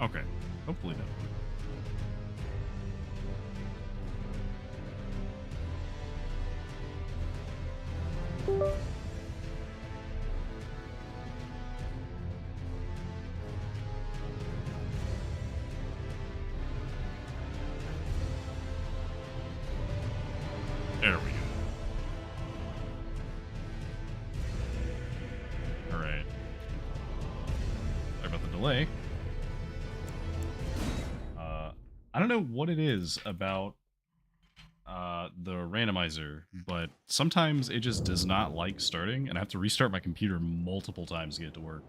Okay. Hopefully no. There we go. All right. Sorry about the delay. I don't know what it is about the randomizer, but sometimes it just does not like starting, and I have to restart my computer multiple times to get it to work.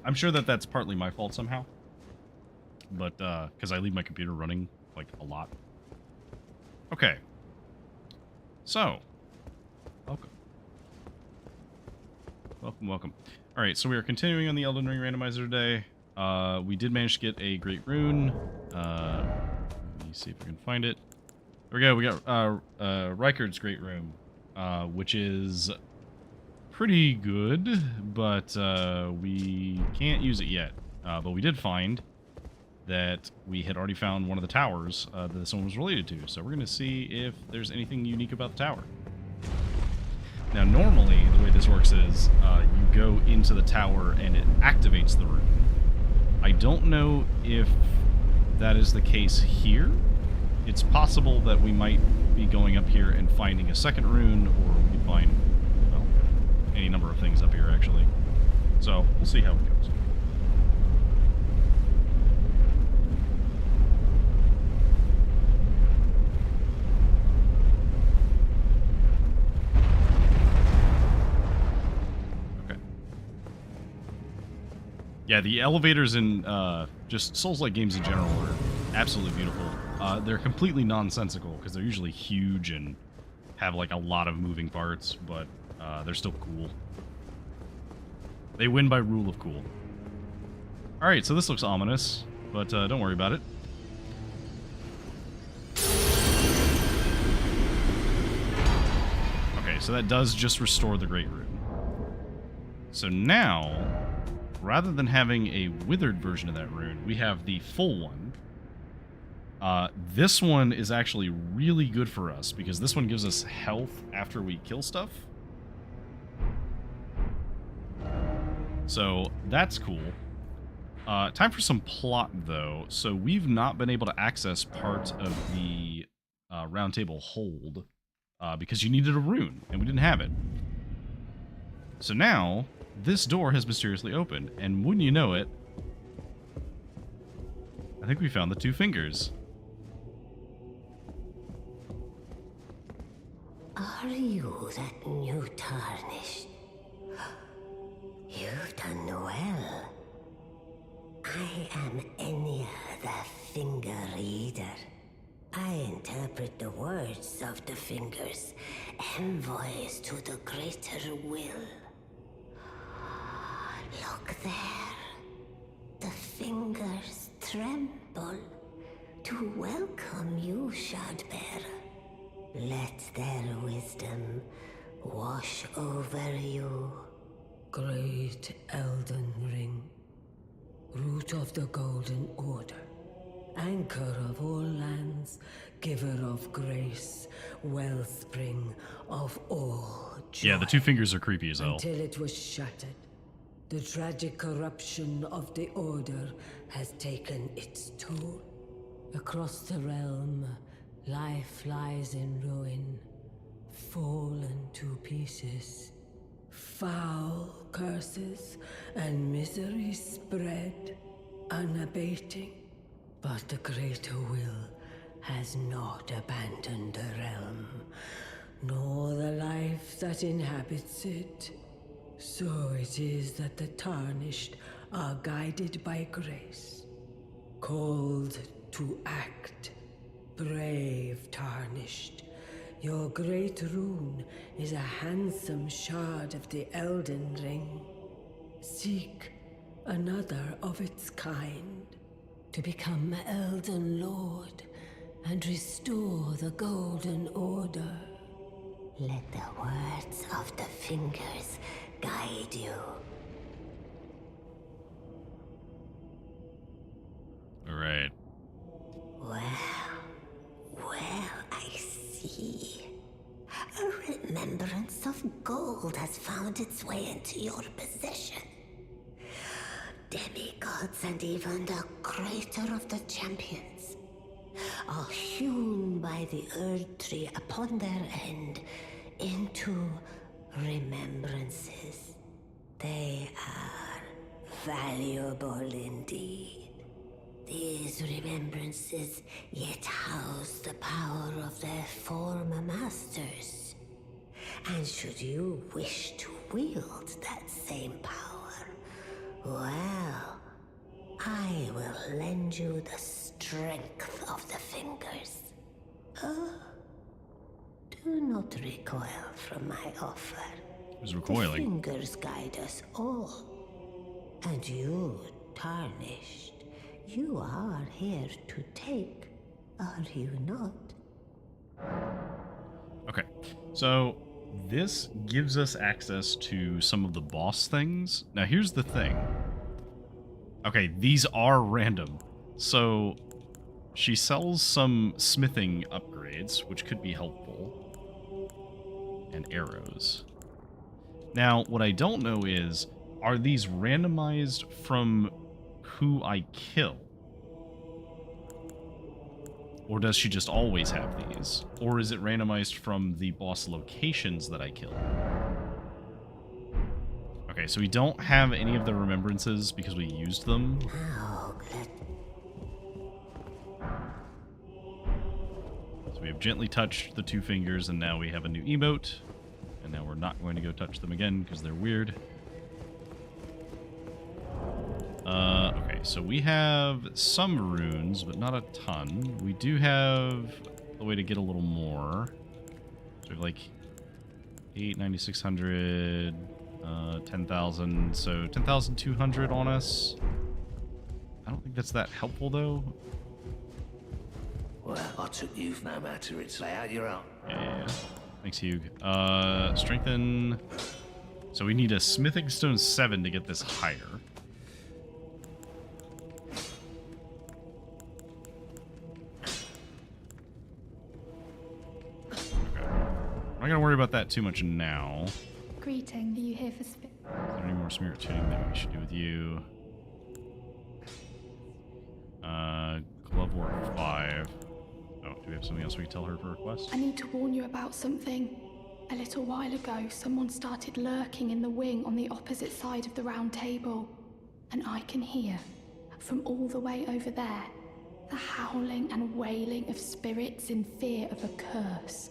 I'm sure that that's partly my fault somehow, but because I leave my computer running like a lot. Okay, so welcome, welcome. All right, so we are continuing on the Elden Ring Randomizer today. We did manage to get a great rune. Let me see if we can find it. There we go. We got Rykard's great rune, which is pretty good, but we can't use it yet. But we did find that we had already found one of the towers that this one was related to. So we're going to see if there's anything unique about the tower. Now, normally, the way this works is you go into the tower and it activates the rune. I don't know if that is the case here. It's possible that we might be going up here and finding a second rune, or we could find, well, any number of things up here, actually. So, we'll see how it goes. Yeah, the elevators in just Souls-like games in general are absolutely beautiful. They're completely nonsensical because they're usually huge and have like a lot of moving parts, but they're still cool. They win by rule of cool. Alright, so this looks ominous, but don't worry about it. Okay, so that does just restore the Great Rune. So now, rather than having a withered version of that rune, we have the full one. This one is actually really good for us because this one gives us health after we kill stuff. So that's cool. Time for some plot, though. So we've not been able to access part of the round table hold because you needed a rune, and we didn't have it. So now, this door has mysteriously opened, and wouldn't you know it, I think we found the two fingers. Are you that new tarnished? You've done well. I am Enya, the Finger Reader. I interpret the words of the fingers, envoys to the greater will. Look there. The fingers tremble to welcome you, Shardbearer. Let their wisdom wash over you. Great Elden Ring, root of the Golden Order, anchor of all lands, giver of grace, wellspring of all joy. Yeah, the two fingers are creepy as hell. Until it was shattered, the tragic corruption of the Order has taken its toll. Across the realm, life lies in ruin, fallen to pieces. Foul curses and misery spread, unabating. But the greater will has not abandoned the realm, nor the life that inhabits it. So it is that the tarnished are guided by grace, called to act. Brave tarnished, your great rune is a handsome shard of the Elden Ring. Seek another of its kind to become Elden Lord and restore the Golden Order. Let the words of the fingers guide you. gold has found its way into your possession. Demigods and even the creator of the champions are hewn by the Earth Tree upon their end into remembrances. They are valuable indeed. These remembrances yet house the power of their former masters. And should you wish to wield that same power, well, I will lend you the strength of the fingers. Oh, do not recoil from my offer. Who's recoiling? The fingers guide us all. And you, Tarnished, you are here to take, are you not? Okay, so this gives us access to some of the boss things. Now, here's the thing. Okay, these are random. So, she sells some smithing upgrades, which could be helpful. And arrows. Now, what I don't know is, are these randomized from who I kill? Or does she just always have these? Or is it randomized from the boss locations that I kill? Okay, so we don't have any of the remembrances because we used them. So we have gently touched the two fingers, and now we have a new emote. And now we're not going to go touch them again because they're weird. Okay, so we have some runes, but not a ton. We do have a way to get a little more. So we have like 9,600, 10,000, so 10,200 on us. I don't think that's that helpful, though. Well, I took you for no matter its layout, you're out. Yeah. Thanks, Hugh. Strengthen. So we need a smithing stone 7 to get this higher. I'm not gonna worry about that too much now. Greeting, are you here for Is there any more spirit tuning that we should do with you? Glove work 5. Oh, do we have something else we can tell her for request? I need to warn you about something. A little while ago, someone started lurking in the wing on the opposite side of the round table. And I can hear, from all the way over there, the howling and wailing of spirits in fear of a curse.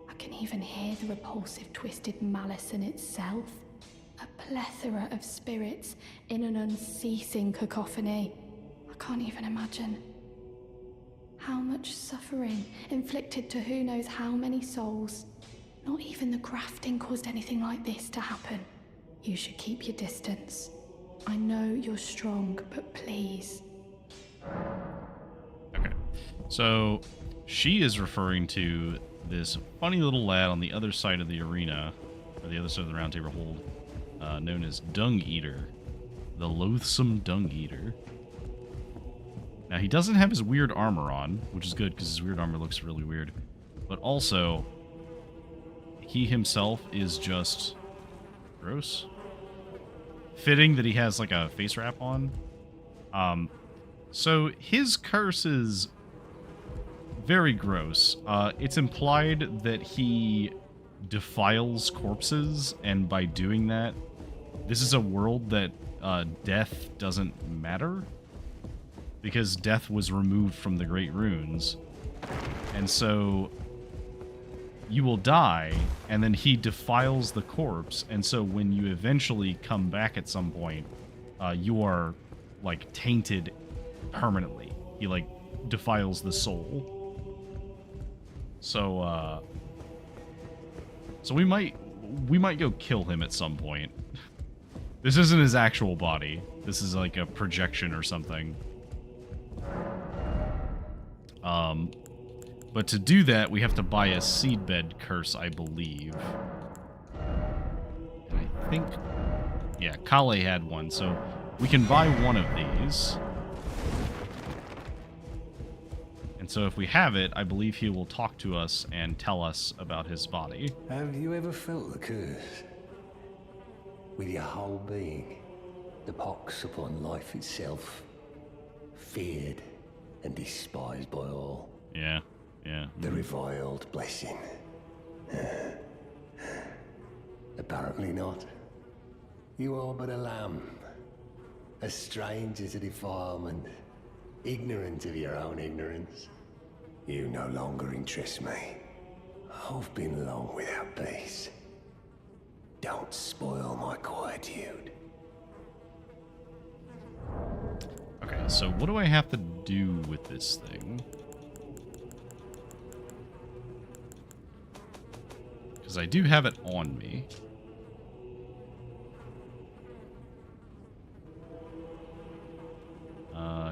I can even hear the repulsive, twisted malice in itself. A plethora of spirits in an unceasing cacophony. I can't even imagine. How much suffering inflicted to who knows how many souls. Not even the grafting caused anything like this to happen. You should keep your distance. I know you're strong, but please. Okay. So, she is referring to this funny little lad on the other side of the arena, or the other side of the round table hold, known as Dung Eater. The loathsome Dung Eater. Now, he doesn't have his weird armor on, which is good because his weird armor looks really weird. But also, he himself is just gross. Fitting that he has like a face wrap on. So his curse is very gross. It's implied that he defiles corpses, and by doing that, this is a world that death doesn't matter. Because death was removed from the Great Runes. And so you will die, and then he defiles the corpse, and so when you eventually come back at some point, you are, like, tainted permanently. He, like, defiles the soul. So, so we might go kill him at some point. This isn't his actual body. This is, like, a projection or something. But to do that, we have to buy a seedbed curse, I believe. And I think... yeah, Kale had one, so we can buy one of these. And so if we have it, I believe he will talk to us and tell us about his body. Have you ever felt the curse? With your whole being, the pox upon life itself, feared and despised by all. Yeah, yeah. The reviled blessing. Apparently not. You are but a lamb, a stranger to defilement, ignorant of your own ignorance. You no longer interest me. I've been long without peace. Don't spoil my quietude. Okay, so what do I have to do with this thing? Because I do have it on me.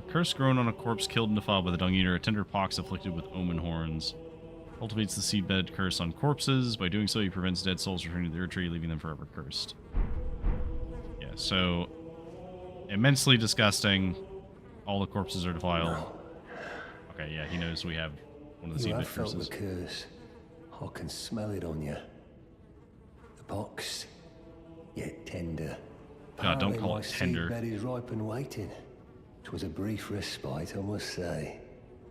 Curse grown on a corpse killed and defiled by the dung eater, a tender pox afflicted with omen horns. Cultivates the seedbed curse on corpses. By doing so, he prevents dead souls returning to the earth tree, leaving them forever cursed. Yeah, so immensely disgusting. All the corpses are defiled. No. Okay, yeah, he knows we have one of the You have seedbed felt curses. the curse. I can smell it on you. The pox, yet tender. God, don't Apparently call my it tender. seedbed is ripe and waiting. 'Twas a brief respite, I must say.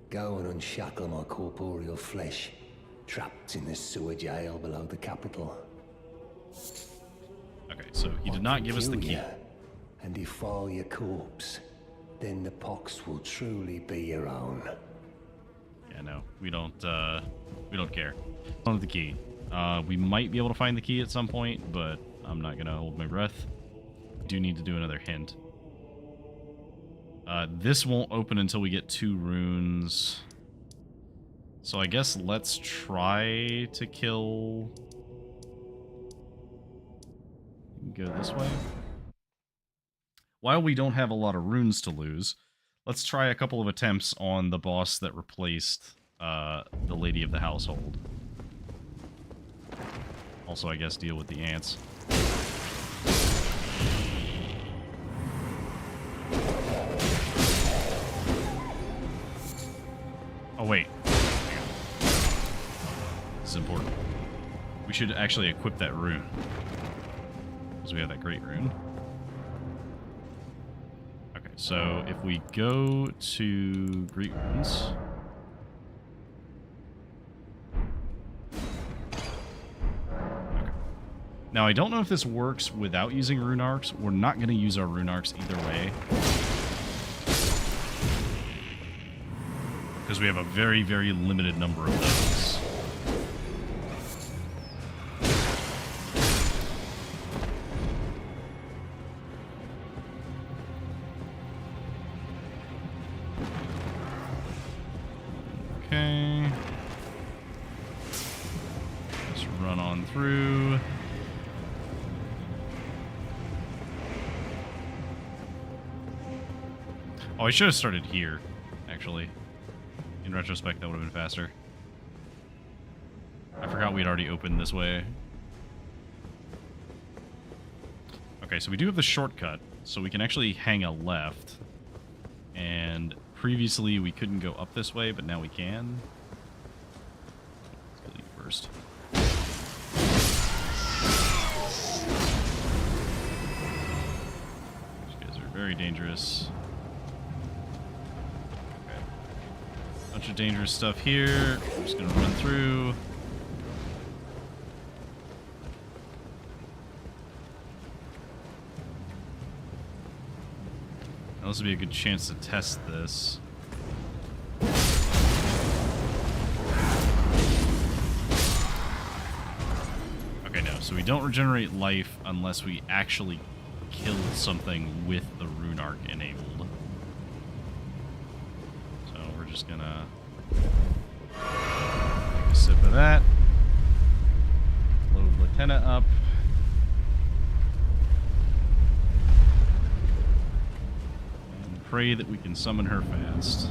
Go and unshackle my corporeal flesh, trapped in the sewer jail below the capital. Okay, so he did not give us the Kill key. you and defile your corpse. Then the pox will truly be your own. Yeah, no, we don't care. Don't have the key. We might be able to find the key at some point, but I'm not gonna hold my breath. Do need to do another hint. This won't open until we get 2 runes. So I guess let's try to kill... Go this way. While we don't have a lot of runes to lose, let's try a couple of attempts on the boss that replaced the lady of the household. Also, I guess, deal with the ants. Oh, wait. Hang on. This is important. We should actually equip that rune. Because we have that great rune. Okay, so if we go to Great Runes... Okay. Now, I don't know if this works without using rune arcs. We're not going to use our rune arcs either way. Because we have a very, very limited number of those. Okay. Let's run on through. Oh, I should have started here, actually. In retrospect, that would have been faster. I forgot we'd already opened this way. Okay, so we do have the shortcut, so we can actually hang a left. And previously we couldn't go up this way, but now we can. Let's go leave first. These guys are very dangerous. Bunch of dangerous stuff here. I'm just gonna run through. Now, this would be a good chance to test this. Okay, no. So we don't regenerate life unless we actually kill something with the rune arc enabled. Just gonna take a sip of that. Load Lieutenant up. And pray that we can summon her fast.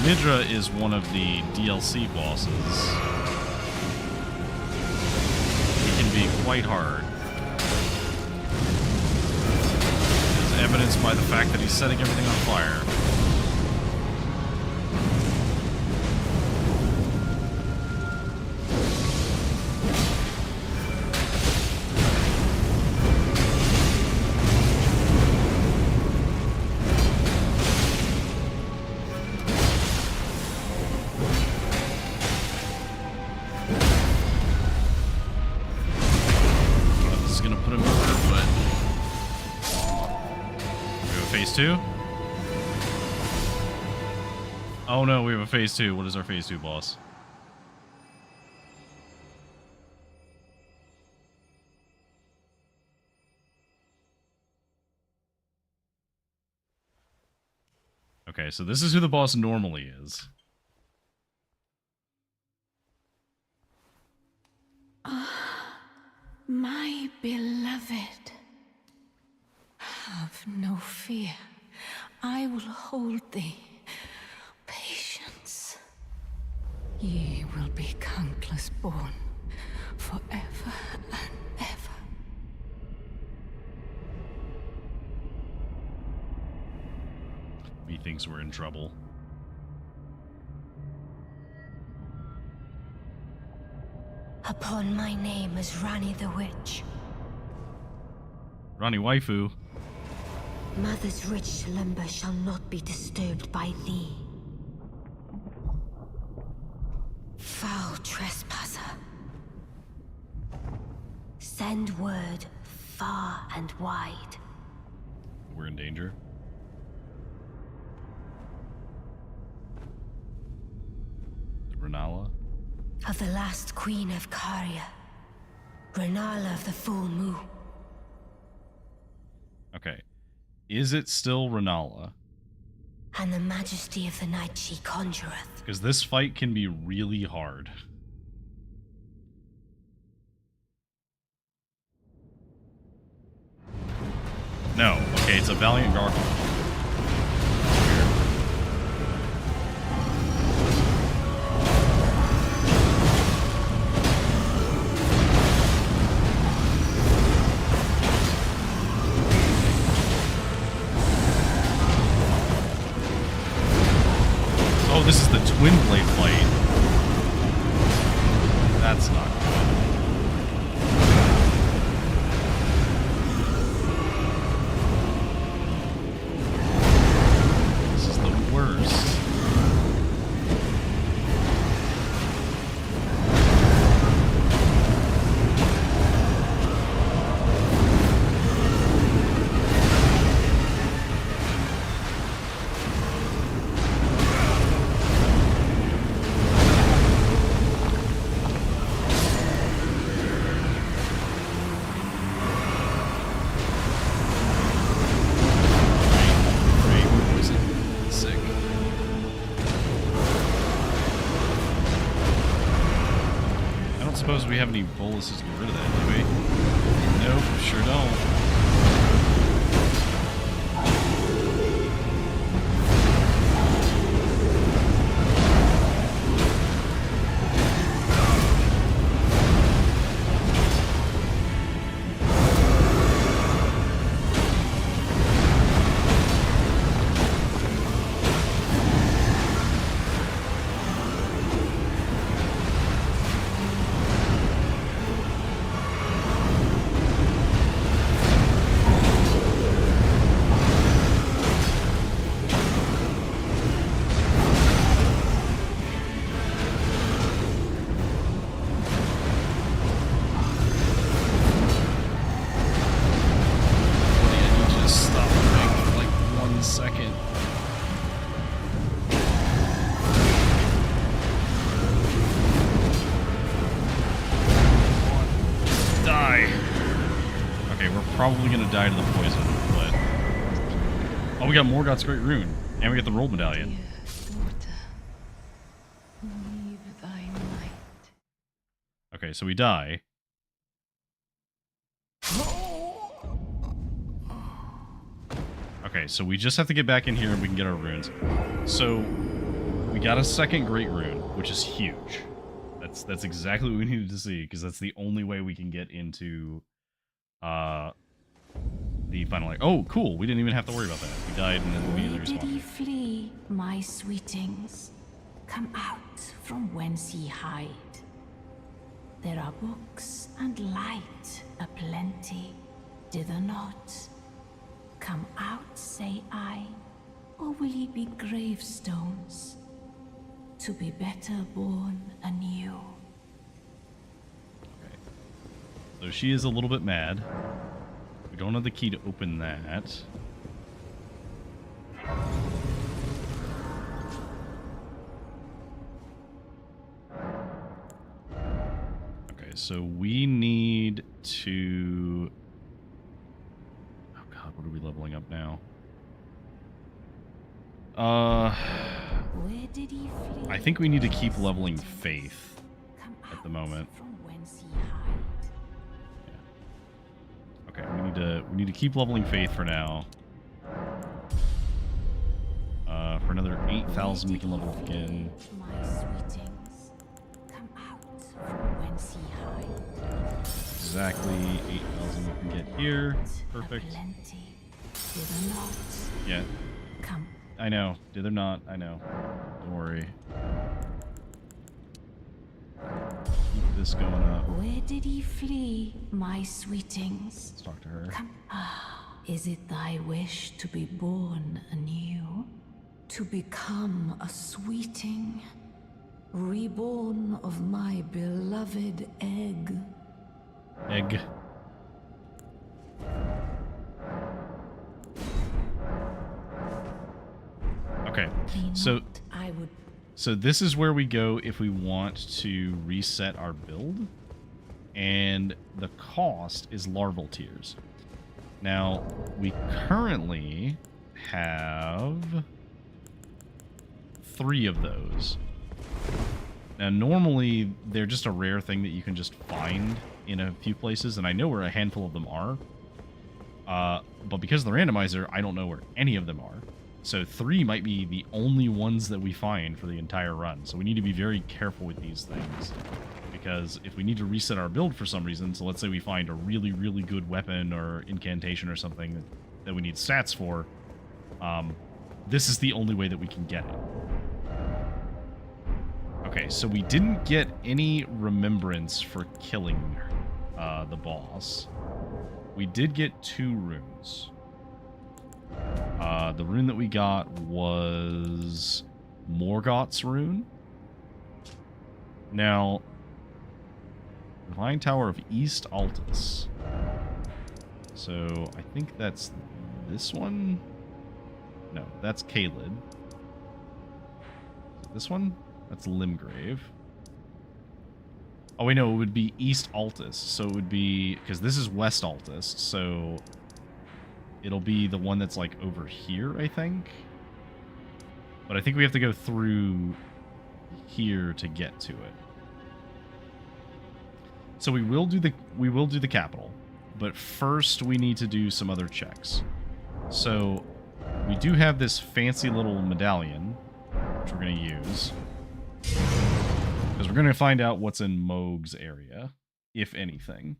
Vidra is one of the DLC bosses. He can be quite hard. As evidenced by the fact that he's setting everything on fire. Phase 2? Oh no, we have a phase 2. What is our phase 2 boss? Okay, so this is who the boss normally is. My beloved. Have no fear. I will hold thee. Patience. Ye will be countless born, forever and ever. Methinks we're in trouble. Upon my name as Rani the Witch. Rani Waifu. Mother's rich slumber shall not be disturbed by thee. Foul trespasser. Send word far and wide. We're in danger. Renala? Of the last queen of Karya. Renala of the full moon. Okay. Is it still Renala? And the majesty of the night she conjureth. Because this fight can be really hard. No. Okay, it's a Valiant Gargoyle. Oh, this is the Twin Blade fight. That's not good. This is the worst. Suppose we have any boluses to get rid of that, do we? Nope, sure don't. Probably gonna die to the poison, but oh, we got Morgoth's Great Rune, and we got the Roll Medallion. Okay, so we die. Okay, so we just have to get back in here and we can get our runes. So we we got a second great rune, which is huge. That's exactly what we needed to see, because that's the only way we can get into the final. Oh, cool! We didn't even have to worry about that. We died and then immediately Where did he respawned. flee, my sweetings? Come out from whence ye hide. There are books and light aplenty, dither not. Come out, say I, or will ye be gravestones, to be better born anew? Okay. So she is a little bit mad. We don't have the key to open that. Okay, so we need to... Oh god, what are we leveling up now? Where did he flee? I think we need to keep leveling Faith Come at the moment. out from whence ye hide. Okay, we need to keep leveling Faith for now. For another 8,000 we can level up again. My sweetings, come out from whence ye hide. Exactly 8,000 we can get here. Perfect. Aplenty, dither not. Yeah, Come. I know. Did they not? I know. Don't worry. Keep this going up. Where did he flee, my sweetings? Let's talk to her. Come. Ah, is it thy wish to be born anew? To become a sweeting? Reborn of my beloved egg? Egg. Okay, Be so not, I would. so this is where we go if we want to reset our build, and the cost is larval tears. Now, we currently have 3 of those. Now, normally, they're just a rare thing that you can just find in a few places, and I know where a handful of them are. But because of the randomizer, I don't know where any of them are. So 3 might be the only ones that we find for the entire run. So we need to be very careful with these things. Because if we need to reset our build for some reason, so let's say we find a really, really good weapon or incantation or something that we need stats for, this is the only way that we can get it. Okay, so we didn't get any remembrance for killing the boss. We did get 2 runes. The rune that we got was Morgoth's rune. Now, Divine Tower of East Altus. So, I think that's this one? No, that's Kaled. This one? That's Limgrave. Oh, wait, no, it would be East Altus. So it would be... Because this is West Altus, so... It'll be the one that's, like, over here, I think? But I think we have to go through here to get to it. So we will do the capital. But first, we need to do some other checks. So, we do have this fancy little medallion, which we're going to use. Because we're going to find out what's in Mohg's area, if anything.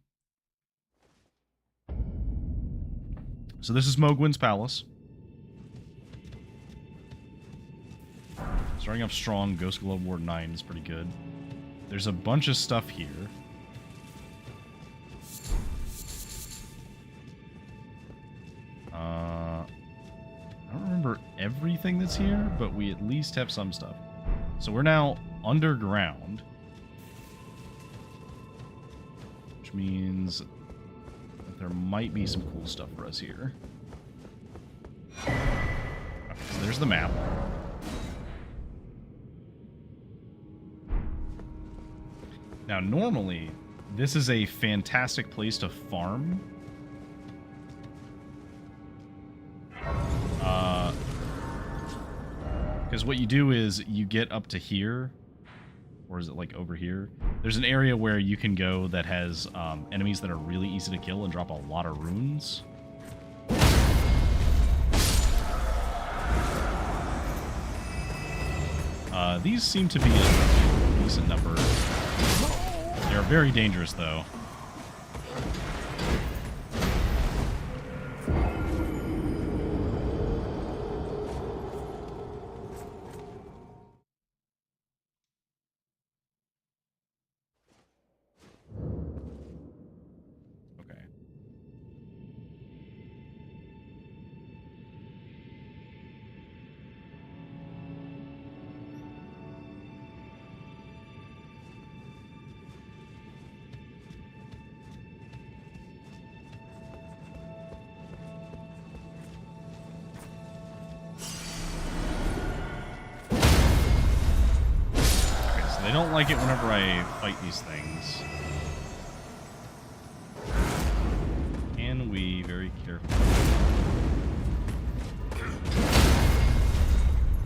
So this is Mohgwyn's palace. Starting off strong, Ghost Globe Ward 9 is pretty good. There's a bunch of stuff here. I don't remember everything that's here, but we at least have some stuff. So we're now underground, which means that there might be some cool stuff for us here. Okay, so there's the map. Now, normally, this is a fantastic place to farm. Because what you do is you get up to here, or is it like over here? There's an area where you can go that has enemies that are really easy to kill and drop a lot of runes. These seem to be a decent number. They're very dangerous, though. Okay. They don't like it whenever I fight these things. Can we very carefully...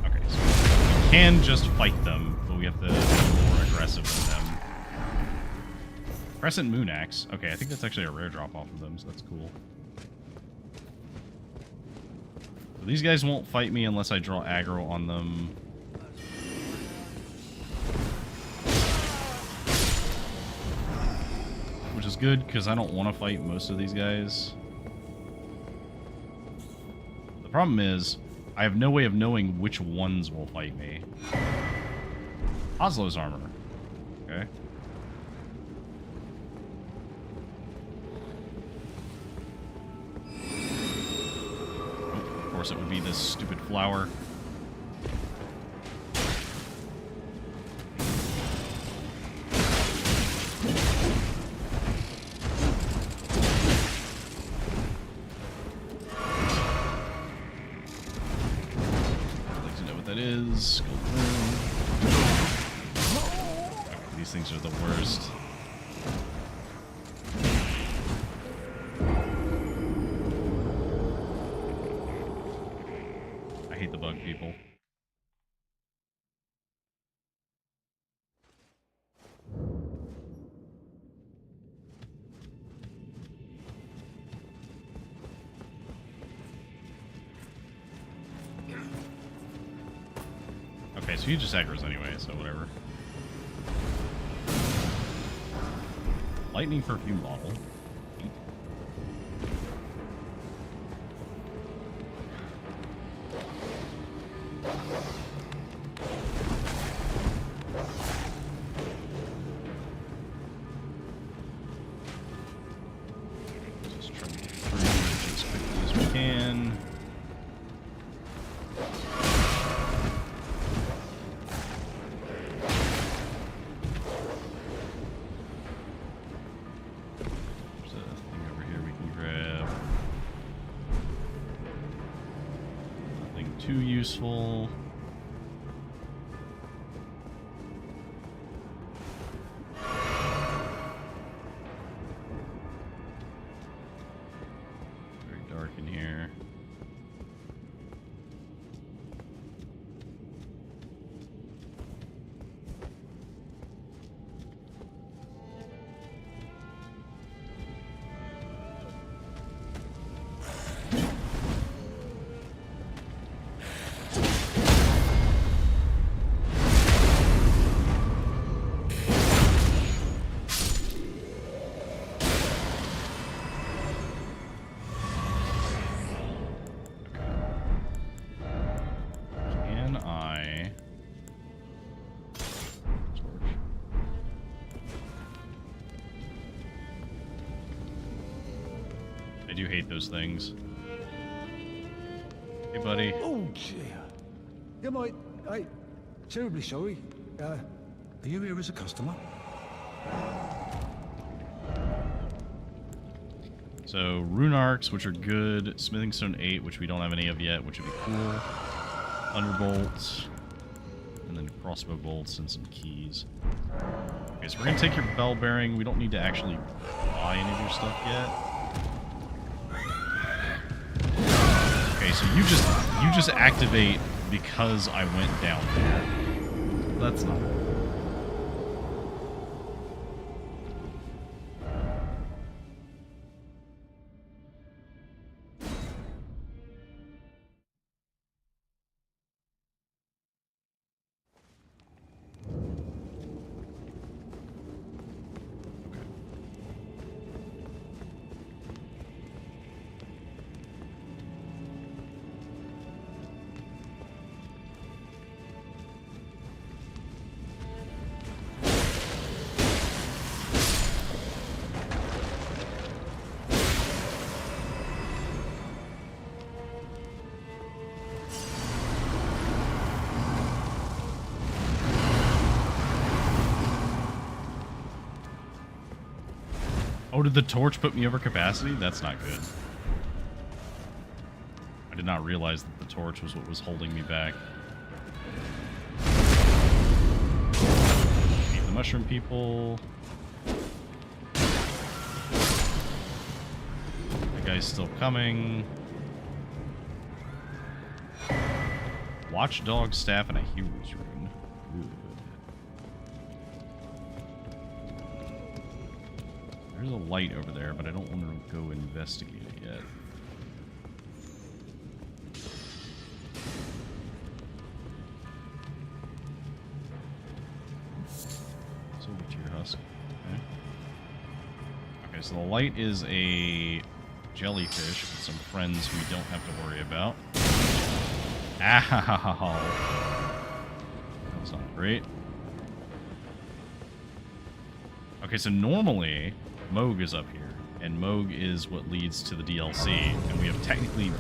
Okay, so we can just fight them, but we have to be more aggressive with them. Crescent Moon Axe. Okay, I think that's actually a rare drop off of them, so that's cool. So these guys won't fight me unless I draw aggro on them. Which is good, because I don't want to fight most of these guys. The problem is, I have no way of knowing which ones will fight me. Oslo's armor. Okay. Of course it would be this stupid flower. These things are the worst. I hate the bug people. Okay, so he just aggroes anyway, so whatever. Lightning perfume bottle. Just try to get through as quickly as we can. Too useful. Very dark in here. I do hate those things. Hey, buddy. Oh, dear. Yeah, mate. Hey, terribly sorry. Are you here as a customer? So, rune arcs, which are good. Smithing stone 8, which we don't have any of yet, which would be cool. Thunderbolts. And then crossbow bolts and some keys. Okay, so we're going to take your bell bearing. We don't need to actually buy any of your stuff yet. Okay, so you just activate because I went down there. That's not good. Oh, did the torch put me over capacity? That's not good. I did not realize that the torch was what was holding me back. Need the mushroom people. The guy's still coming. Watchdog staff and a hero's rune. Good. There's a light over there, but I don't want to go investigate it yet. Silver tear husk. Okay, so the light is a jellyfish with some friends we don't have to worry about. Ow! That was not great. Okay, so normally Moog is up here, and Moog is what leads to the DLC, and we have technically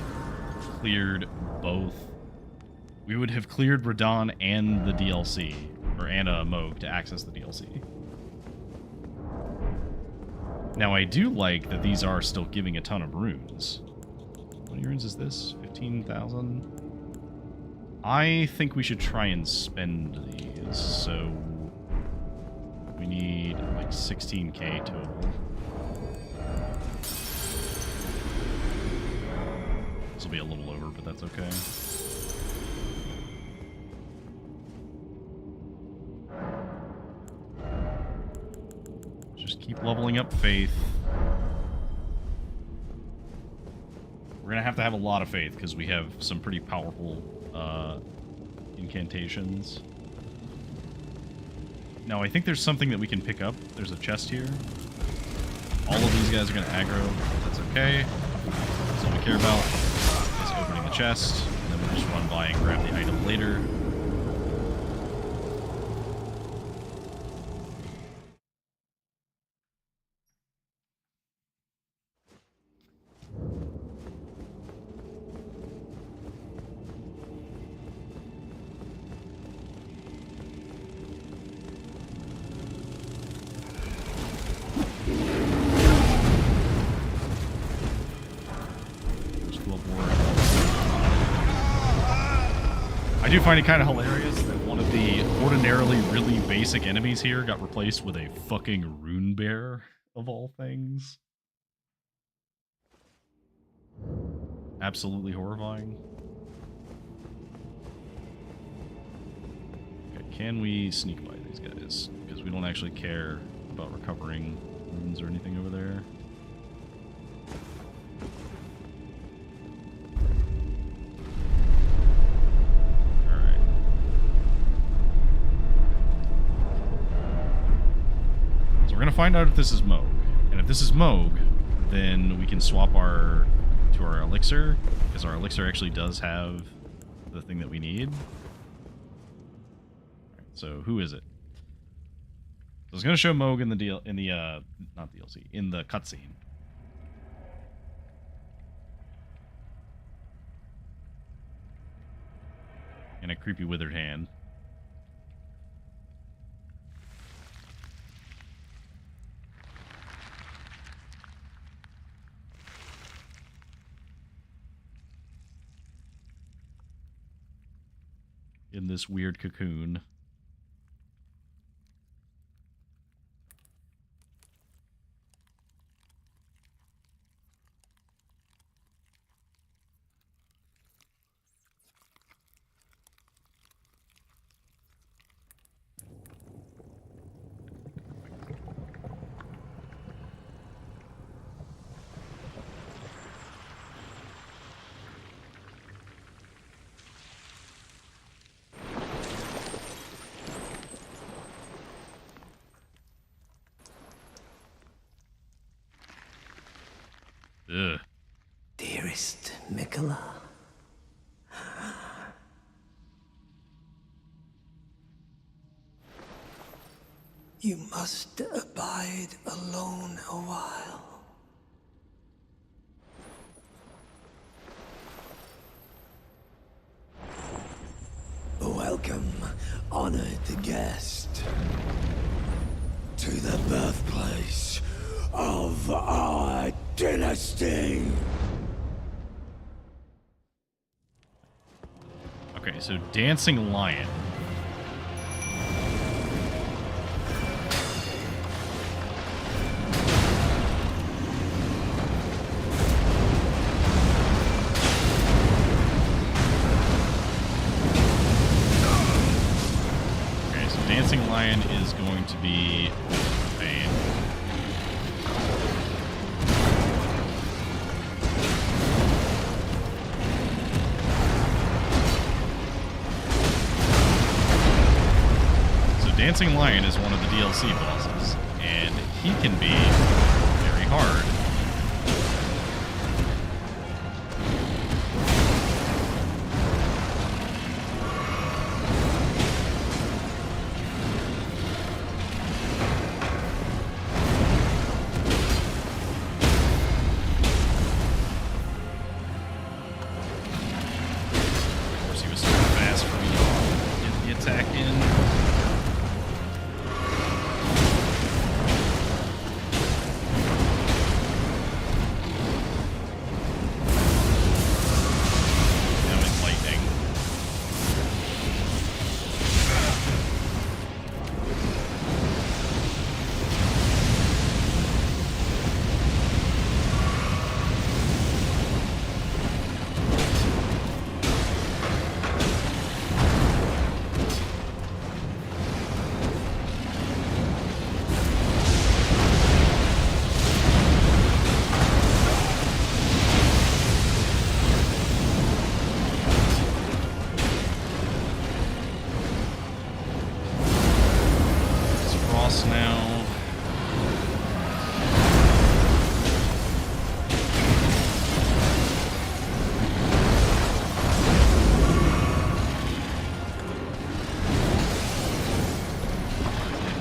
cleared both. We would have cleared Radon and the DLC, and Moog to access the DLC. Now, I do like that these are still giving a ton of runes. How many runes is this? 15,000? I think we should try and spend these, so we need like 16k total. This will be a little over, but that's okay. Just keep leveling up faith. We're gonna have to have a lot of faith because we have some pretty powerful incantations. Now, I think there's something that we can pick up. There's a chest here. All of these guys are going to aggro. That's okay. That's all we care about is opening the chest. And then we'll just run by and grab the item later. I do find it kind of hilarious that one of the ordinarily really basic enemies here got replaced with a fucking rune bear, of all things. Absolutely horrifying. Okay, can we sneak by these guys? Because we don't actually care about recovering runes or anything over there. We're gonna find out if this is Moog, and if this is Moog, then we can swap our to our elixir, because our elixir actually does have the thing that we need. Right, so who is it? So it's gonna show Moog in the not DLC, in the cutscene. And a creepy withered hand. In this weird cocoon. Ugh. Dearest Mikola, you must abide alone a while. Welcome, honored guest, to the birthplace of for our dynasty. Okay, so Dancing Lion. Okay, so Dancing Lion is going to be a Dancing Lion is one of the DLC bosses, and he can be very hard. Of course, he was so fast for me to get the attack in. Now.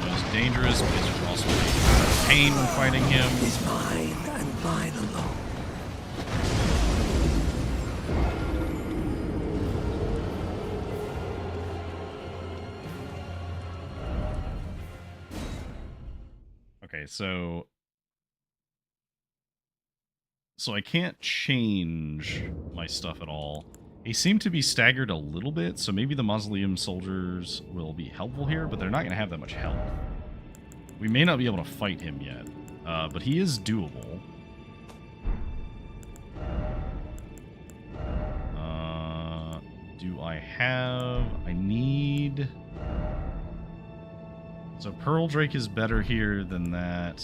Most dangerous because you're also in pain when fighting him. Is mine and mine alone. Okay, so I can't change my stuff at all. They seem to be staggered a little bit, so maybe the Mausoleum Soldiers will be helpful here, but they're not going to have that much health. We may not be able to fight him yet, but he is doable. Do I have... I need... So Pearl Drake is better here than that.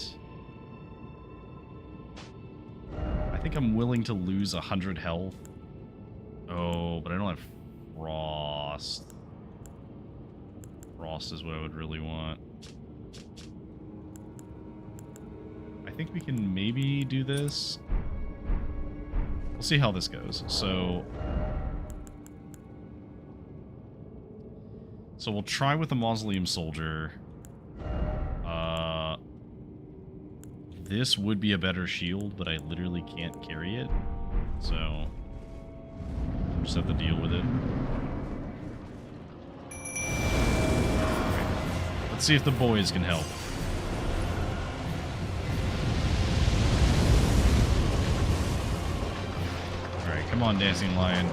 I think I'm willing to lose 100 health. Oh, but I don't have Frost. Frost is what I would really want. I think we can maybe do this. We'll see how this goes. So we'll try with the Mausoleum Soldier. This would be a better shield, but I literally can't carry it. So we'll just have to deal with it. Okay. Let's see if the boys can help. Alright, come on, Dancing Lion.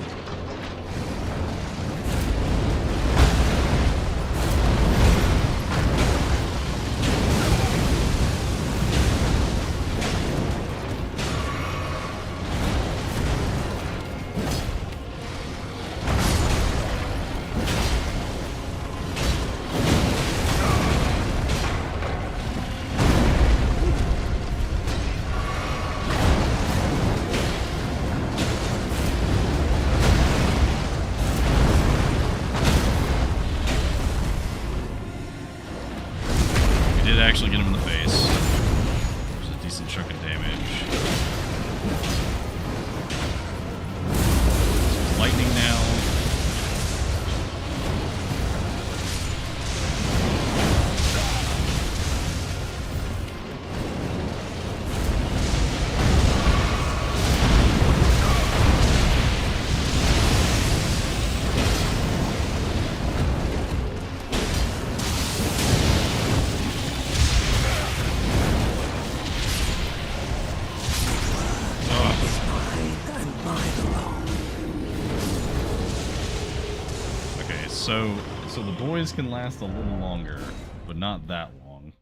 so the boys can last a little longer, but not that long.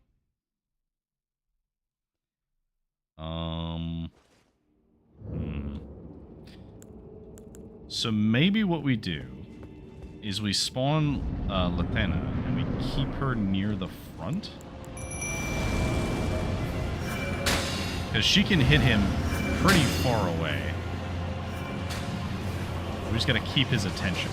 So maybe what we do is we spawn Lathena and we keep her near the front. Because she can hit him pretty far away. We just gotta keep his attention.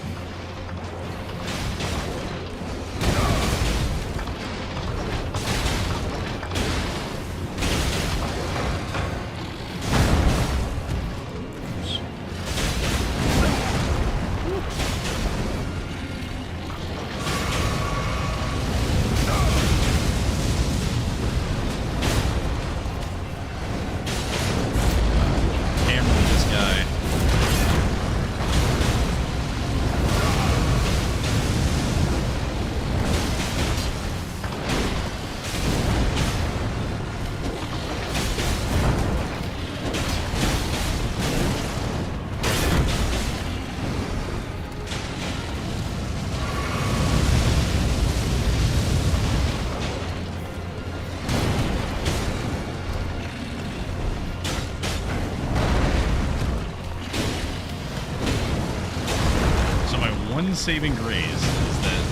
Saving grace is that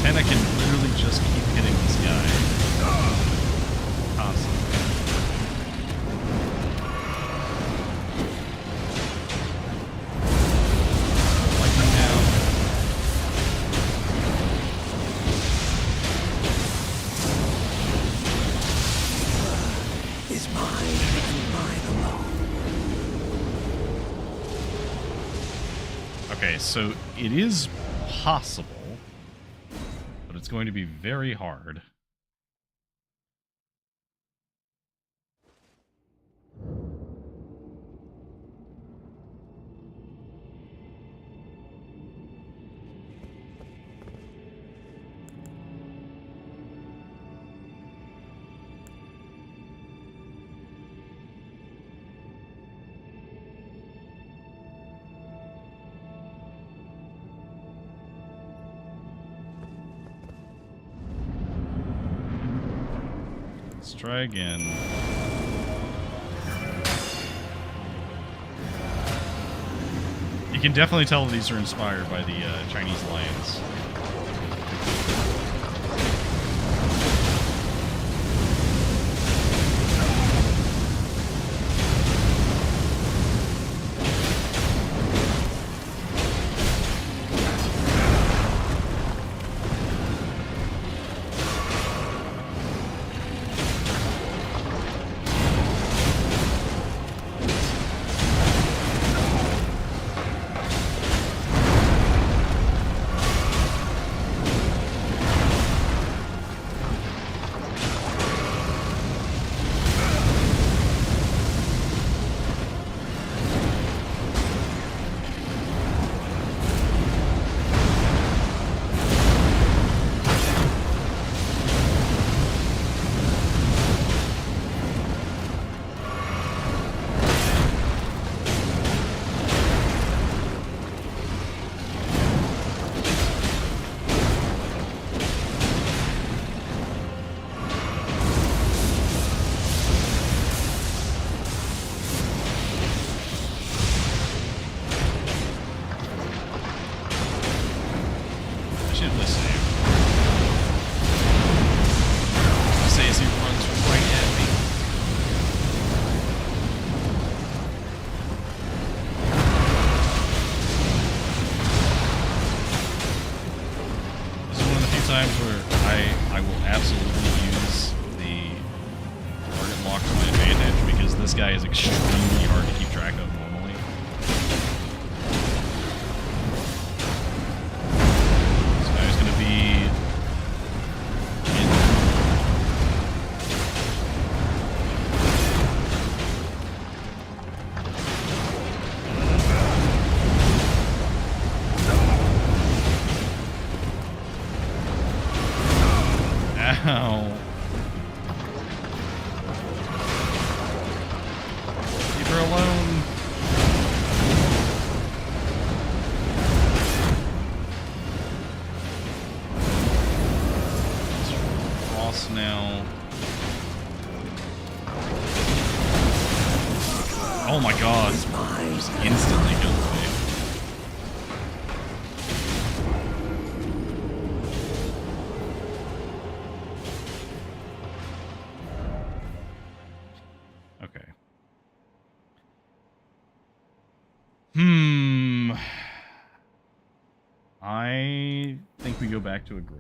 Tenna can literally just keep hitting this guy constantly. Like him now. Is mine and mine alone. Okay, so it is possible, but it's going to be very hard. Let's try again. You can definitely tell these are inspired by the Chinese lions. Times where I will absolutely use the target lock to my advantage because this guy is extremely hard to keep track of normally. This guy's gonna be Ow. Leave her alone. Oh my god. Just instantly kills me. Okay. I think we go back to a grace.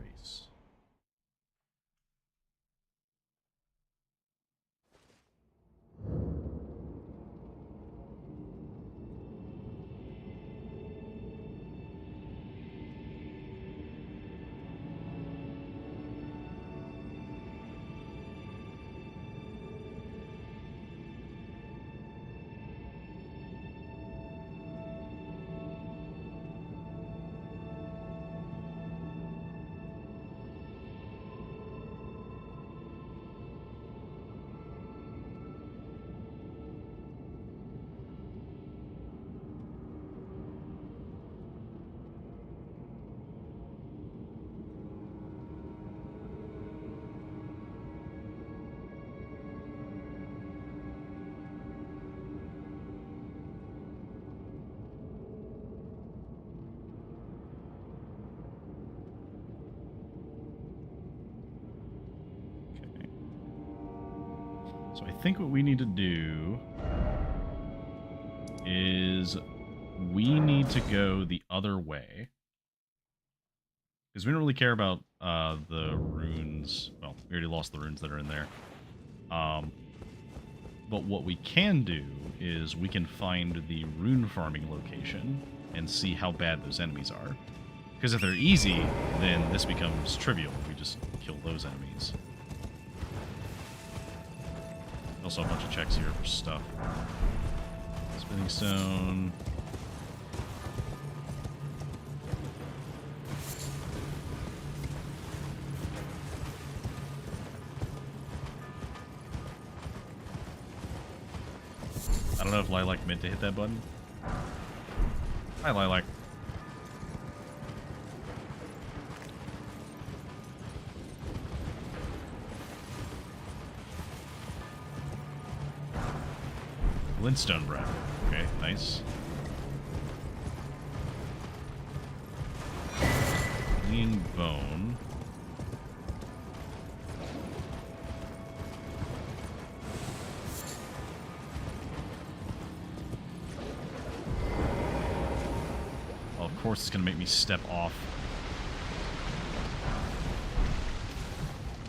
So I think what we need to do is we need to go the other way. Because we don't really care about the runes. Well, we already lost the runes that are in there. But what we can do is we can find the rune farming location and see how bad those enemies are. Because if they're easy, then this becomes trivial. We just kill those enemies. Also a bunch of checks here for stuff. Spinning stone. I don't know if Lilac meant to hit that button. Hi, Lilac. Glintstone breath. Okay, nice. Clean bone. Well, of course it's gonna make me step off.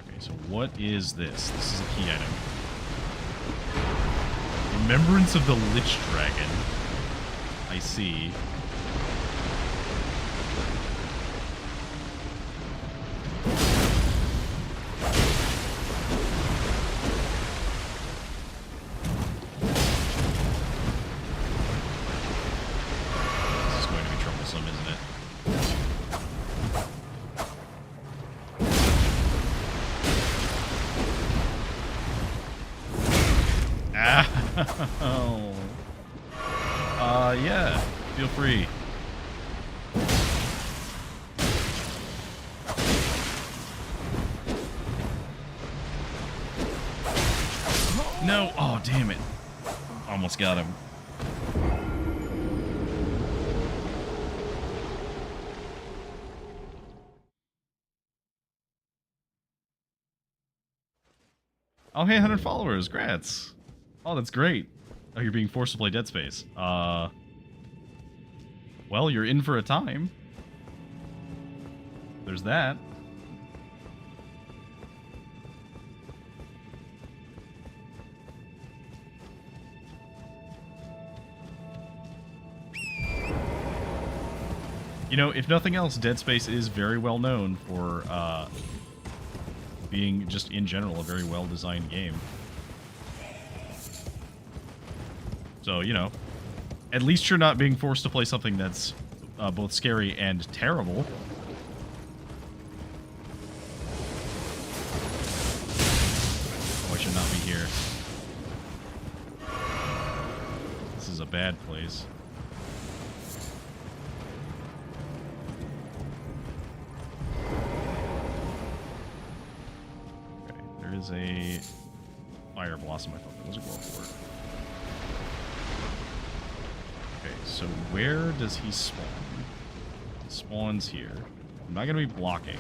Okay, so what is this? This is a key item. Remembrance of the Lich Dragon. I see. This is going to be troublesome, isn't it? Oh. Yeah. Feel free. No. Oh, damn it. Almost got him. Oh, hey, 100 followers. Grats. Oh, that's great. Oh, you're being forced to play Dead Space. Well, you're in for a time. There's that. You know, if nothing else, Dead Space is very well known for being, just in general, a very well-designed game. So, you know, at least you're not being forced to play something that's both scary and terrible. Oh, I should not be here. This is a bad place. Okay, there is a fire blossom. I thought there was a glow for it. so where does he spawn? He spawns here. I'm not going to be blocking.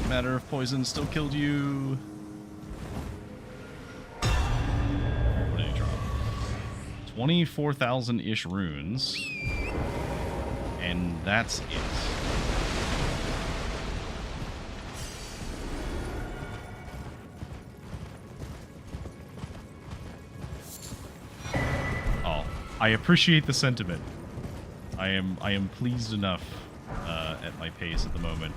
Matter if poison still killed you. What did he drop? 24,000-ish runes. And that's it. Oh, I appreciate the sentiment. I am pleased enough at my pace at the moment.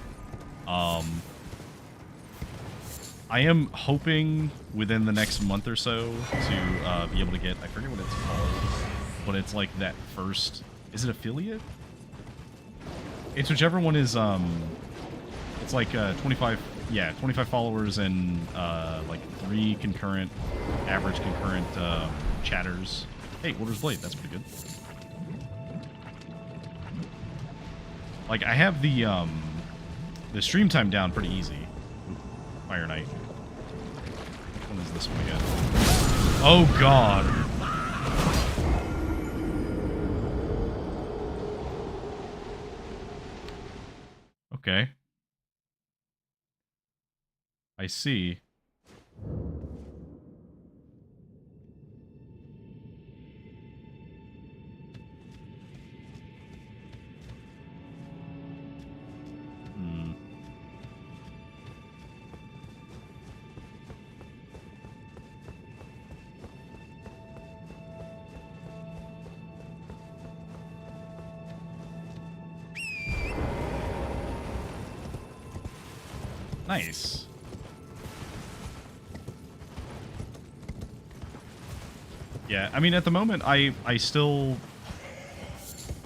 I am hoping within the next month or so to be able to get, I forget what it's called, but it's like that first, is it affiliate? It's whichever one is, it's like 25 followers and like 3 concurrent, average concurrent chatters. Hey, Warder's Blade, that's pretty good. Like, I have the stream time down pretty easy. Fire Knight. What is this one again? Oh, God. Okay. I see. Nice. Yeah, I mean, at the moment, I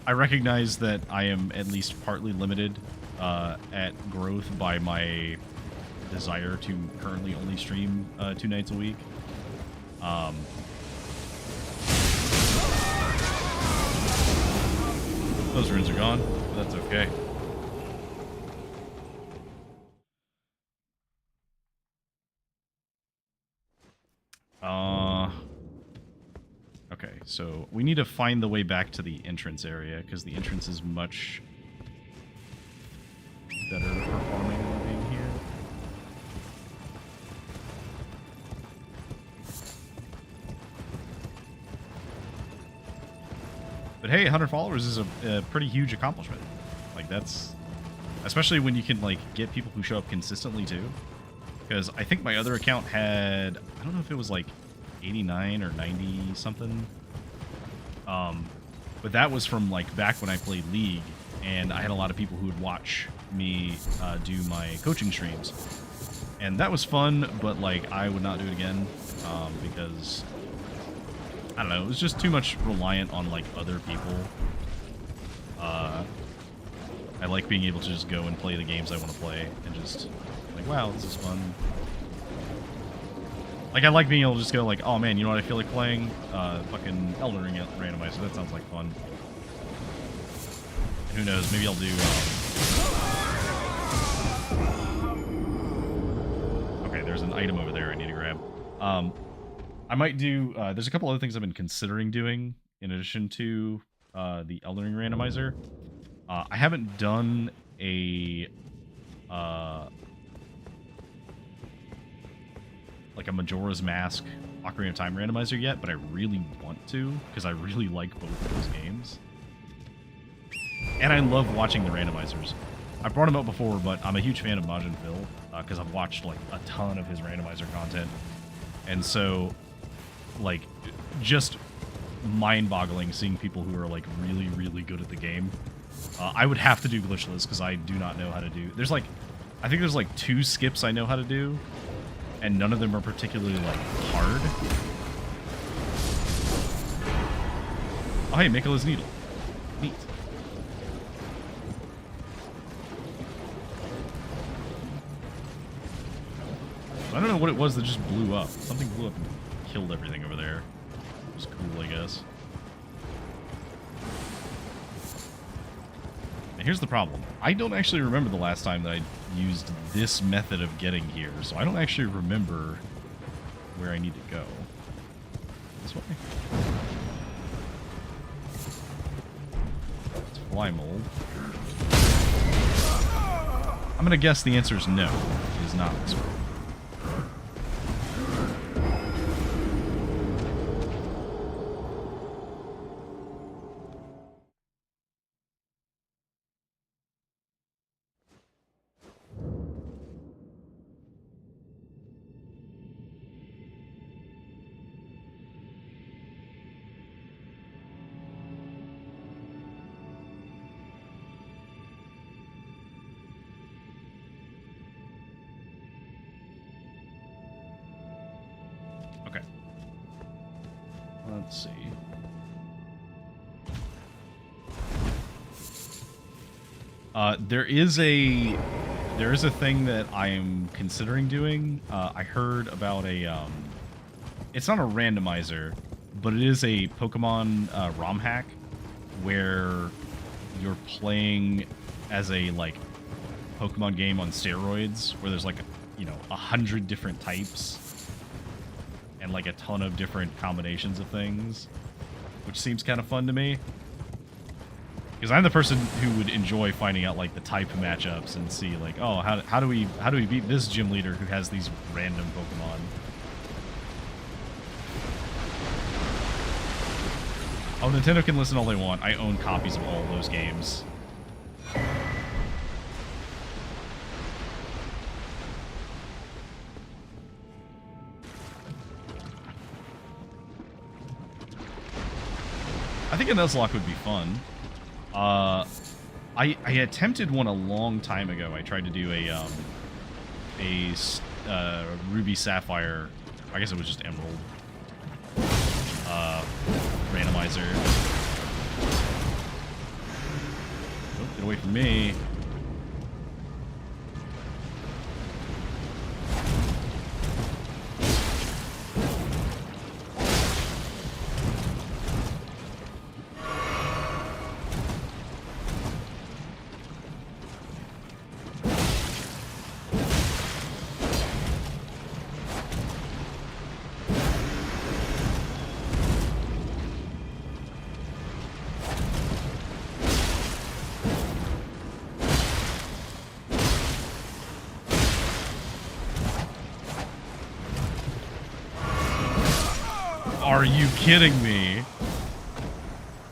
recognize that I am at least partly limited at growth by my desire to currently only stream 2 nights a week. Those runes are gone, but that's okay. Okay, so we need to find the way back to the entrance area, because the entrance is much better performing than being here. But hey, 100 followers is a pretty huge accomplishment. Like, that's... Especially when you can, like, get people who show up consistently, too. Because I think my other account had... I don't know if it was, like, 89 or 90 something. But that was from, like, back when I played League, and I had a lot of people who would watch me do my coaching streams. And that was fun, but, like, I would not do it again, because... I don't know, it was just too much reliant on, like, other people. I like being able to just go and play the games I want to play, and just, like, wow, this is fun. Like, I like being able to just go, like, oh man, you know what I feel like playing? Fucking Elden Ring Randomizer, that sounds like fun. And who knows, maybe I'll do, Okay, there's an item over there I need to grab. I might do, there's a couple other things I've been considering doing in addition to the Elden Ring Randomizer. I haven't done a, like a Majora's Mask Ocarina of Time Randomizer yet, but I really want to, because I really like both of those games. And I love watching the randomizers. I brought him up before, but I'm a huge fan of Majin Phil, because I've watched, like, a ton of his randomizer content. And so... like, just mind-boggling seeing people who are, like, really, really good at the game. I would have to do glitchless, because I do not know how to do... There's, like... I think there's, like, 2 skips I know how to do. and none of them are particularly, like, hard. Oh, hey, Mikola's needle. Neat. I don't know what it was that just blew up. Something blew up and killed everything over there. It was cool, I guess. And here's the problem. I don't actually remember the last time that I used this method of getting here, so I don't actually remember where I need to go. This way? It's fly mold. I'm gonna guess the answer is no. It is not this way. Let's see. There is a thing that I am considering doing. I heard about a it's not a randomizer, but it is a Pokemon ROM hack where you're playing as a like Pokemon game on steroids, where there's like 100 different types. And like a ton of different combinations of things, which seems kind of fun to me. Because I'm the person who would enjoy finding out like the type matchups and see like, oh, how do we beat this gym leader who has these random Pokemon? Oh, Nintendo can listen all they want. I own copies of all those games. I think a Nuzlocke would be fun. I attempted one a long time ago. I tried to do a Ruby Sapphire. I guess it was just Emerald. Randomizer. Oh, get away from me. Are you kidding me?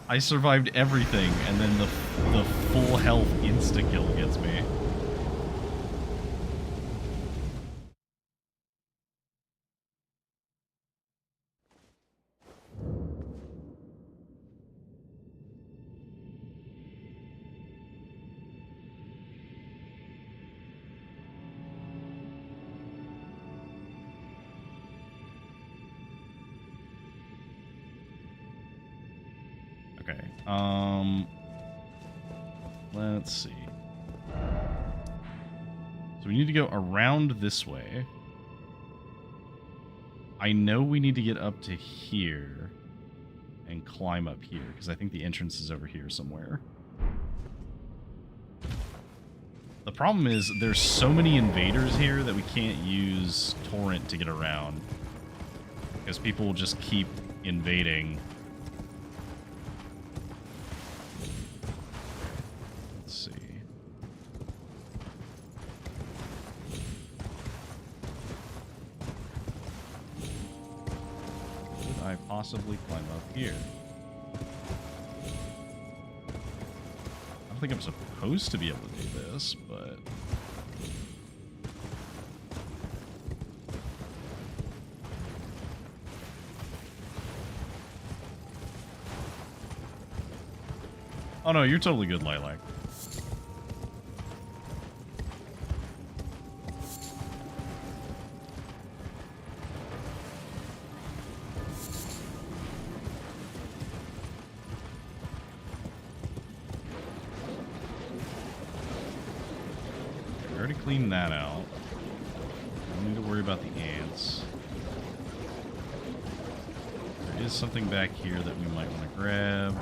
I survived everything, and then the full health insta-kill gets me. Okay, let's see. So we need to go around this way. I know we need to get up to here and climb up here, because I think the entrance is over here somewhere. The problem is there's so many invaders here that we can't use Torrent to get around, because people will just keep invading. Possibly climb up here. I don't think I'm supposed to be able to do this, but... Oh no, you're totally good, Lilac. clean that out. Don't need to worry about the ants. There is something back here that we might want to grab.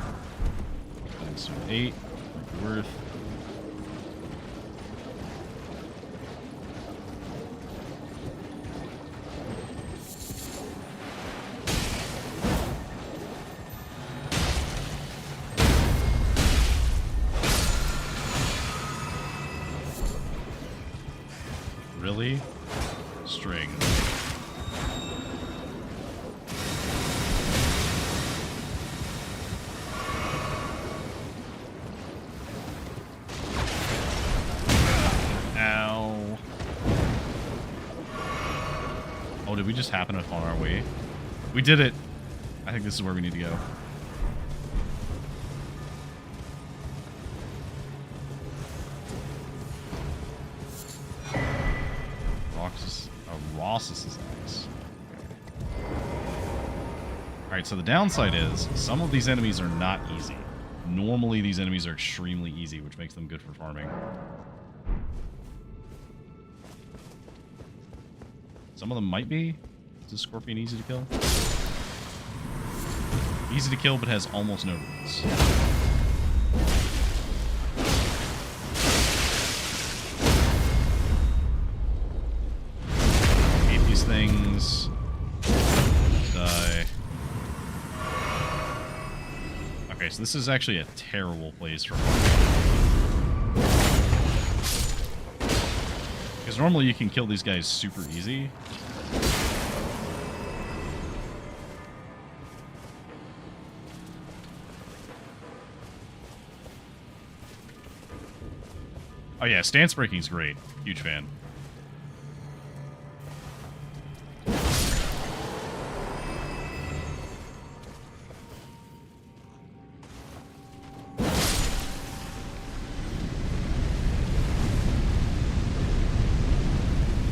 So 8, might be worth. Really? String. Ow. Oh, did we just happen upon our way? We did it. I think this is where we need to go. Ross's axe. Alright, so the downside is some of these enemies are not easy. Normally these enemies are extremely easy, which makes them good for farming. Some of them might be. Is this scorpion easy to kill? Easy to kill, but has almost no runes. Things die. Okay, so this is actually a terrible place for farming. Because normally you can kill these guys super easy. Oh yeah, stance breaking is great. Huge fan.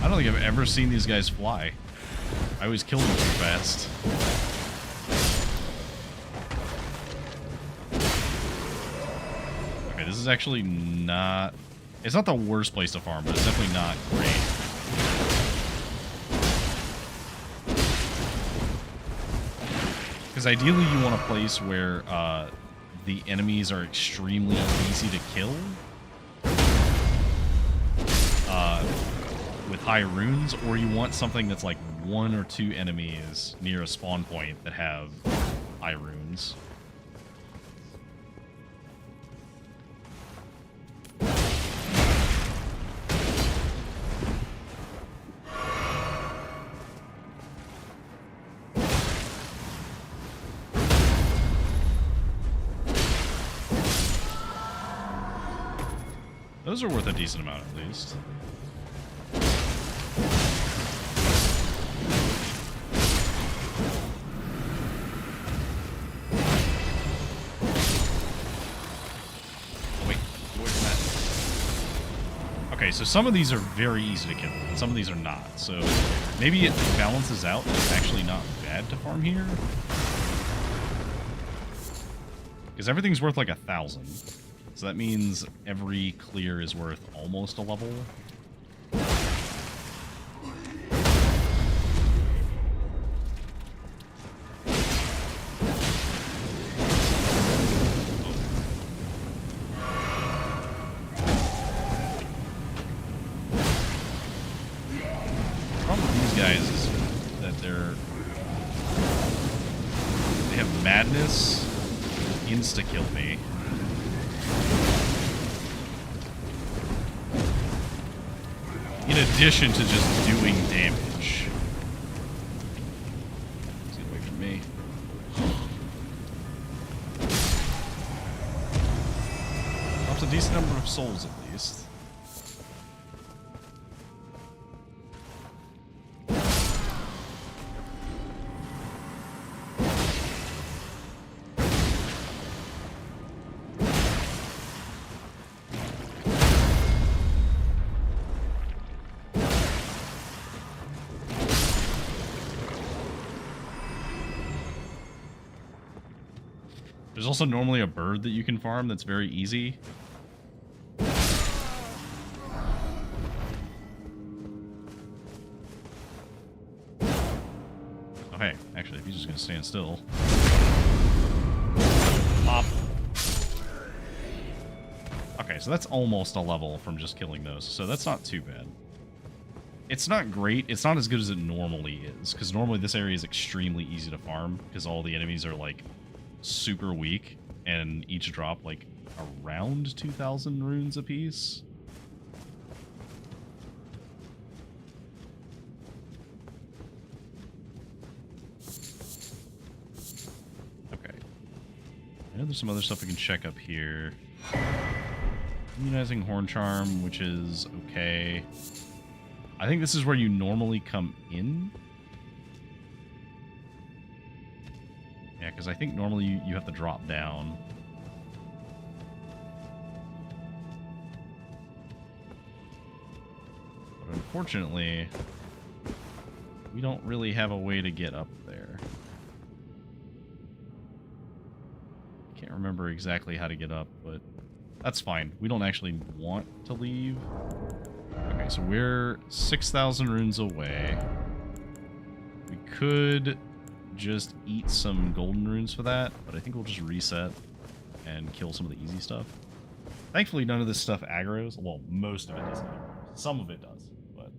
I don't think I've ever seen these guys fly. I always kill them too fast. Okay, this is actually not... It's not the worst place to farm, but it's definitely not great. Because ideally you want a place where the enemies are extremely easy to kill. With high runes, or you want something that's like 1 or 2 enemies near a spawn point that have high runes. Those are worth a decent amount at least. Okay, so some of these are very easy to kill, and some of these are not. So maybe it balances out and it's actually not bad to farm here. Because everything's worth like 1,000. So that means every clear is worth almost a level. Madness insta-kill me. In addition to just doing damage. Get away from me. Drops a decent number of souls at least. There's also normally a bird that you can farm that's very easy. Oh, hey, actually, if he's just gonna stand still. Pop. Okay, so that's almost a level from just killing those, so that's not too bad. It's not great. It's not as good as it normally is, because normally this area is extremely easy to farm, because all the enemies are, like, super weak, and each drop, like, around 2,000 runes apiece. Okay. I know there's some other stuff we can check up here. Immunizing Horn Charm, which is okay. I think this is where you normally come in. Yeah, because I think normally you have to drop down. But unfortunately, we don't really have a way to get up there. Can't remember exactly how to get up, but that's fine. We don't actually want to leave. Okay, so we're 6,000 runes away. We could just eat some golden runes for that, but I think we'll just reset and kill some of the easy stuff. Thankfully, none of this stuff aggroes. Well, most of it doesn't aggro. Some of it does, but...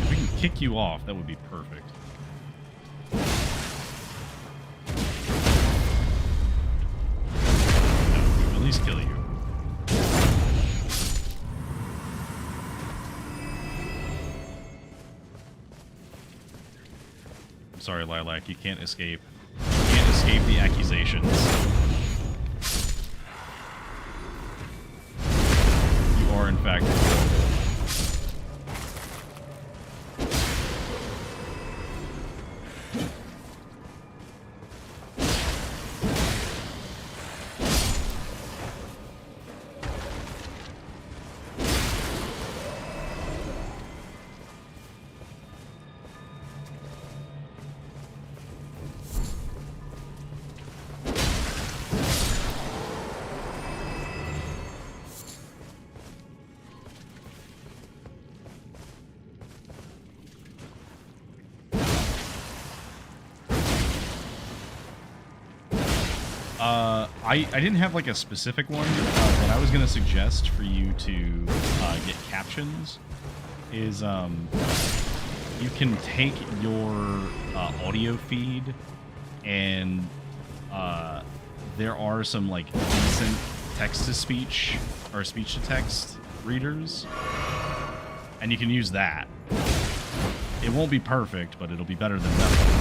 if we can kick you off, that would be perfect. At least kill you. I'm sorry, Lilac, you can't escape. You can't escape the accusations. You are, in fact, I didn't have like a specific one. What I was going to suggest for you to get captions is you can take your audio feed and there are some like decent text-to-speech or speech-to-text readers, and you can use that. It won't be perfect, but it'll be better than nothing.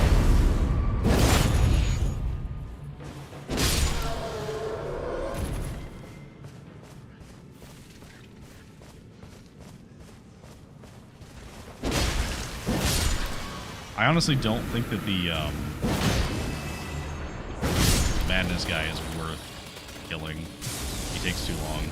I honestly don't think that the Madness guy is worth killing. He takes too long.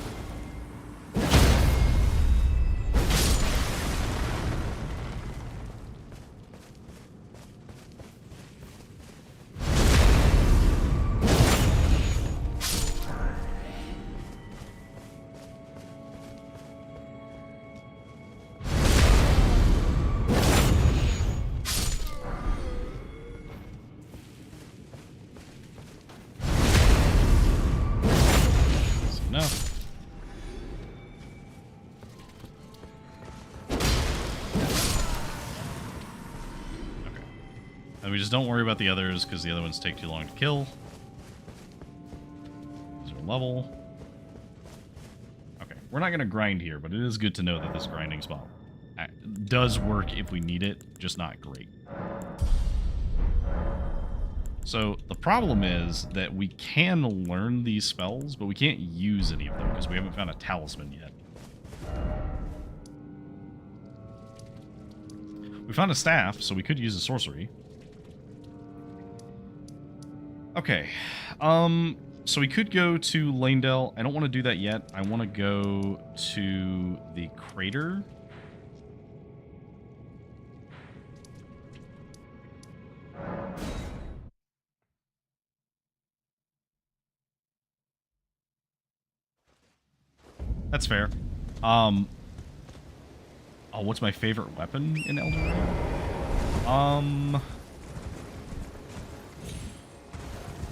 Just don't worry about the others, because the other ones take too long to kill. These are level. Okay, we're not going to grind here, but it is good to know that this grinding spot does work if we need it, just not great. So the problem is that we can learn these spells, but we can't use any of them because we haven't found a talisman yet. We found a staff, so we could use a sorcery. Okay, so we could go to Lanedale. I don't want to do that yet. I want to go to the crater. That's fair. Oh, what's my favorite weapon in Elden Ring?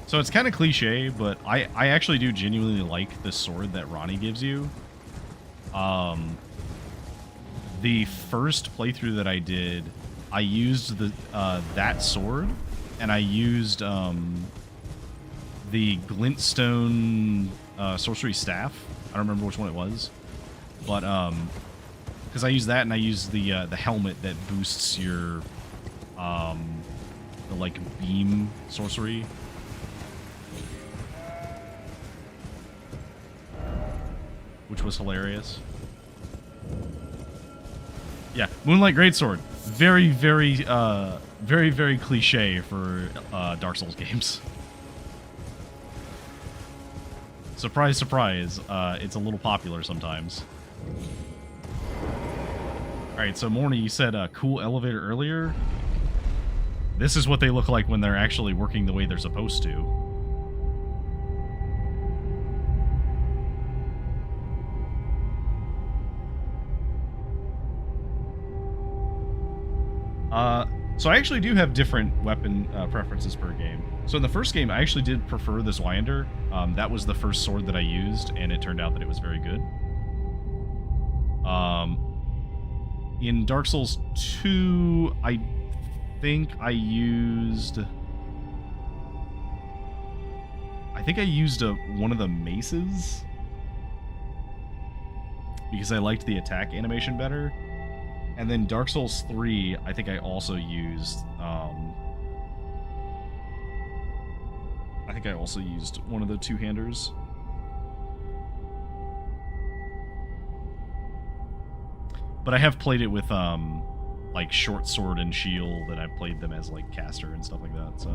So it's kind of cliche, but I actually do genuinely like the sword that Ronnie gives you. The first playthrough that I did, I used the that sword, and I used the glintstone sorcery staff. I don't remember which one it was, but because I used that, and I used the helmet that boosts your the like beam sorcery. Which was hilarious. Yeah, Moonlight Greatsword. Very, very, very, very cliche for Dark Souls games. Surprise, surprise. It's a little popular sometimes. Alright, so Morny, you said a cool elevator earlier. This is what they look like when they're actually working the way they're supposed to. So I actually do have different weapon preferences per game. So in the first game, I actually did prefer this Winder. That was the first sword that I used, and it turned out that it was very good. In Dark Souls 2, I think I used one of the maces because I liked the attack animation better. And then Dark Souls 3, I think I also used one of the two-handers. But I have played it with like short sword and shield, and I've played them as like caster and stuff like that, so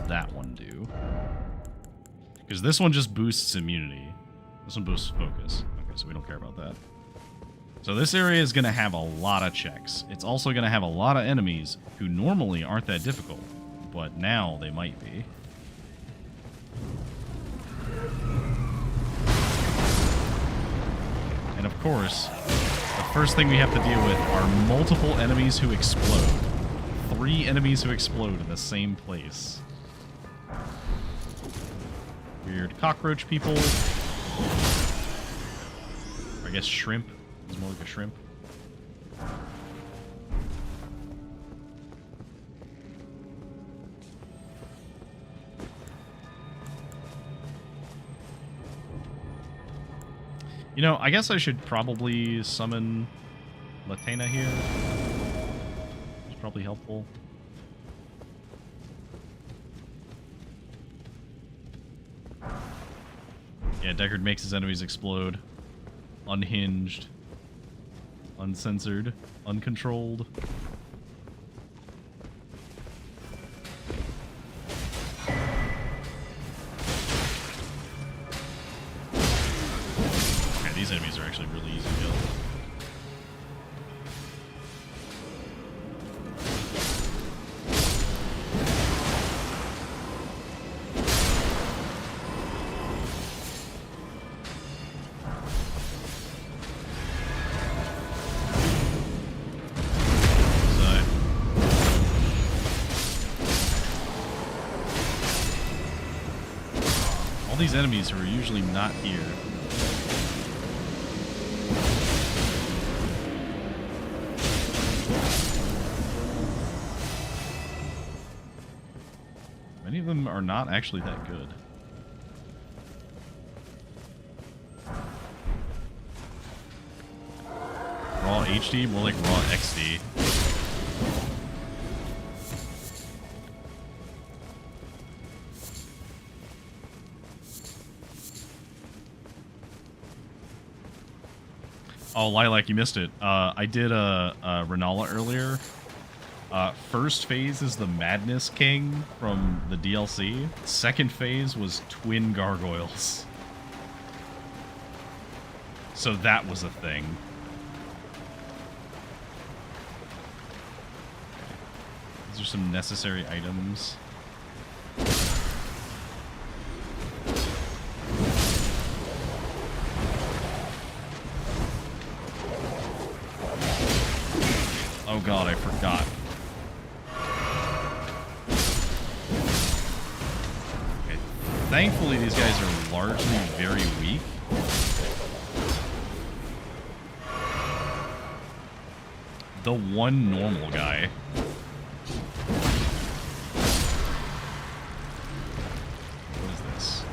that one do? Because this one just boosts immunity. This one boosts focus. Okay, so we don't care about that. So this area is going to have a lot of checks. It's also going to have a lot of enemies who normally aren't that difficult, but now they might be. And of course, the first thing we have to deal with are multiple enemies who explode. 3 enemies who explode in the same place. Weird cockroach people. Or I guess shrimp. It's more like a shrimp. You know, I guess I should probably summon Latena here. It's probably helpful. Yeah, Deckard makes his enemies explode. Unhinged. Uncensored. Uncontrolled. Okay, these enemies are actually really easy to kill. These enemies who are usually not here. Many of them are not actually that good. Raw HD, more like raw XD. Oh, Lilac, you missed it. I did a Renala earlier. First phase is the Madness King from the DLC. Second phase was Twin Gargoyles. So that was a thing. These are some necessary items. Oh god, I forgot. Okay. Thankfully, these guys are largely very weak. The one normal guy. What is this?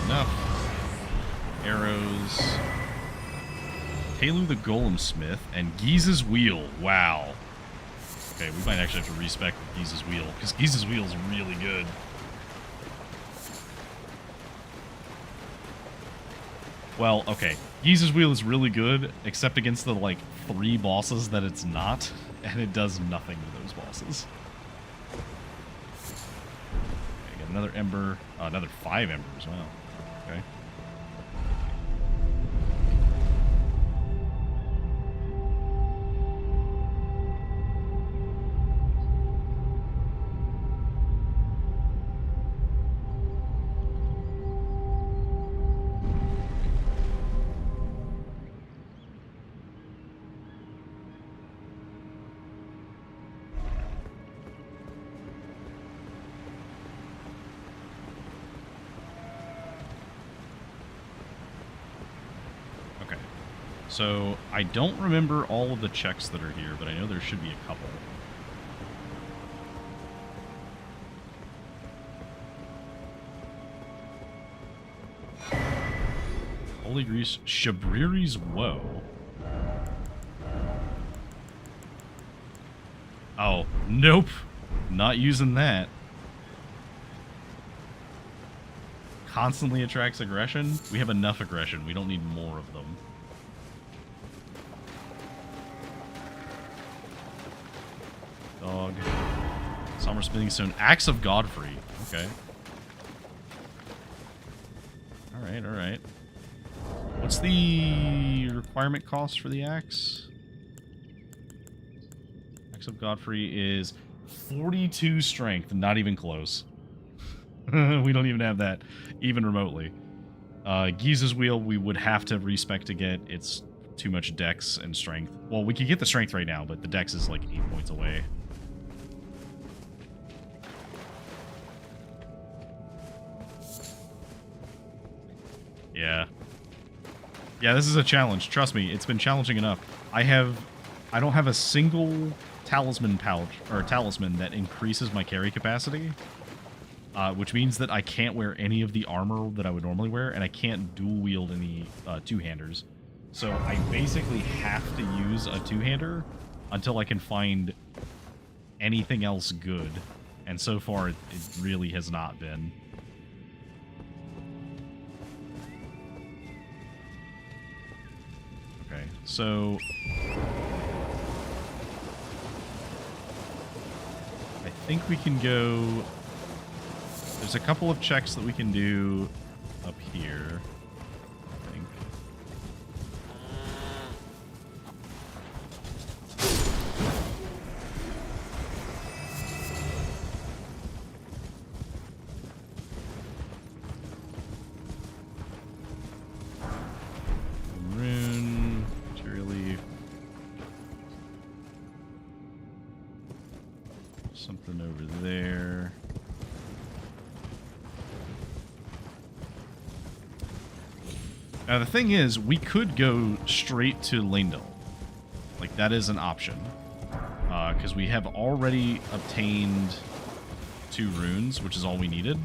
Enough. Arrows. Talu the Golem Smith and Giza's Wheel. Wow. Okay, we might actually have to respec Giza's Wheel, because Giza's Wheel is really good. Well, okay. Giza's Wheel is really good, except against the, like, 3 bosses that it's not, and it does nothing to those bosses. Okay, got another Ember. Another 5 Embers, wow. Okay. So, I don't remember all of the checks that are here, but I know there should be a couple. Holy Grease, Shabriri's Woe. Oh, nope. Not using that. Constantly attracts aggression. We have enough aggression. We don't need more of them. Dog. Summer Smithing Stone. Axe of Godfrey. Okay. Alright, alright. What's the requirement cost for the axe? Axe of Godfrey is 42 strength. Not even close. We don't even have that. Even remotely. Giza's Wheel we would have to respec to get. It's too much dex and strength. Well, we could get the strength right now, but the dex is like 8 points away. Yeah. Yeah, this is a challenge. Trust me, it's been challenging enough. I don't have a single talisman pouch, or talisman that increases my carry capacity. Which means that I can't wear any of the armor that I would normally wear, and I can't dual wield any two-handers. So I basically have to use a two-hander until I can find anything else good. And so far, it really has not been. Okay, so I think we can go. There's a couple of checks that we can do up here, I think. Rune, material leaf. Something over there. Now, the thing is, we could go straight to Leyndell. Like, that is an option. Because we have already obtained 2 runes, which is all we needed.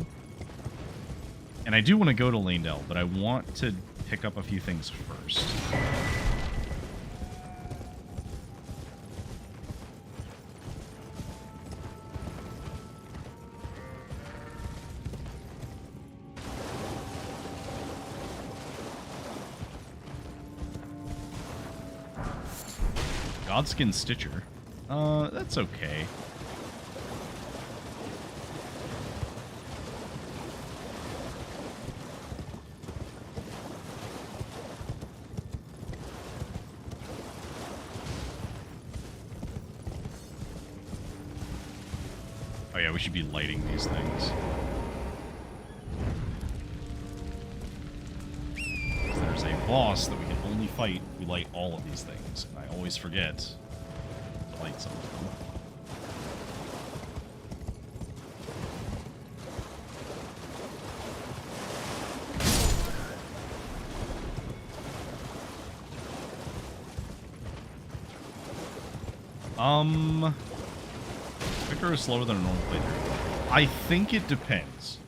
And I do want to go to Leyndell, but I want to pick up a few things first. Godskin Stitcher. That's okay. Oh yeah, we should be lighting these things. There's a boss that we can only fight if we light all of these things. And I always forget to light some of them. Quicker or slower than a normal playthrough? I think it depends.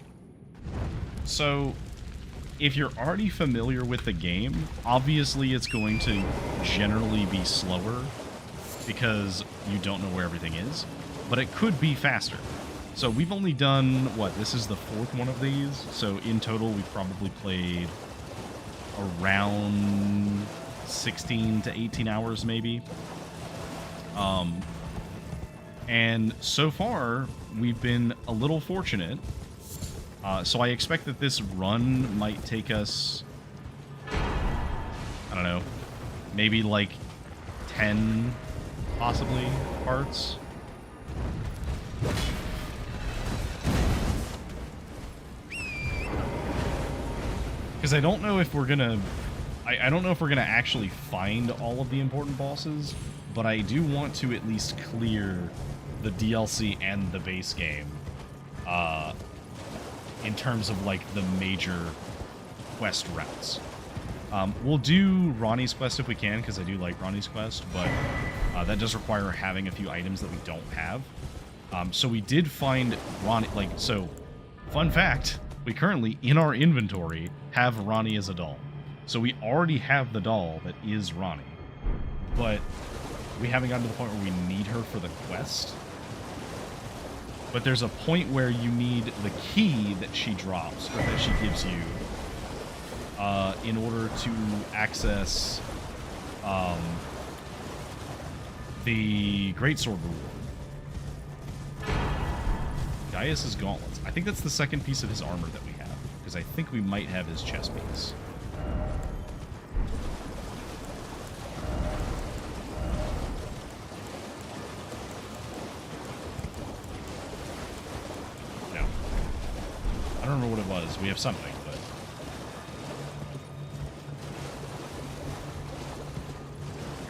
So, if you're already familiar with the game, obviously it's going to generally be slower because you don't know where everything is, but it could be faster. So we've only done, what, this is the 4th one of these, so in total we've probably played around 16 to 18 hours maybe. And so far, we've been a little fortunate. So I expect that this run might take us, I don't know, maybe like 10, possibly, parts. Because I don't know if we're gonna... I don't know if we're gonna actually find all of the important bosses, but I do want to at least clear the DLC and the base game in terms of like the major quest routes. We'll do Ronnie's quest if we can, because I do like Ronnie's quest, but that does require having a few items that we don't have. So we did find Ronnie, like, so fun fact, we currently in our inventory have Ronnie as a doll. So we already have the doll that is Ronnie, but we haven't gotten to the point where we need her for the quest. But there's a point where you need the key that she drops, or that she gives you, in order to access the Greatsword reward. Gaius's gauntlets. I think that's the second piece of his armor that we have, because I think we might have his chest piece. I don't remember what it was. We have something, but...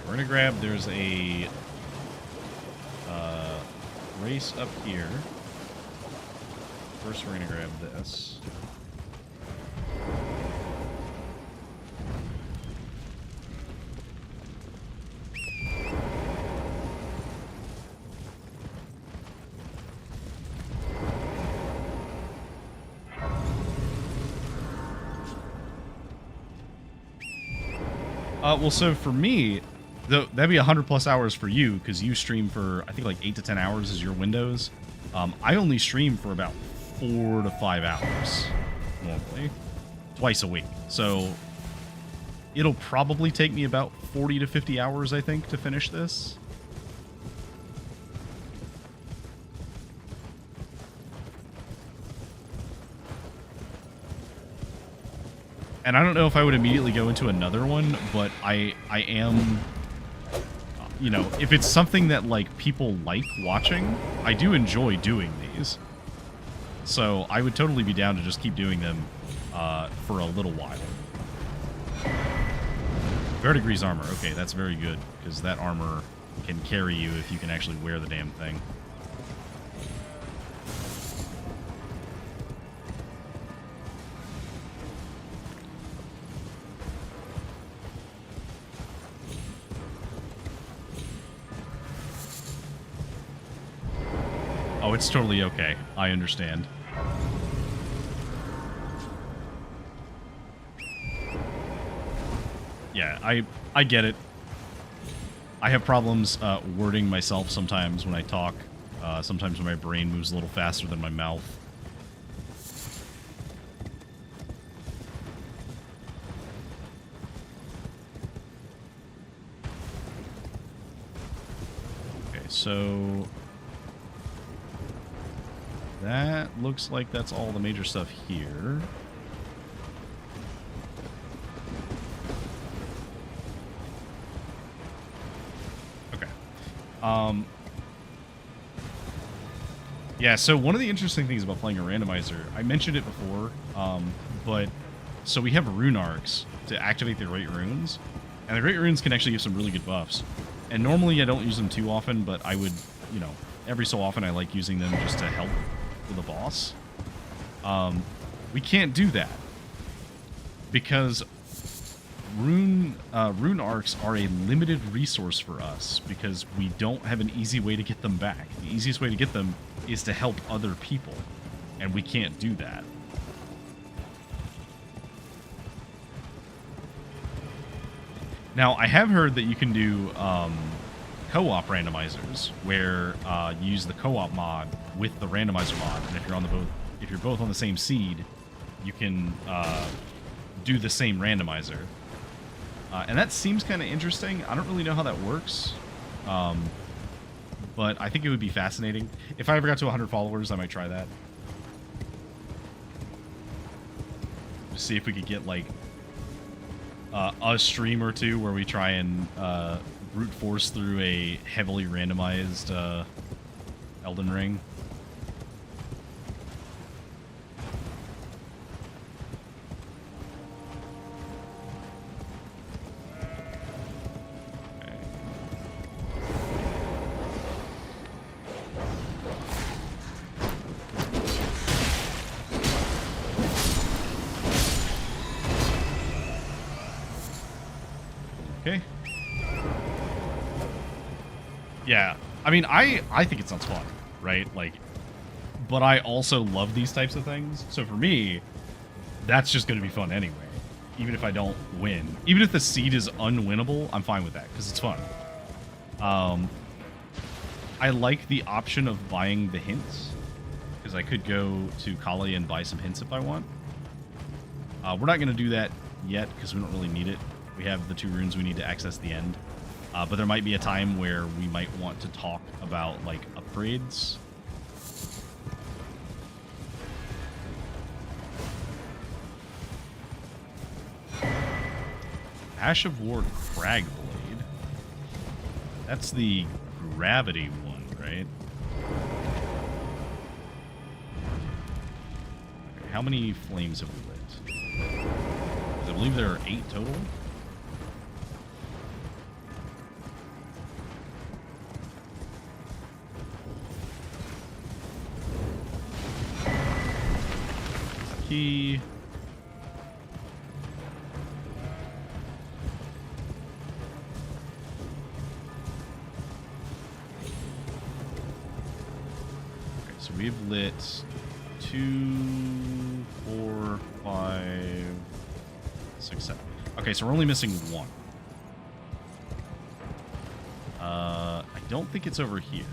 We're gonna grab... There's a... race up here. First, we're gonna grab this. Well, so for me, that'd be 100 plus hours for you, because you stream for, I think, like 8 to 10 hours is your windows. I only stream for about 4 to 5 hours, normally, twice a week. So it'll probably take me about 40 to 50 hours, I think, to finish this. And I don't know if I would immediately go into another one, but I am, you know, if it's something that, like, people like watching, I do enjoy doing these. So I would totally be down to just keep doing them for a little while. Verdigris armor. Okay, that's very good, because that armor can carry you if you can actually wear the damn thing. Oh, it's totally okay. I understand. Yeah, I get it. I have problems wording myself sometimes when I talk. Sometimes my brain moves a little faster than my mouth. so that looks like that's all the major stuff here. Okay. Yeah, so one of the interesting things about playing a randomizer, I mentioned it before, but so we have rune arcs to activate the great runes, and the great runes can actually give some really good buffs. And normally I don't use them too often, but I would, you know, every so often I like using them just to help with a boss. We can't do that because rune arcs are a limited resource for us because we don't have an easy way to get them back. The easiest way to get them is to help other people, and we can't do that. Now, I have heard that you can do co-op randomizers, where you use the co-op mod with the randomizer mod, and if you're both on the same seed, you can do the same randomizer. And that seems kind of interesting. I don't really know how that works, but I think it would be fascinating. If I ever got to 100 followers, I might try that. Just see if we could get like a stream or two where we try and brute force through a heavily randomized Elden Ring. Okay. Yeah, I mean, I think it sounds fun, right? Like, but I also love these types of things. So for me, that's just going to be fun anyway. Even if I don't win, even if the seed is unwinnable, I'm fine with that because it's fun. I like the option of buying the hints because I could go to Kali and buy some hints if I want. We're not going to do that yet because we don't really need it. We have the 2 runes we need to access the end. But there might be a time where we might want to talk about, like, upgrades. Ash of War Crag Blade. That's the gravity one, right? Okay, how many flames have we lit? 'Cause I believe there are 8 total. Key. Okay, so we've lit 2, 4, 5, 6, 7. Okay, so we're only missing 1. I don't think it's over here,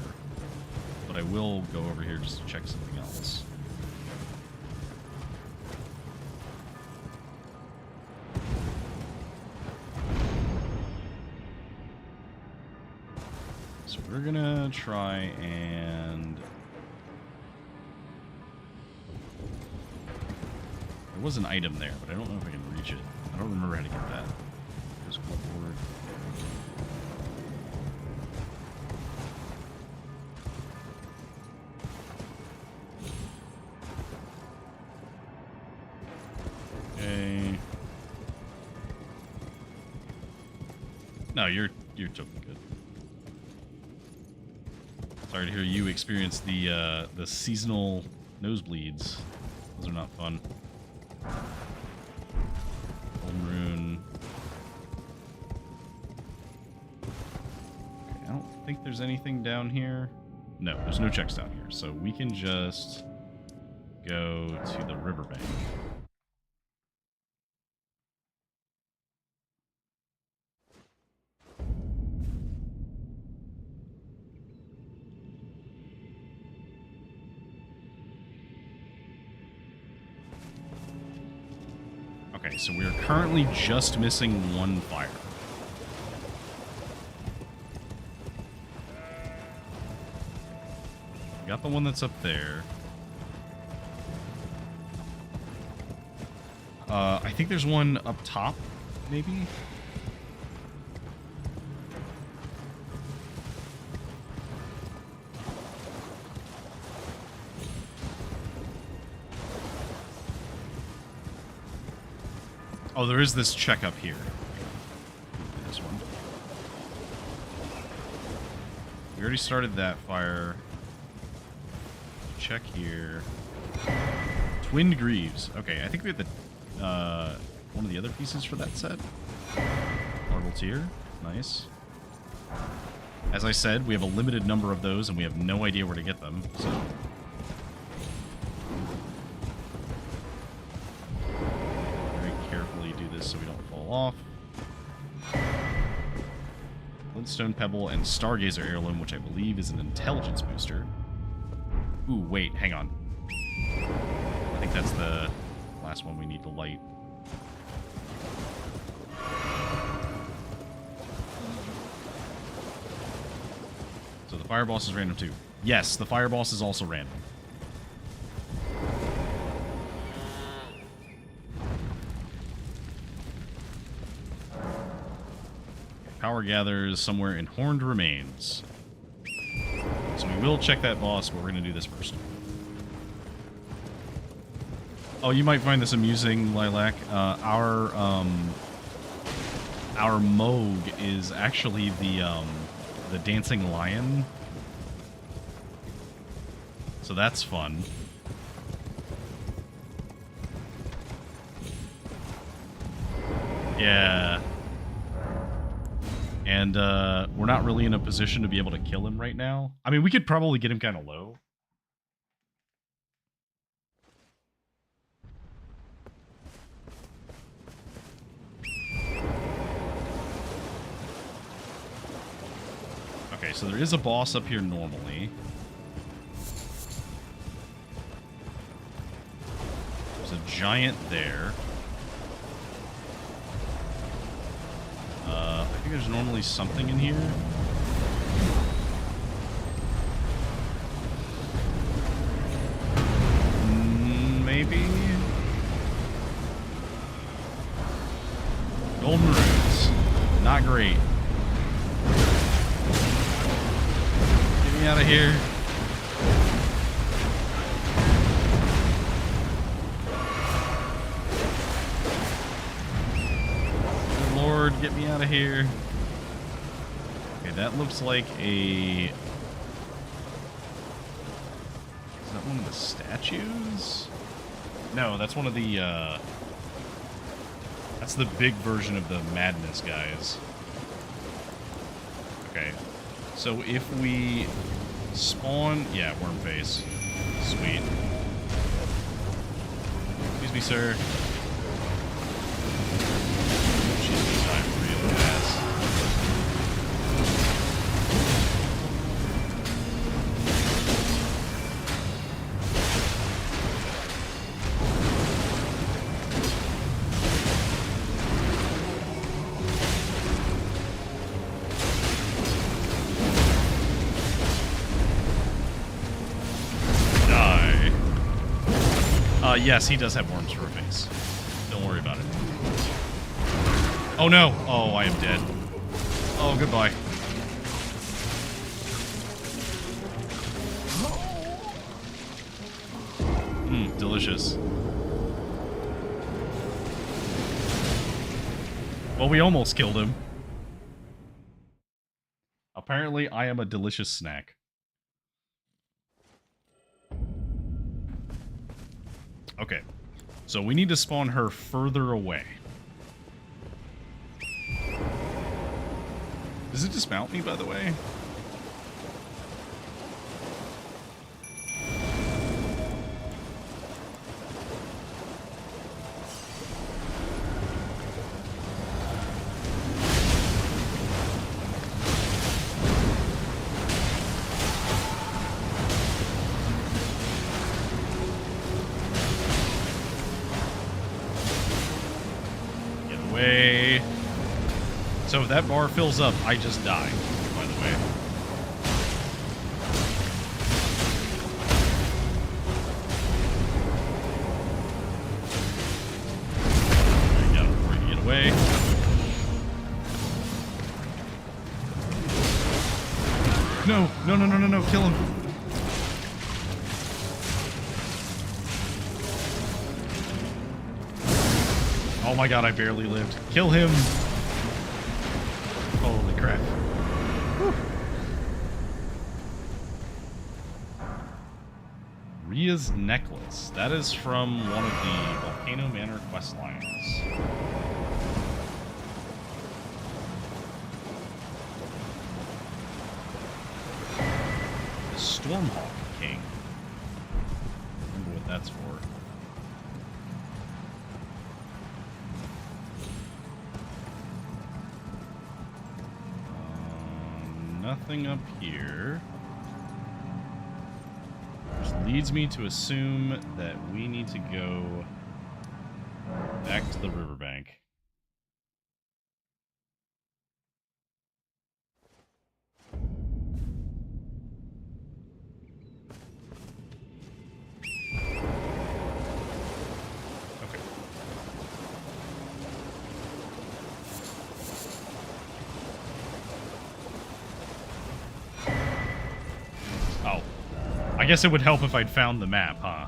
but I will go over here just to check something else. So we're gonna try and... There was an item there, but I don't know if I can reach it. I don't remember how to get that. There's forward. Okay. No, you're totally good. Sorry to hear you experience the seasonal nosebleeds. Those are not fun. Golden rune. Okay, I don't think there's anything down here. No, there's no checks down here, so we can just go to the riverbank. Okay, so we are currently just missing 1 fire. got the one that's up there. I think there's one up top, maybe? Oh, there is this check up here. This one. We already started that fire. Check here. Twinned Greaves. Okay, I think we have the one of the other pieces for that set. Marble Tier. Nice. As I said, we have a limited number of those, and we have no idea where to get them, so... very carefully do this so we don't fall off. Glintstone Pebble and Stargazer Heirloom, which I believe is an intelligence booster. Ooh, wait, hang on. I think that's the last one we need to light. So the fire boss is random too. Yes, the fire boss is also random. Power gathers somewhere in Horned Remains. So we will check that boss, but we're going to do this first. Oh, you might find this amusing, Lilac. Our Moog is actually the dancing lion. So that's fun. Yeah. And we're not really in a position to be able to kill him right now. I mean, we could probably get him kind of low. Okay, so there is a boss up here normally. There's a giant there. I think there's normally something in here. Maybe? Golden runes. Not great. Get me out of here. Good Lord, get me out of here. Okay, that looks like a... Is that one of the statues? No, that's one of the, that's the big version of the Madness guys. Okay. So if we spawn... Yeah, worm face. Sweet. Excuse me, sir. Jesus, I'm real fast. Yes, he does have worms for a face. Don't worry about it. Oh no! Oh, I am dead. Oh, goodbye. Delicious. Well, we almost killed him. Apparently, I am a delicious snack. Okay, so we need to spawn her further away. Does it dismount me, by the way? So if that bar fills up, I just die, by the way. away. No, no, no, no, no, no, kill him. Oh my god, I barely lived. Kill him. Holy crap. Whew. Ria's necklace. That is from one of the Volcano Manor quest lines. The Stormhawk King. Remember what that's for. Nothing up here. Which leads me to assume that we need to go back to the riverbank. Okay. Oh. I guess it would help if I'd found the map, huh?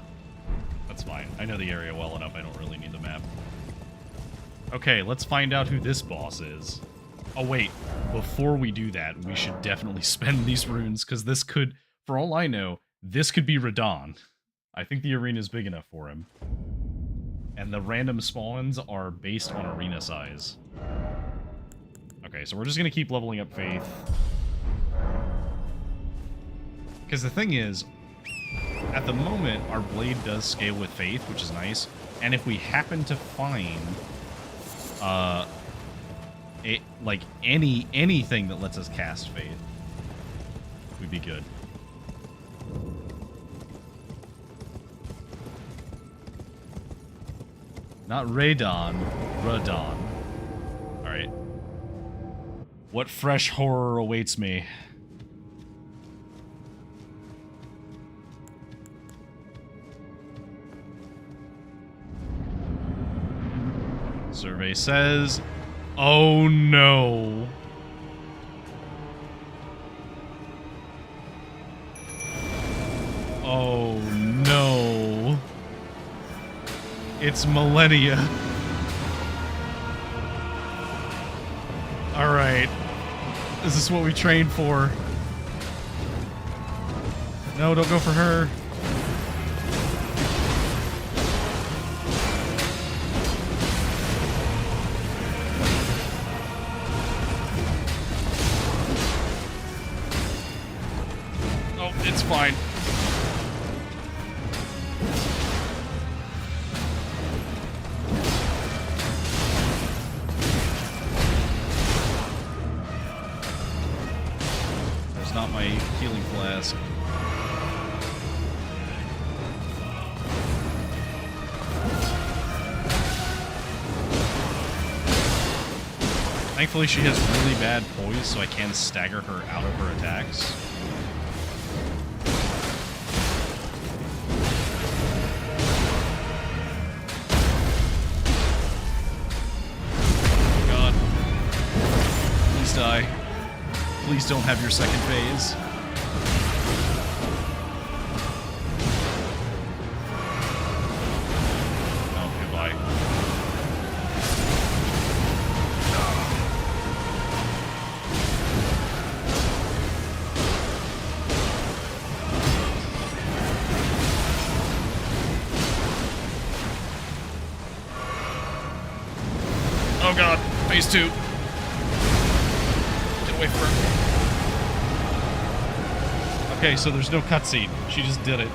That's fine. I know the area well enough, I don't really need the map. Okay, let's find out who this boss is. Oh wait, before we do that, we should definitely spend these runes, because this could, for all I know, this could be Radon. I think the arena's big enough for him. And the random spawns are based on arena size. Okay, so we're just gonna keep leveling up Faith. Because the thing is, at the moment, our blade does scale with Faith, which is nice. And if we happen to find, anything that lets us cast Faith, we'd be good. Not Radon, Radon. Alright. What fresh horror awaits me? Survey says, oh no. Oh no. It's Millennia. Alright. This is what we trained for. No, don't go for her. It's fine. There's not my healing flask. Thankfully, she has really bad poise, so I can stagger her out of her attacks. Die. Please don't have your second phase. Oh, goodbye. Oh god, phase 2. Wait for her. Okay, so there's no cutscene. She just did it.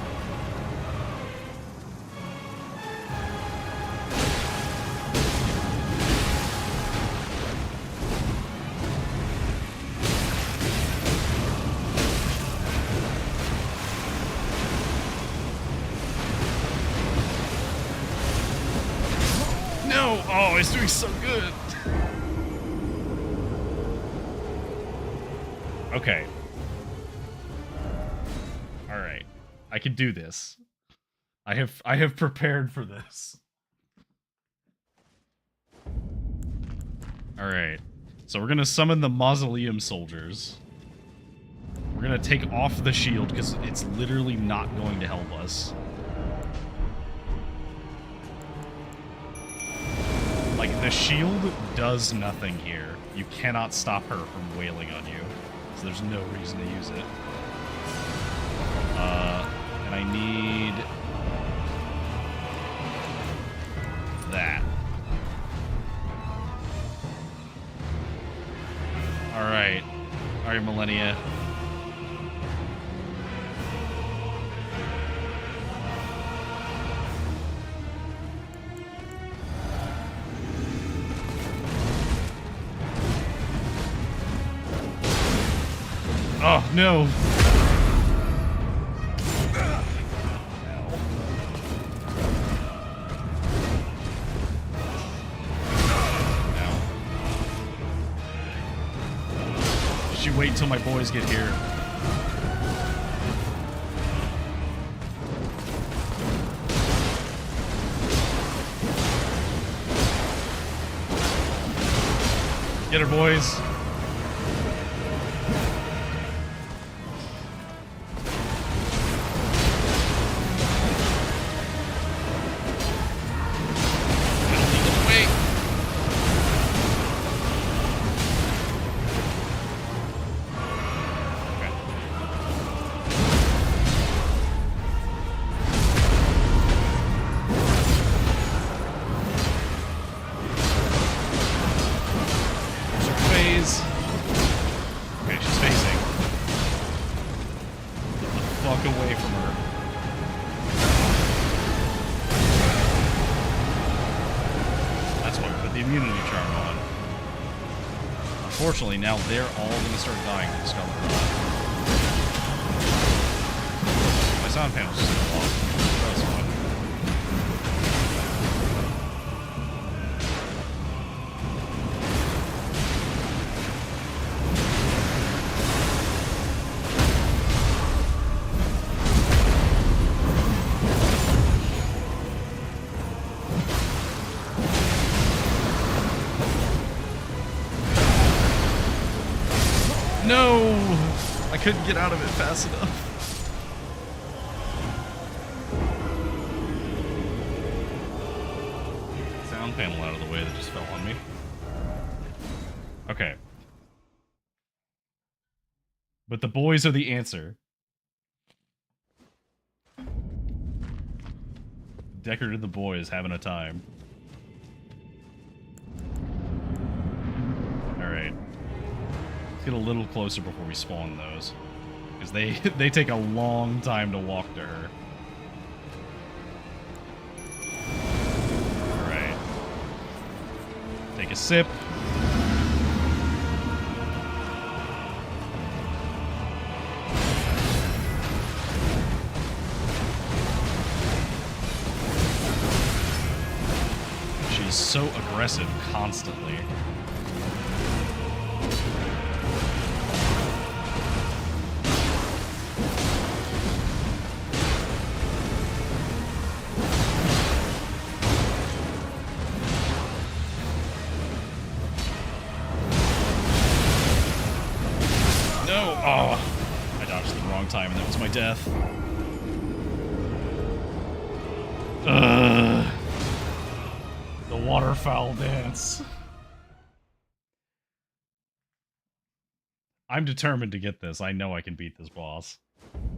No! Oh, it's doing so good. Okay. Alright. I can do this. I have prepared for this. Alright. So we're gonna summon the Mausoleum Soldiers. We're gonna take off the shield, because it's literally not going to help us. Like, the shield does nothing here. You cannot stop her from wailing on you. So there's no reason to use it. And I need... that. Alright. Alright, Millennia. Oh, no. Just you wait until my boys get here. Get her, boys. Unfortunately, now they're all going to start dying to the Scarlet Rot. My sound panel's just going to off. That was fun. No! I couldn't get out of it fast enough. Sound panel out of the way that just fell on me. Okay. But the boys are the answer. Deckard and the boys having a time. Alright. Let's get a little closer before we spawn those. Because they take a long time to walk to her. Alright. Take a sip. She's so aggressive constantly. Time, and that was my death. The waterfowl dance. I'm determined to get this. I know I can beat this boss.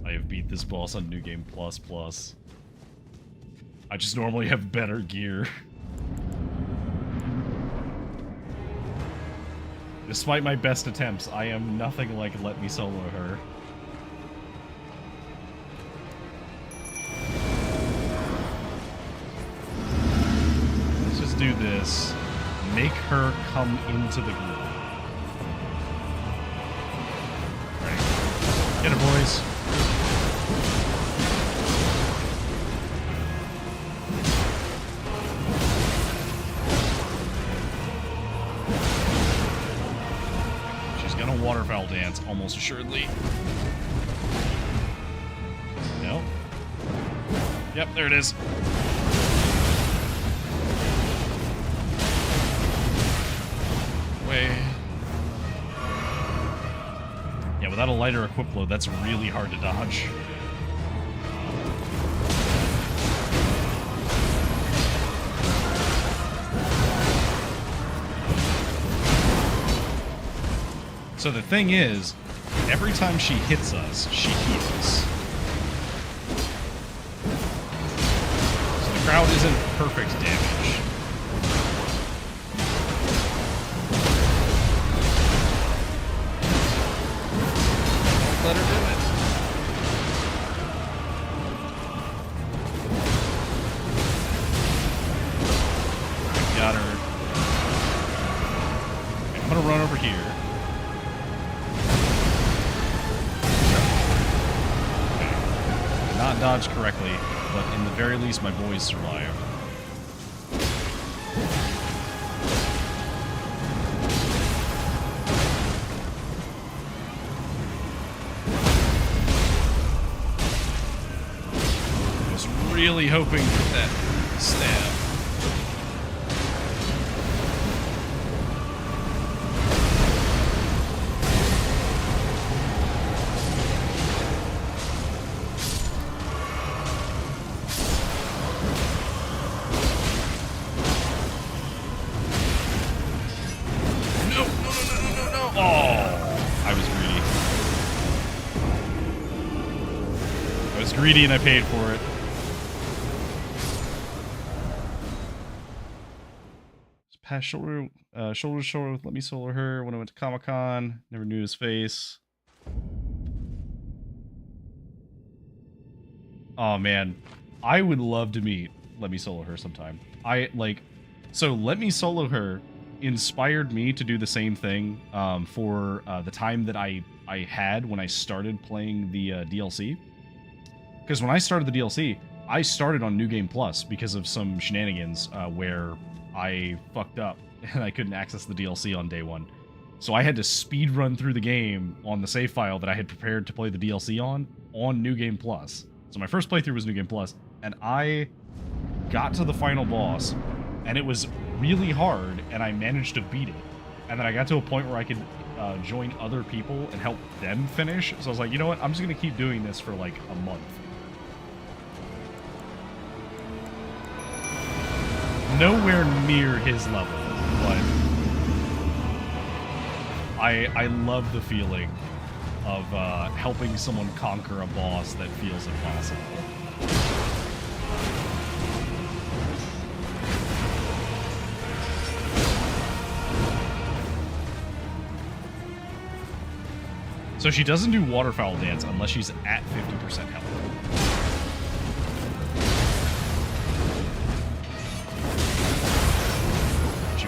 I have beat this boss on New Game Plus. I just normally have better gear. Despite my best attempts, I am nothing like Let Me Solo Her. Do this, make her come into the group. Right. Get her, boys. She's gonna waterfowl dance, almost assuredly. No. Yep, there it is. way. Yeah, without a lighter equip load, that's really hard to dodge. So the thing is, every time she hits us, she heals. So the crowd isn't perfect damage. Let her do it. Got her. Okay, I'm gonna run over here. Not dodged correctly, but in the very least, my boys survived. I was really hoping for that stab. Greedy and I paid for it. Past shoulder to shoulder with Let Me Solo Her when I went to Comic-Con. Never knew his face. Oh man, I would love to meet Let Me Solo Her sometime. So Let Me Solo Her inspired me to do the same thing for the time that I had when I started playing the DLC. Because when I started the DLC, I started on New Game Plus because of some shenanigans where I fucked up and I couldn't access the DLC on day one. So I had to speed run through the game on the save file that I had prepared to play the DLC on New Game Plus. So my first playthrough was New Game Plus, and I got to the final boss, and it was really hard, and I managed to beat it. And then I got to a point where I could join other people and help them finish. So I was like, you know what? I'm just going to keep doing this for like a month. Nowhere near his level, but I love the feeling of helping someone conquer a boss that feels impossible. So she doesn't do waterfowl dance unless she's at 50% health.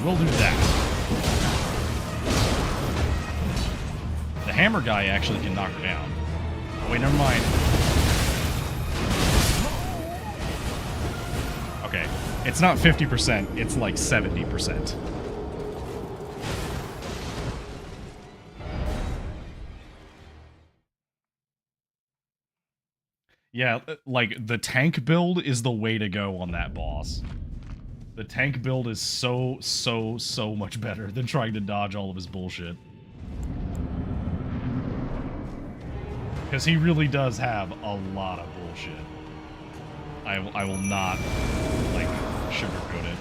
We'll do that. The hammer guy actually can knock her down. Oh, wait, never mind. Okay, it's not 50%, it's like 70%. Yeah, like, the tank build is the way to go on that boss. The tank build is so much better than trying to dodge all of his bullshit. Because he really does have a lot of bullshit. I will not, like, sugarcoat it.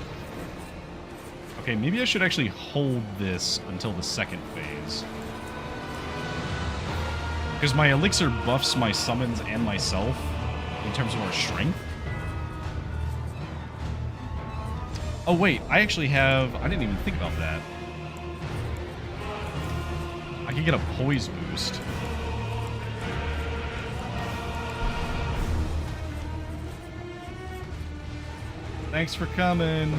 Okay, maybe I should actually hold this until the second phase. Because my elixir buffs my summons and myself in terms of our strength. Oh wait, I actually have... I didn't even think about that. I can get a poise boost. Thanks for coming.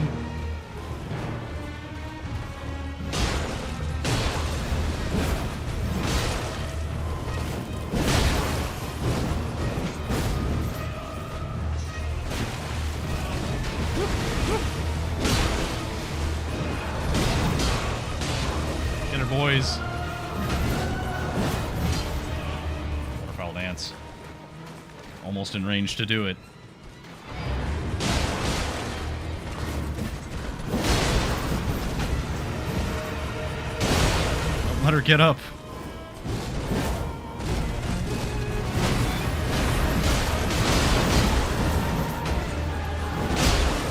Boys. Waterfowl dance. Almost in range to do it. Let her get up.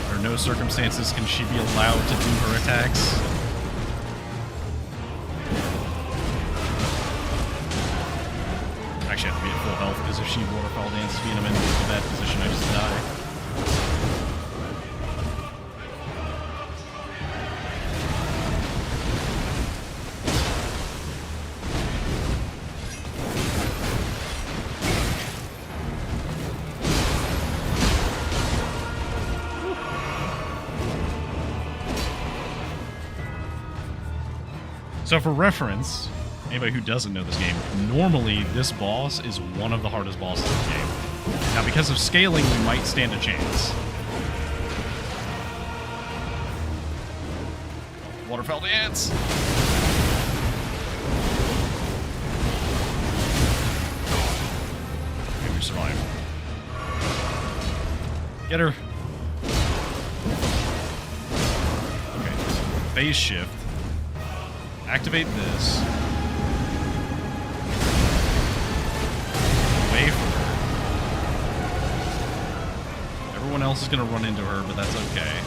Under no circumstances can she be allowed to do her attacks. Actually, I have to be at full health, because if she waterfall dances me and I'm in a bad position, I just die. So for reference, anybody who doesn't know this game, normally this boss is one of the hardest bosses in the game. Now, because of scaling, we might stand a chance. Waterfall dance! Okay, we survived. Get her! Okay, phase shift. Activate this. Away from her. Everyone else is going to run into her, but that's okay.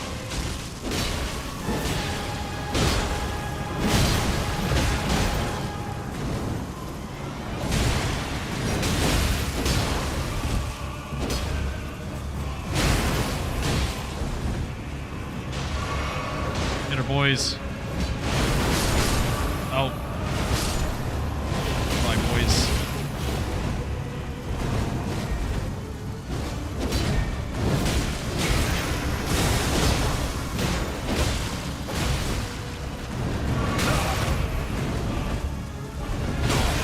Get her, boys. Oh. My boys.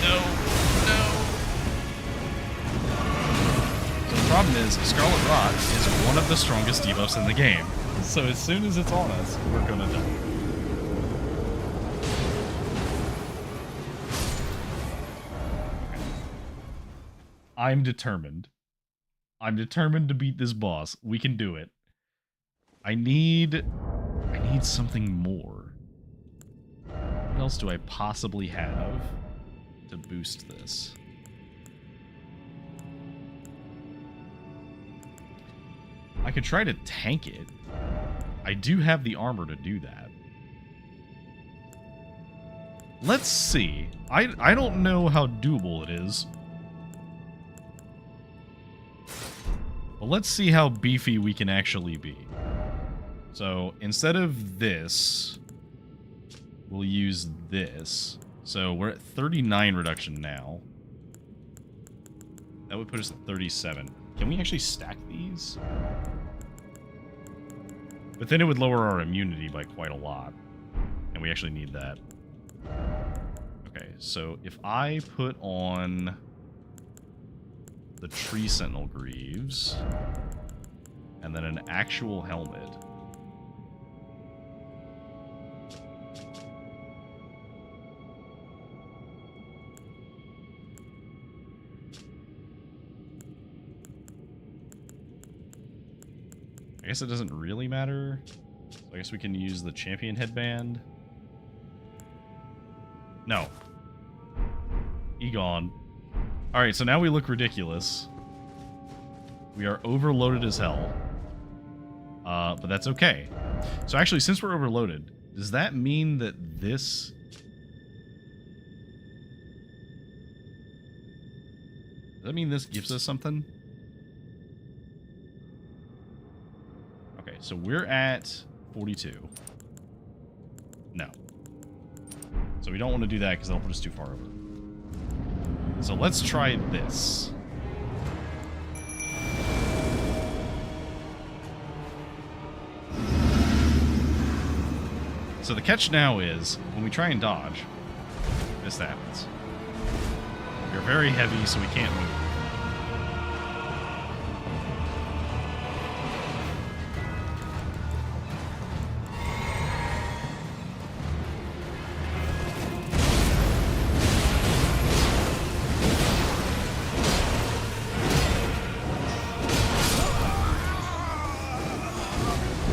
No. So the problem is, Scarlet Rot is one of the strongest debuffs in the game. So as soon as it's on us, we're gonna die. I'm determined. I'm determined to beat this boss. We can do it. I need something more. What else do I possibly have to boost this? I could try to tank it. I do have the armor to do that. Let's see. I don't know how doable it is. But let's see how beefy we can actually be. So instead of this, we'll use this. So we're at 39 reduction now. That would put us at 37. Can we actually stack these? But then it would lower our immunity by quite a lot. And we actually need that. Okay, so if I put on the Tree Sentinel Greaves, and then an actual helmet. I guess it doesn't really matter. So I guess we can use the champion headband. No. Egon. Alright, so now we look ridiculous. We are overloaded as hell. But that's okay. So actually, since we're overloaded, does that mean that this... Does that mean this gives us something? Okay, so we're at 42. No. So we don't want to do that because that'll put us too far over. So let's try this. So the catch now is, when we try and dodge, this happens. We're very heavy, so we can't move.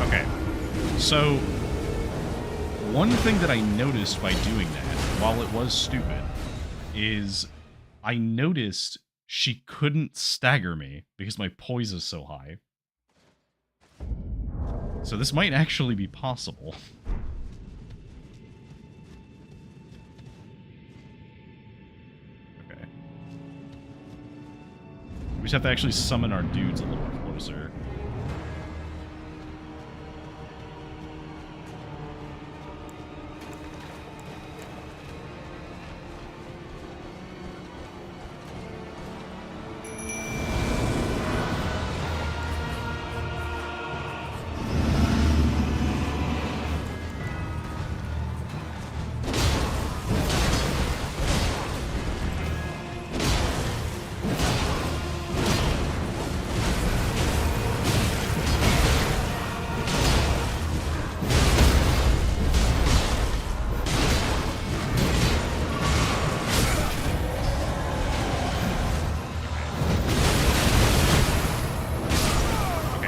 Okay, so one thing that I noticed by doing that, while it was stupid, is I noticed she couldn't stagger me because my poise is so high. So this might actually be possible. Okay. We just have to actually summon our dudes a little closer.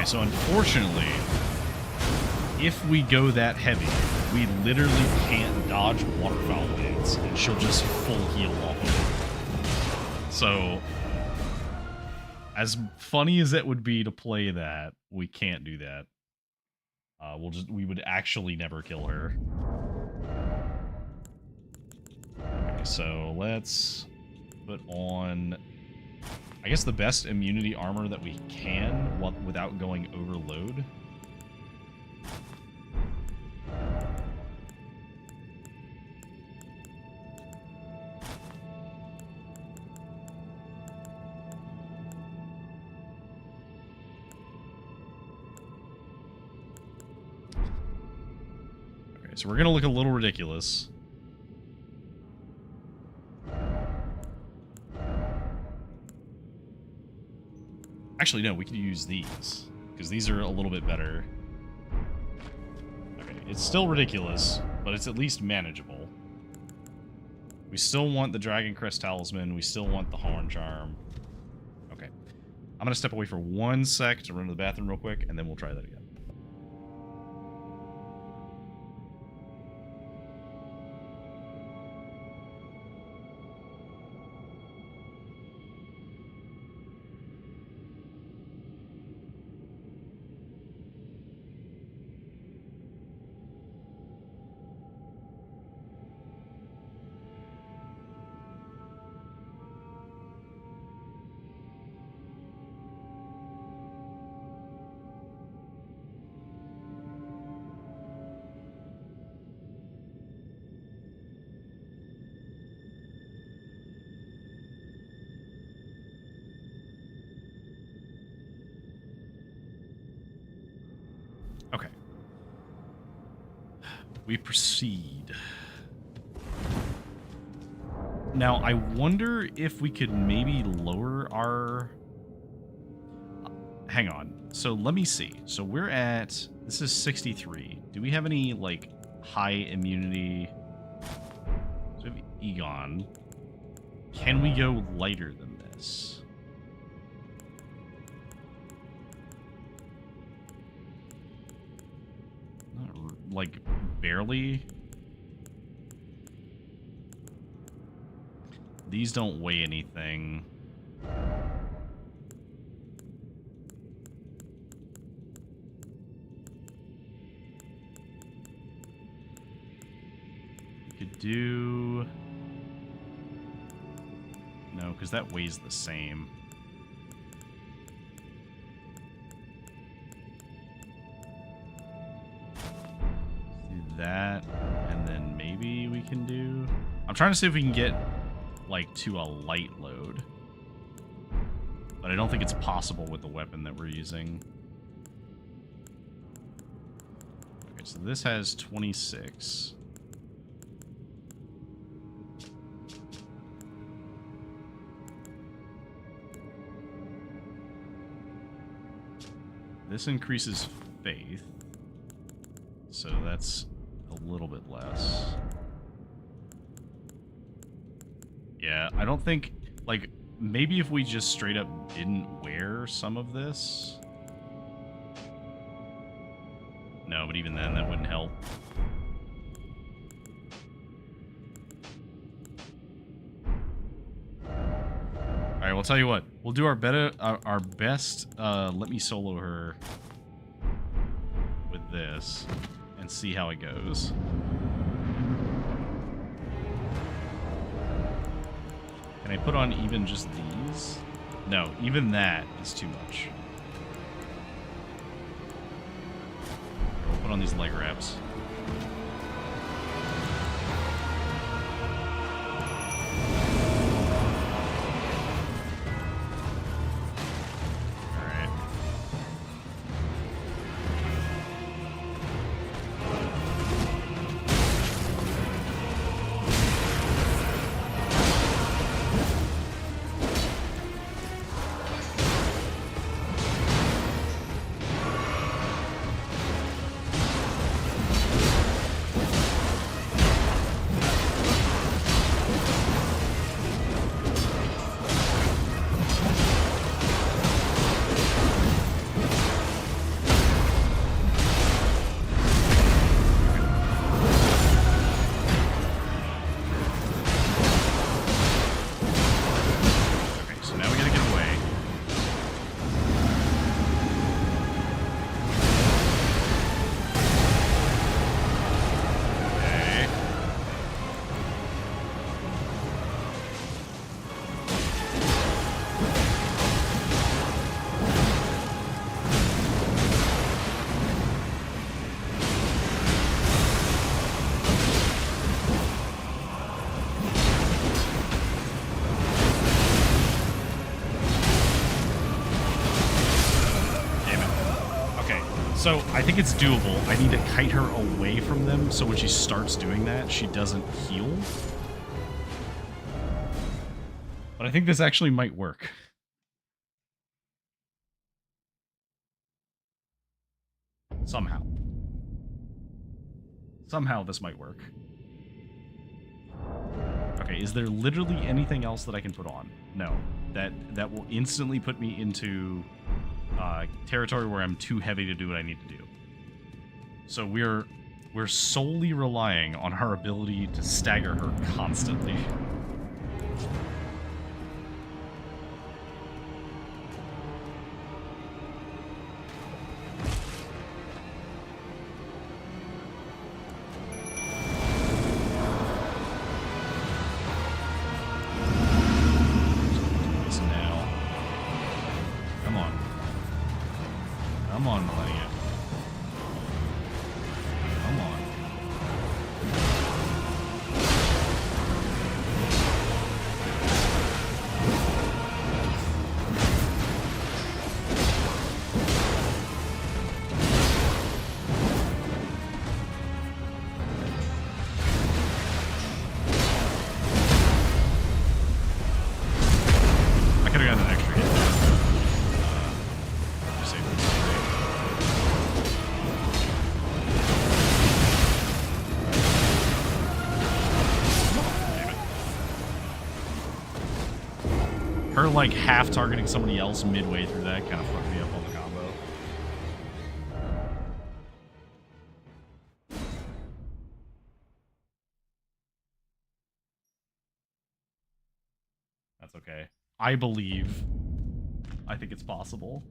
So unfortunately, if we go that heavy, we literally can't dodge waterfowl blades, and she'll just full heal off of it. So, as funny as it would be to play that, we can't do that. We would actually never kill her. Okay, so let's put on, I guess, the best immunity armor that we can without going overload. Okay, so we're going to look a little ridiculous. Actually, no, we could use these, because these are a little bit better. Okay, it's still ridiculous, but it's at least manageable. We still want the Dragon Crest Talisman, we still want the Horn Charm. Okay. I'm going to step away for 1 sec to run to the bathroom real quick, and then we'll try that again. Okay. We proceed. Now, I wonder if we could maybe lower our... hang on. So, let me see. So, we're at... this is 63. Do we have any, like, high immunity? So, we have Egon. Can we go lighter than this? Like, barely. These don't weigh anything. We could do... no, because that weighs the same. That, and then maybe we can do... I'm trying to see if we can get, like, to a light load. But I don't think it's possible with the weapon that we're using. Okay, so this has 26. This increases faith. So that's a little bit less. Yeah, I don't think, like, maybe if we just straight up didn't wear some of this. No, but even then, that wouldn't help. I'll tell you what. We'll do our best. Let me solo her with this and see how it goes. Can I put on even just these? No, even that is too much. We'll put on these leg wraps. So I think it's doable. I need to kite her away from them so when she starts doing that, she doesn't heal. But I think this actually might work. Somehow. Somehow this might work. Okay, is there literally anything else that I can put on? No. That will instantly put me into territory where I'm too heavy to do what I need to do. So we're solely relying on her ability to stagger her constantly. Her, like, half-targeting somebody else midway through that kind of fucked me up on the combo. That's okay. I believe. I think it's possible.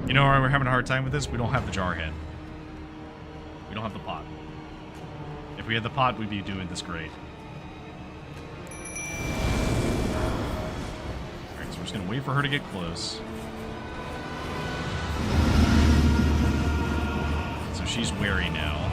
You know why we're having a hard time with this? We don't have the jar head. We don't have the pot. If we had the pot, we'd be doing this great. Alright, so we're just gonna wait for her to get close. So she's wary now.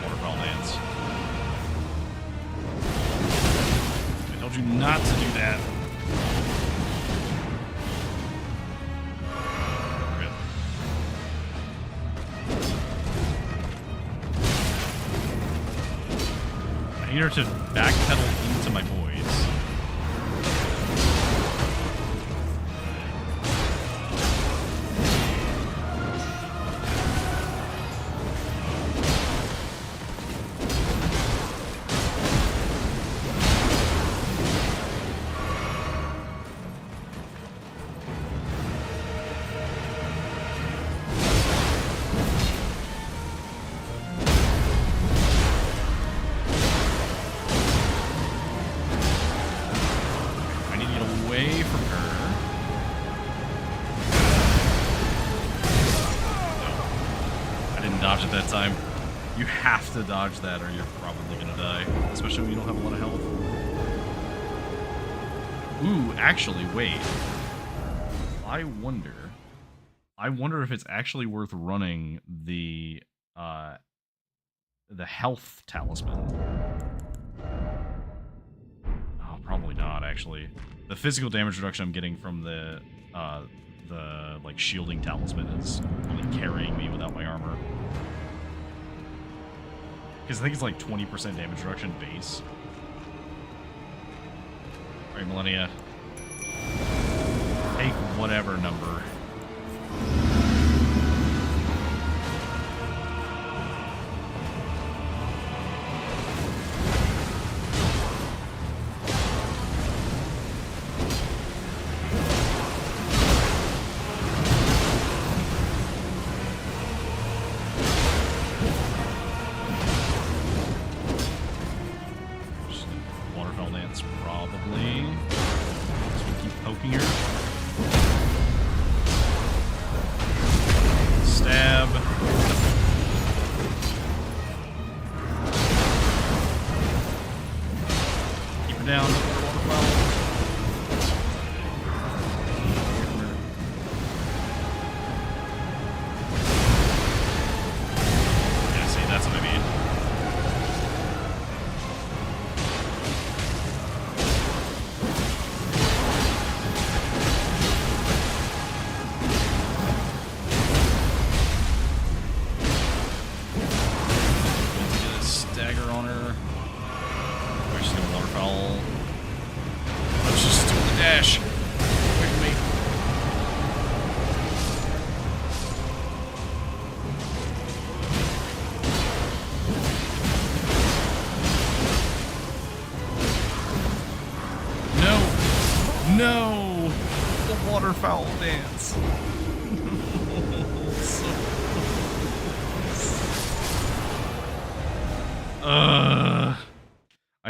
Waterfall dance. I told you not to do that. I need her to backpedal into my voids. Didn't dodge it that time. You have to dodge that or you're probably gonna die. Especially when you don't have a lot of health. Ooh, actually, wait. I wonder if it's actually worth running the health talisman. Oh, probably not, actually. The physical damage reduction I'm getting from the like shielding talisman is probably carrying me without my armor. Because I think it's like 20% damage reduction base. Alright, Millennia. Take whatever number. No! The waterfowl dance. I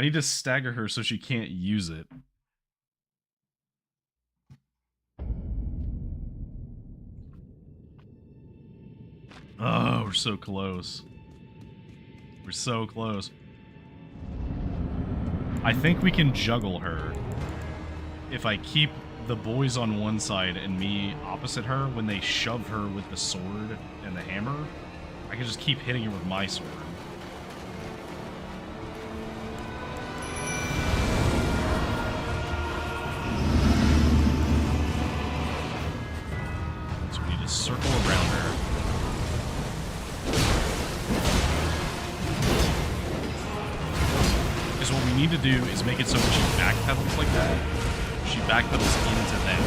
need to stagger her so she can't use it. Oh, we're so close. We're so close. I think we can juggle her. If I keep the boys on one side and me opposite her, when they shove her with the sword and the hammer, I can just keep hitting her with my sword. So we need to circle around her. Because what we need to do is make it so when she backpedals like that, she backpedals into them.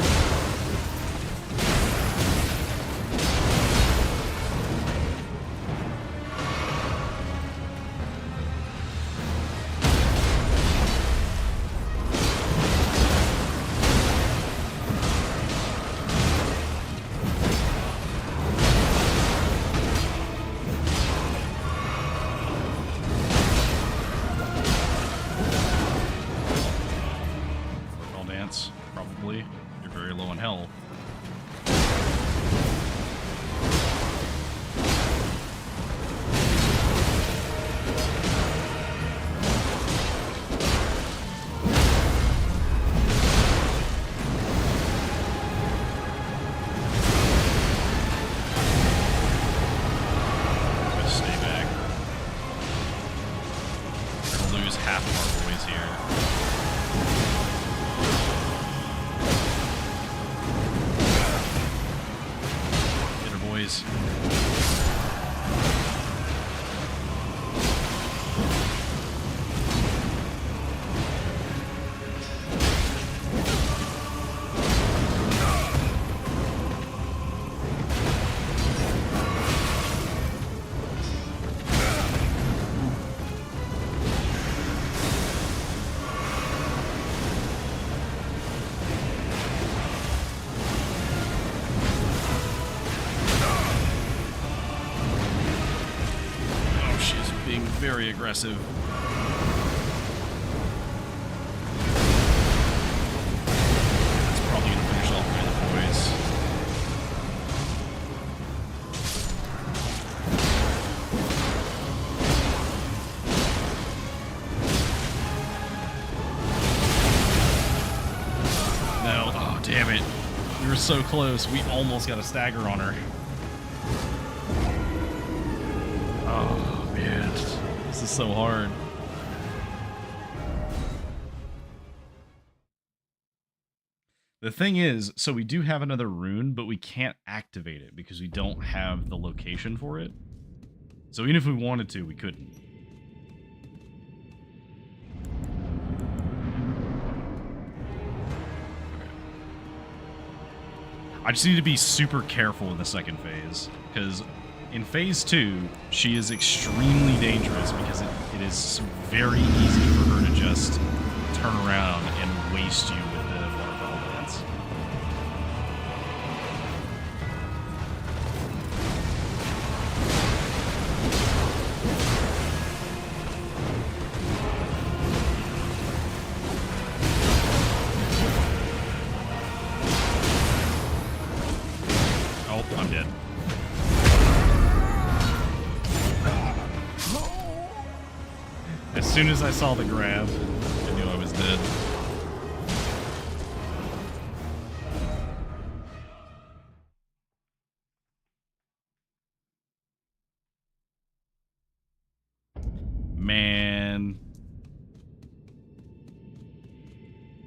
Probably. You're very low on health. Let's stay back. We're gonna lose half of our boys here. Boys. Very aggressive. That's probably gonna finish off my other boys. so close. We almost got a stagger on her. Oh, man. This is so hard. The thing is, so we do have another rune, but we can't activate it because we don't have the location for it. So even if we wanted to, we couldn't. I just need to be super careful in the second phase, because in phase 2, she is extremely dangerous because it is very easy for her to just turn around and waste you with the waterfall dance. Oh, I'm dead. As soon as I saw the grab, I knew I was dead. Man.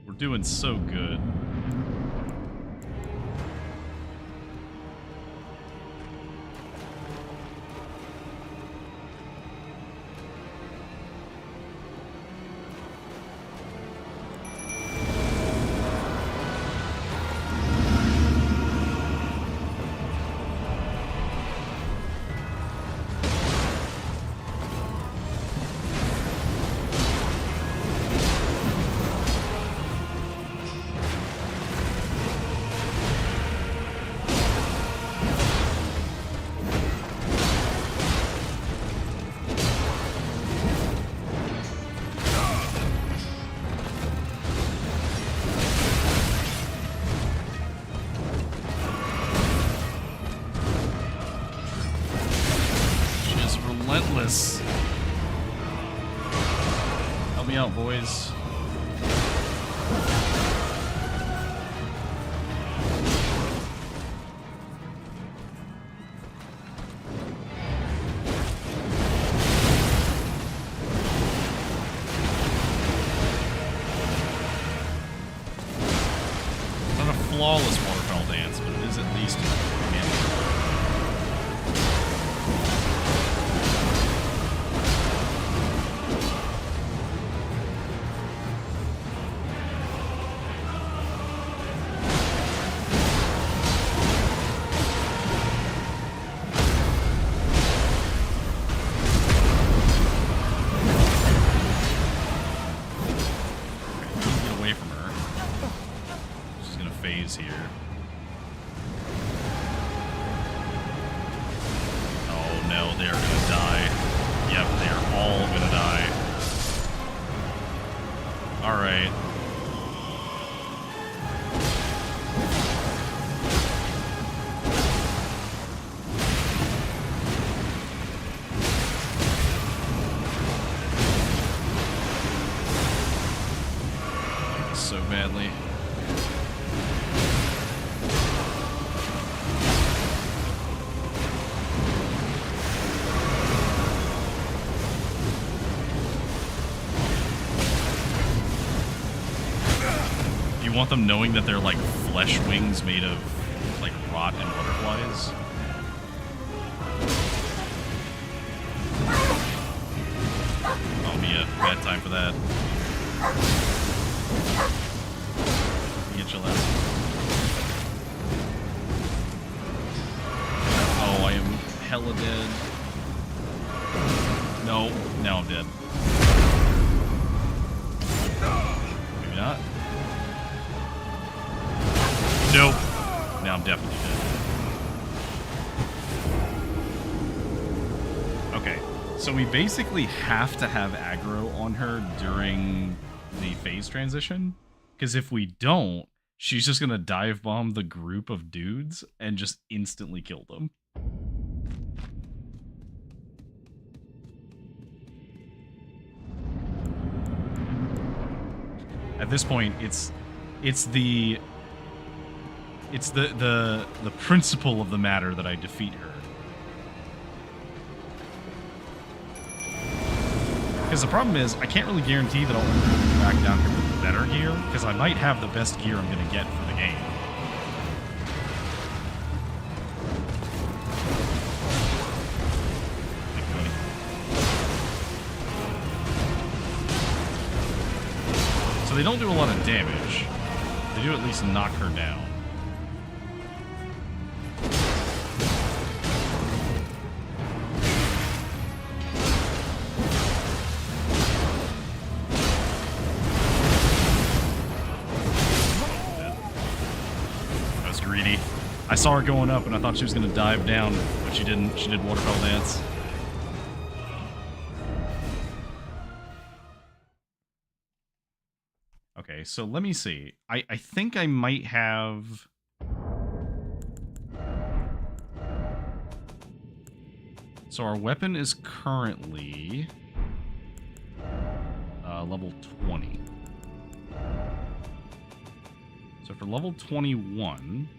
We're doing so good. Relentless. Help me out, boys. Not a flawless waterfall dance, but it is at least manageable. Here. Oh no, they're gonna die. Yep, they're all gonna die. Alright. So badly. Want them knowing that they're like flesh wings made of like rot and butterflies. I'll be a bad time for that. Get your left. Oh, I am hella dead. No, now I'm dead. Maybe not. Nope. Now I'm definitely dead. Okay, so we basically have to have aggro on her during the phase transition, because if we don't, she's just gonna dive bomb the group of dudes and just instantly kill them. At this point, it's the It's the principle of the matter that I defeat her. Because the problem is, I can't really guarantee that I'll ever go back down here with better gear, because I might have the best gear I'm going to get for the game. So they don't do a lot of damage. They do at least knock her down. I saw her going up and I thought she was going to dive down, but she didn't. She did waterfall dance. Okay, so let me see. I think I might have... So our weapon is currently level 20. So for level 21...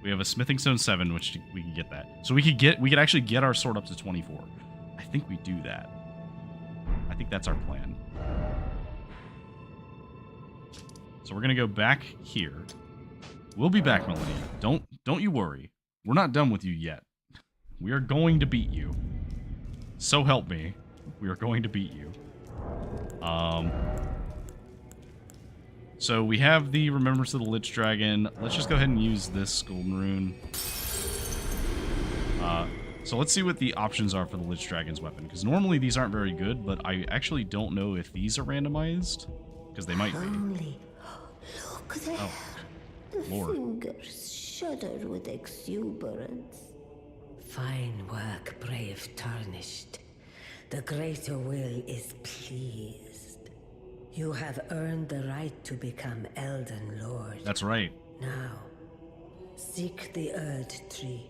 We have a smithing stone 7, which we can get that. So we could actually get our sword up to 24. I think we do that. I think that's our plan. So we're gonna go back here. We'll be back, Millennia. Don't you worry. We're not done with you yet. We are going to beat you. So help me. We are going to beat you. So we have the Remembrance of the Lich Dragon. Let's just go ahead and use this golden rune. So let's see what the options are for the Lich Dragon's weapon, because normally these aren't very good, but I actually don't know if these are randomized, because they might be. Only look there. Oh, The Lord. fingers shudder with exuberance. Fine work, brave Tarnished. The greater will is pleased. You have earned the right to become Elden Lord. That's right. Now, seek the Erd Tree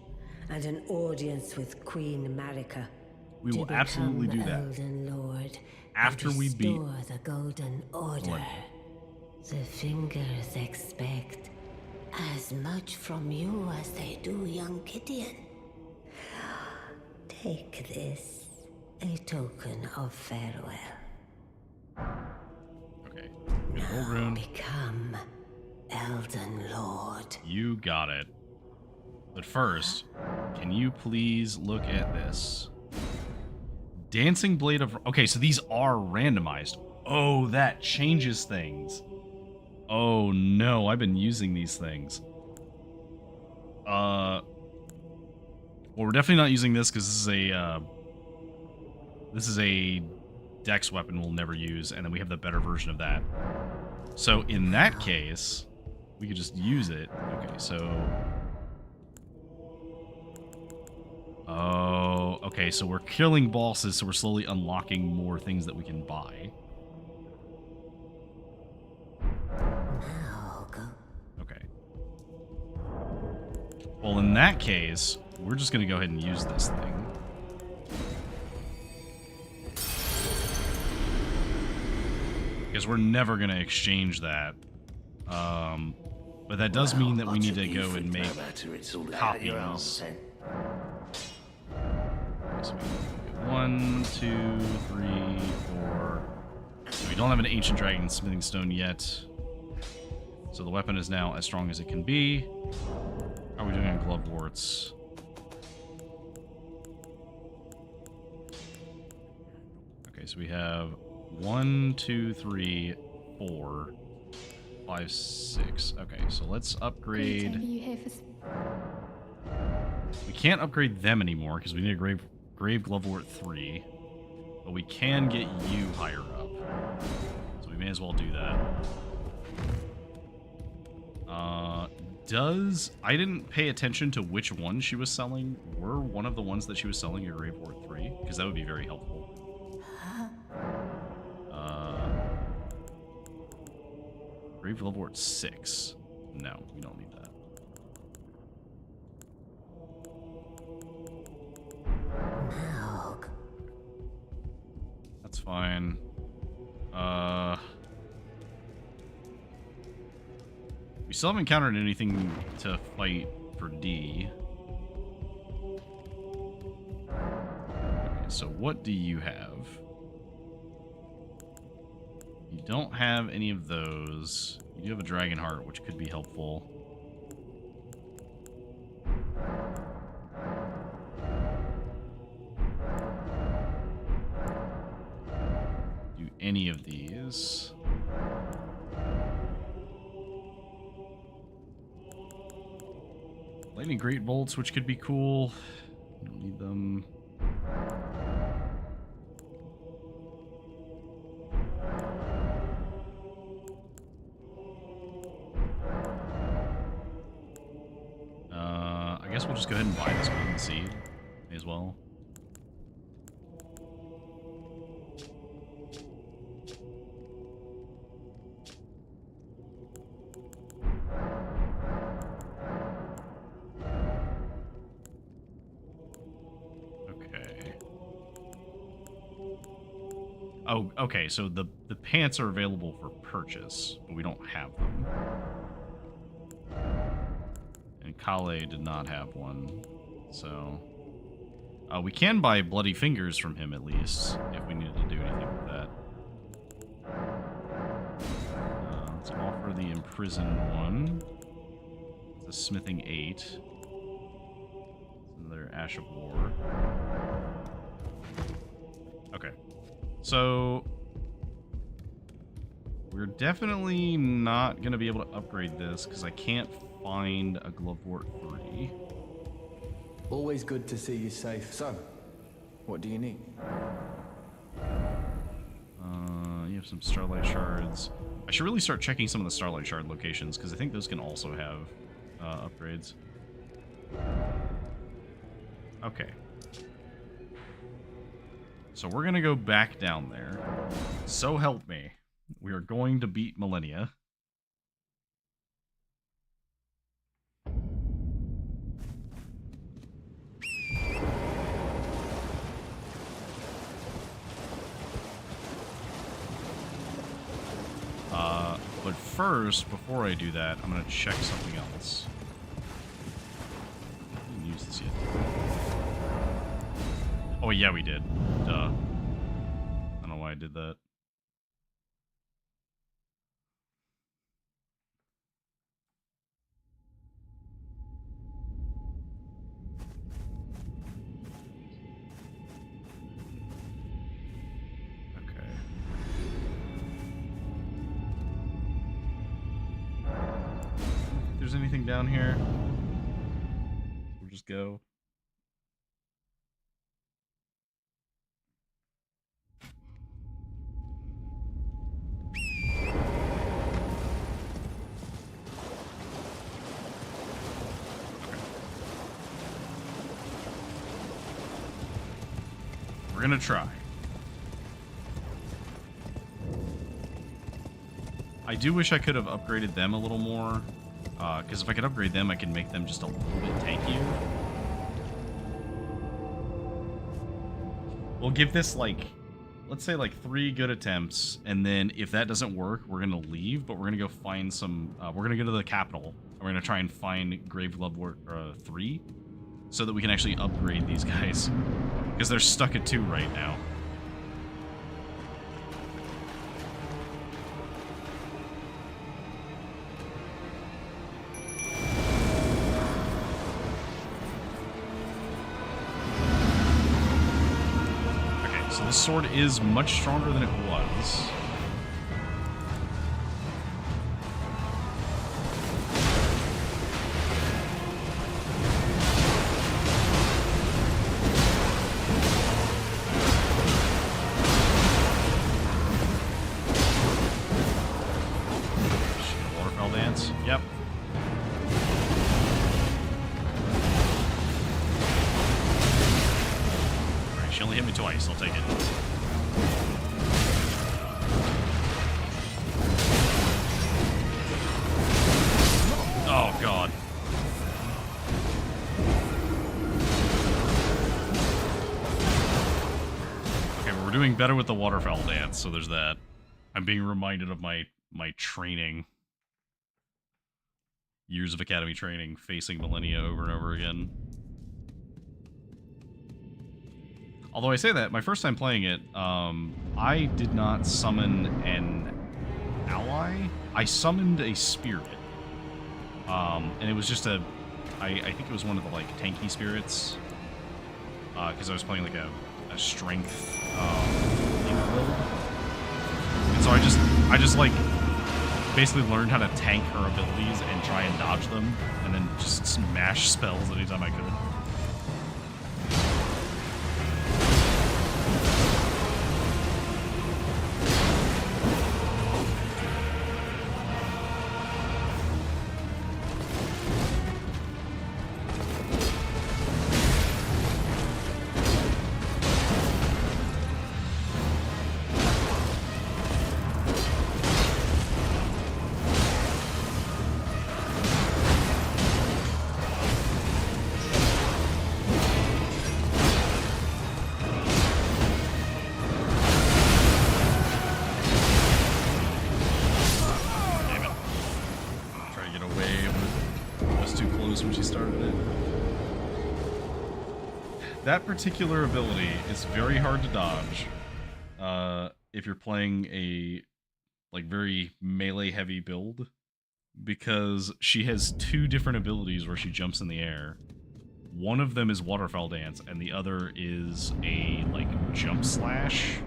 and an audience with Queen Marika. We will absolutely do that. Elden Lord After and we beat restore the Golden Order. Lord. The fingers expect as much from you as they do young Gideon. Take this, a token of farewell. Okay. Good old rune. Become Elden Lord. You got it. But first, can you please look at this? Dancing Blade of... Okay, so these are randomized. Oh, that changes things. Oh, no. I've been using these things. Well, we're definitely not using this because this is a dex weapon we'll never use, and then we have the better version of that. So in that case, we could just use it. Okay, so... Oh, okay, so we're killing bosses, so we're slowly unlocking more things that we can buy. Now go. Okay. Well, in that case, we're just going to go ahead and use this thing. Because we're never going to exchange that. But that does mean that we need to go and make copies. So we get 1, 2, 3, 4. So we don't have an Ancient Dragon Smithing Stone yet. So the weapon is now as strong as it can be. How are we doing on glove warts? Okay, so we have 1, 2, 3, 4, 5, 6. Okay, so let's upgrade. Are you here for... We can't upgrade them anymore because we need a Grave Glovewort 3. But we can get you higher up. So we may as well do that. I didn't pay attention to which one she was selling. Were one of the ones that she was selling a Gravewort 3? Because that would be very helpful. Grave Glovewort 6. No, we don't need that. Now go. That's fine. We still haven't encountered anything to fight for D. Okay, so what do you have? You don't have any of those. You do have a dragon heart, which could be helpful. Do any of these. Lightning Great Bolts, which could be cool. Don't need them. I guess we'll just go ahead and buy this golden seed. May as well. Oh, okay, so the pants are available for purchase, but we don't have them. And Kale did not have one, so... we can buy Bloody Fingers from him, at least, if we needed to do anything with that. Let's offer the Imprisoned one. It's a Smithing 8. Another Ash of War. Okay. So, we're definitely not going to be able to upgrade this because I can't find a Glovewort 3. Always good to see you safe. So, what do you need? You have some Starlight Shards. I should really start checking some of the Starlight Shard locations because I think those can also have upgrades. Okay. So we're going to go back down there. So help me. We are going to beat Millennia. But first, before I do that, I'm going to check something else. I didn't use this yet. Oh, yeah, we did. Duh. I don't know why I did that. Okay. If there's anything down here, we'll just go. We're gonna try. I do wish I could have upgraded them a little more, because if I could upgrade them, I can make them just a little bit tankier. We'll give this, like, let's say, like, 3 good attempts, and then if that doesn't work, we're gonna leave, but we're gonna go find some, we're gonna go to the capital, and we're gonna try and find Grave Glovewort 3, so that we can actually upgrade these guys. Because they're stuck at 2 right now. Okay, so this sword is much stronger than it was. Yep. Alright, she only hit me twice. I'll take it. Oh, God. Okay, well, we're doing better with the waterfowl dance, so there's that. I'm being reminded of my training. years of academy training facing millennia over and over again. Although I say that, my first time playing it, I did not summon an ally. I summoned a spirit. And it was just I think it was one of the, like, tanky spirits. Because I was playing, like, a strength, build. And so I just, like, basically learned how to tank her abilities and try and dodge them, and then just smash spells anytime I could. That particular ability is very hard to dodge if you're playing a very melee heavy build, because she has two different abilities where she jumps in the air. One of them is waterfowl dance, and the other is a jump slash.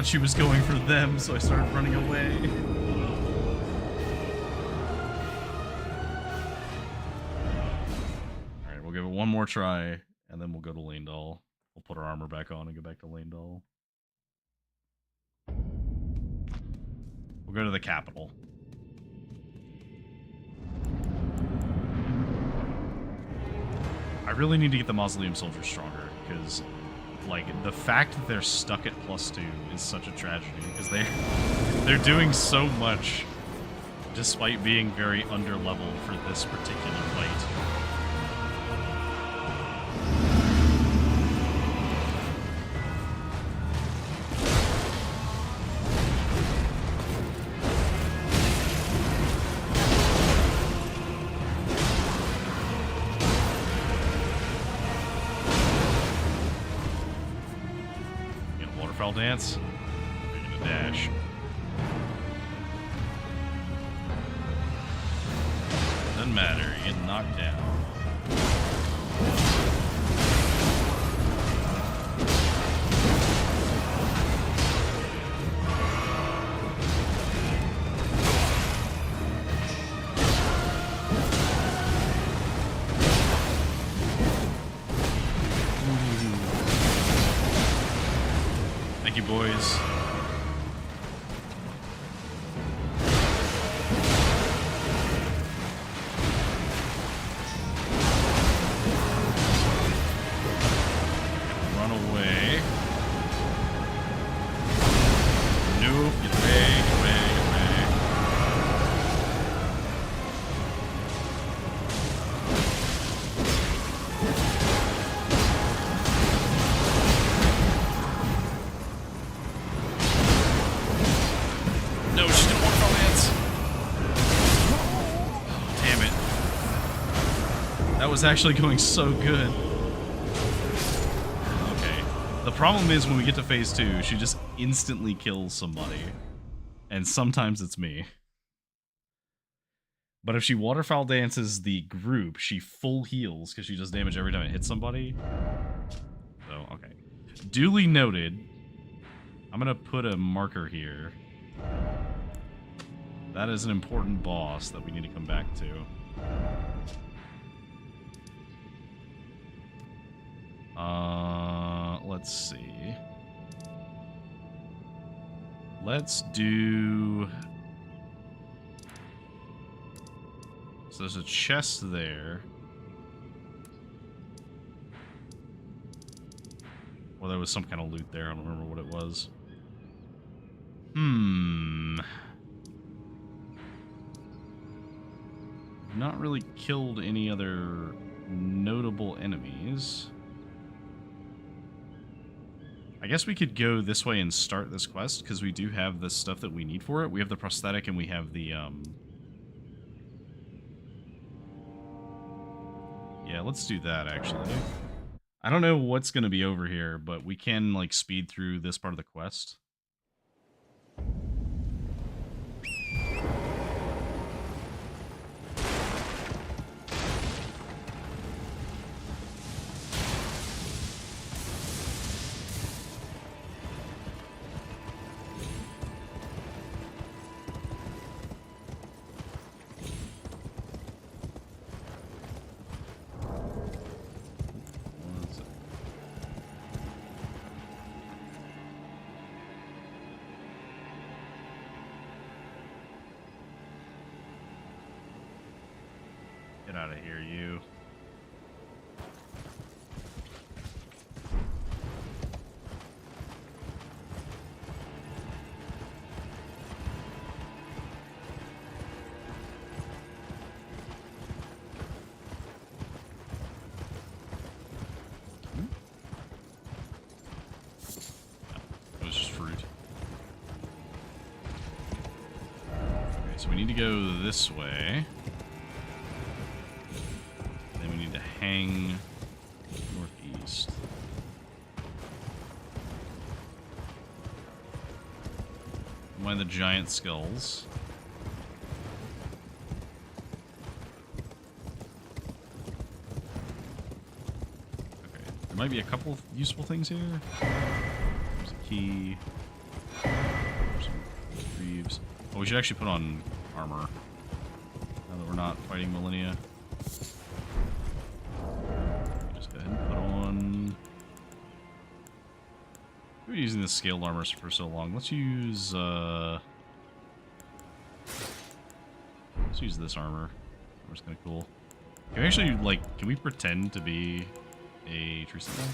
She was going for them, so I started running away. Alright, we'll give it one more try, and then we'll go to Landal. We'll put our armor back on and go back to Landal. We'll go to the capital. I really need to get the Mausoleum Soldiers stronger, because the fact that they're stuck at +2 is such a tragedy, because they're doing so much despite being very underleveled for this particular fight. Dance. We're gonna dash. Doesn't matter, you're getting knocked down. Boys. Run away. Nope, get away, get away, get away. No, she didn't want romance. Oh, damn it. That was actually going so good. Okay. The problem is when we get to phase 2, she just instantly kills somebody. And sometimes it's me. But if she waterfowl dances the group, she full heals because she does damage every time it hits somebody. So, okay. Duly noted. I'm gonna put a marker here. That is an important boss that we need to come back to. Let's see. Let's do... So there's a chest there. Well, there was some kind of loot there. I don't remember what it was. Not really killed any other notable enemies. I guess we could go this way and start this quest, because we do have the stuff that we need for it. We have the prosthetic and we have the, Yeah, let's do that, actually. I don't know what's going to be over here, but we can, like, speed through this part of the quest. Get out of here, you. It was just fruit. Okay, so we need to go this way. Hang northeast. Mind the giant skulls. Okay, there might be a couple of useful things here. There's a key. There's some retrieves. Oh, we should actually put on armor now that we're not fighting Millennia. We've been using the scaled armor for so long. Let's use this armor. Armor's kind of cool. Can we actually, like, can we pretend to be a tree sentinel?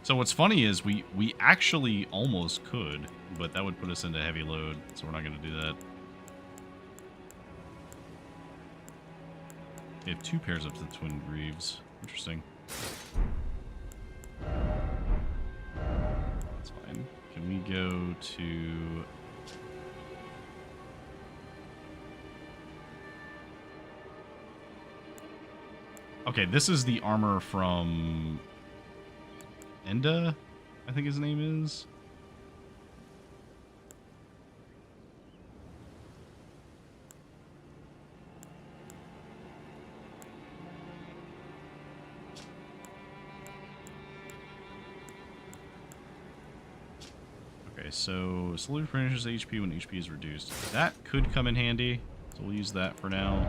So what's funny is we actually almost could, but that would put us into heavy load, so we're not going to do that. We have 2 pairs up to the twin greaves. Interesting. That's fine. Can we go to... Okay, this is the armor from... Enda, I think his name is. Okay, so slowly replenishes HP when HP is reduced. That could come in handy, so we'll use that for now.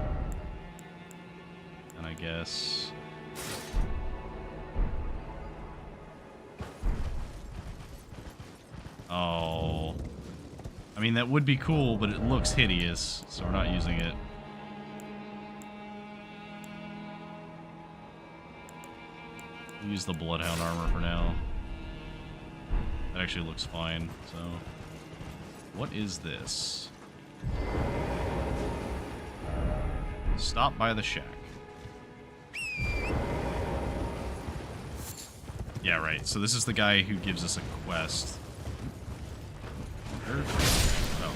And I guess... Oh, I mean, that would be cool, but it looks hideous, so we're not using it. We'll use the Bloodhound armor for now. That actually looks fine, so... What is this? Stop by the shack. Yeah, right, so this is the guy who gives us a quest. Oh,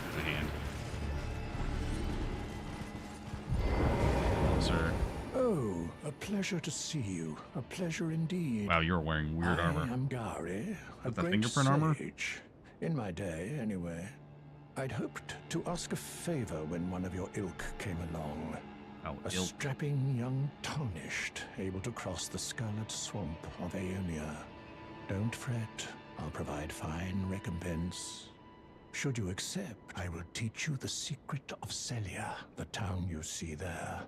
it's a hand. Sir. Oh, a pleasure to see you. A pleasure indeed. Wow, you're wearing weird armor. I am Gary, a the great fingerprint armor? sage. In my day, anyway. I'd hoped to ask a favor when one of your ilk came along. Oh, A ilk. strapping young tarnished, able to cross the scarlet swamp of Aeonia. Don't fret, I'll provide fine recompense. Should you accept, I will teach you the secret of Celia, the town you see there.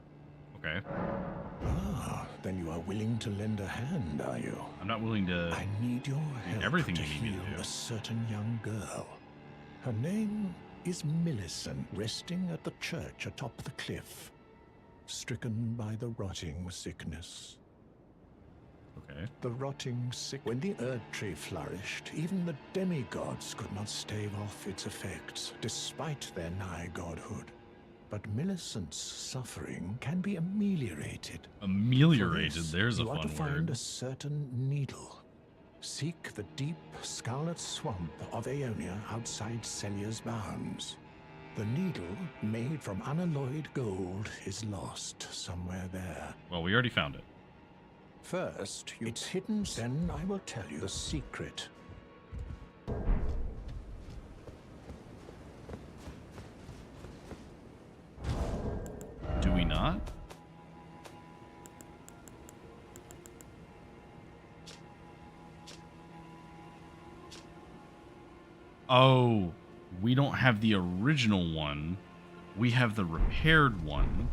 Okay. Ah, then you are willing to lend a hand, are you? I'm not willing to. I need your help everything to you need me to heal do. a certain young girl. Her name is Millicent, resting at the church atop the cliff, stricken by the rotting sickness. Okay. The rotting sick. When the Erd Tree flourished, even the demigods could not stave off its effects, despite their nigh godhood. But Millicent's suffering can be ameliorated. Ameliorated. For this, There's a you are to fun find word. a certain needle. Seek the deep scarlet swamp of Aeonia outside Celia's bounds. The needle, made from unalloyed gold, is lost somewhere there. Well, we already found it. First, it's hidden, then I will tell you the secret. Do we not? Oh, we don't have the original one. We have the repaired one.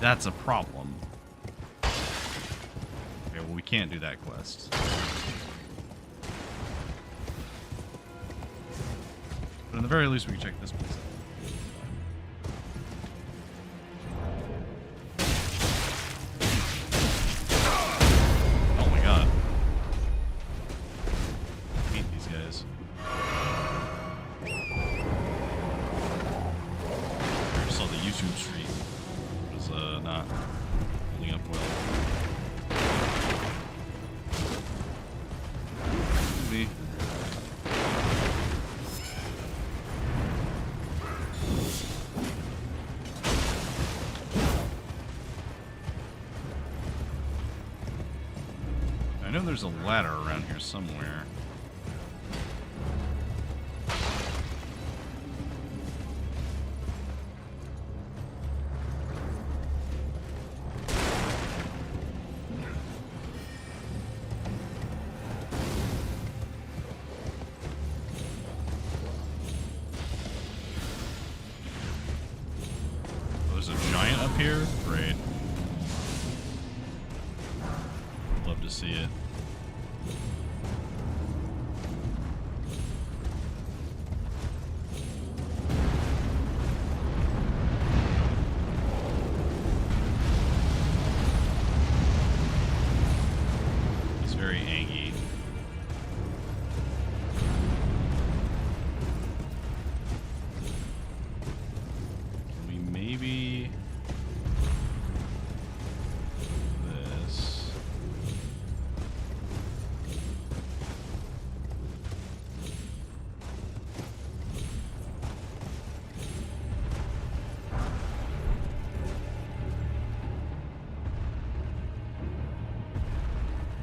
That's a problem. Okay, well, we can't do that quest. But in the very least, we can check this place out. Oh my god. I hate these guys. I just saw the YouTube stream. It was not holding up well. Me. I know there's a ladder around here somewhere. Oh, there's a giant up here? Great. Love to see it. He's very angry. Can we maybe this?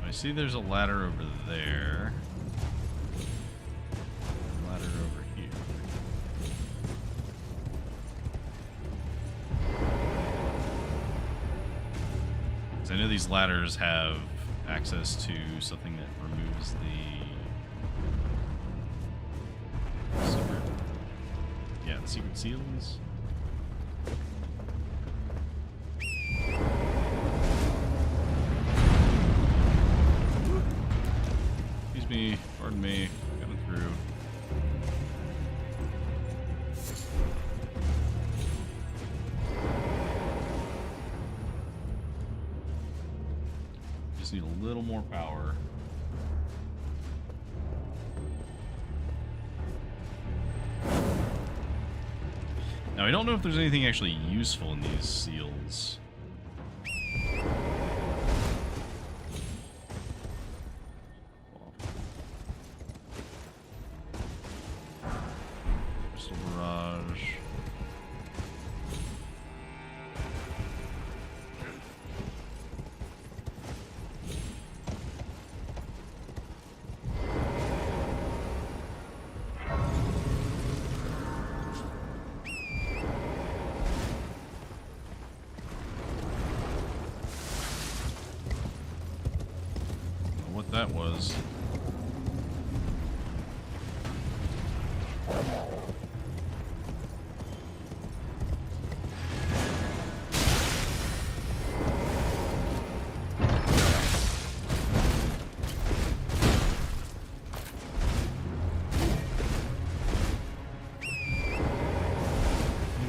I see there's a ladder over there. Ladder over here. 'Cause I know these ladders have access to something that removes the secret. Yeah, the secret seals. Excuse me, pardon me, coming through. Just need a little more power. Now, I don't know if there's anything actually useful in these seals. Crystal barrage. that was.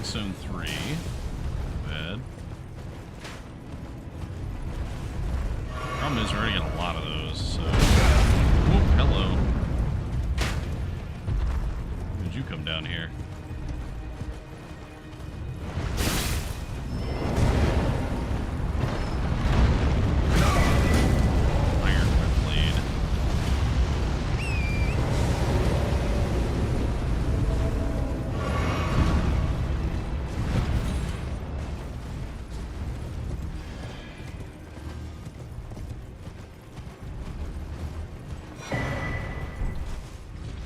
Zone 3. Bad. Problem is, we're already getting a lot of those, so. Whoop, hello. When did you come down here? Iron blade.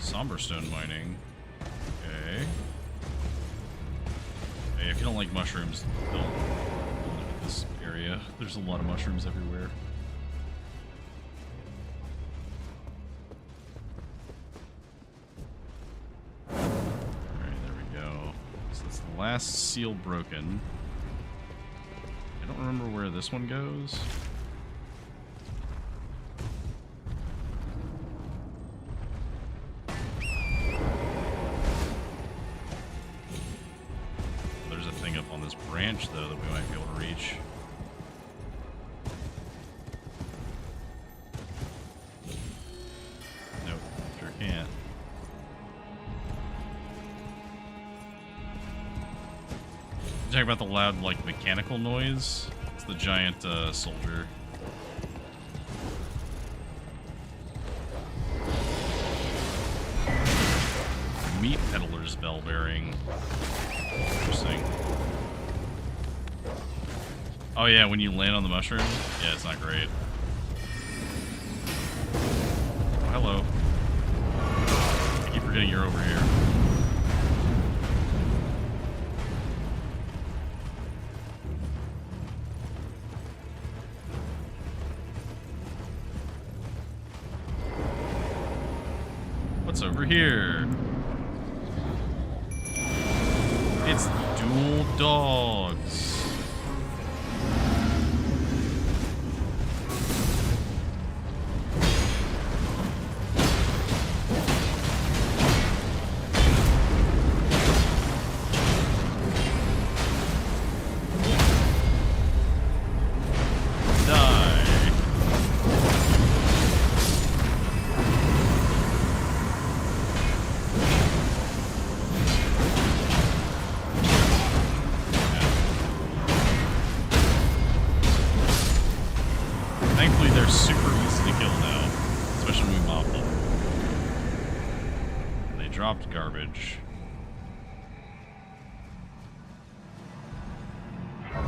Somberstone mining. Okay. Hey, if you don't like mushrooms, don't look at this area. There's a lot of mushrooms everywhere. Alright, there we go. So that's the last seal broken. I don't remember where this one goes. Branch though that we might be able to reach. Nope, sure can't. You talking about the loud, like, mechanical noise? It's the giant soldier. Meat peddler's bell bearing. Interesting. Oh yeah, when you land on the mushroom? Yeah, it's not great. Oh, hello. I keep forgetting you're over here. What's over here? It's dual dogs. Thankfully, they're super easy to kill now, especially when we mob them. They dropped garbage. Okay,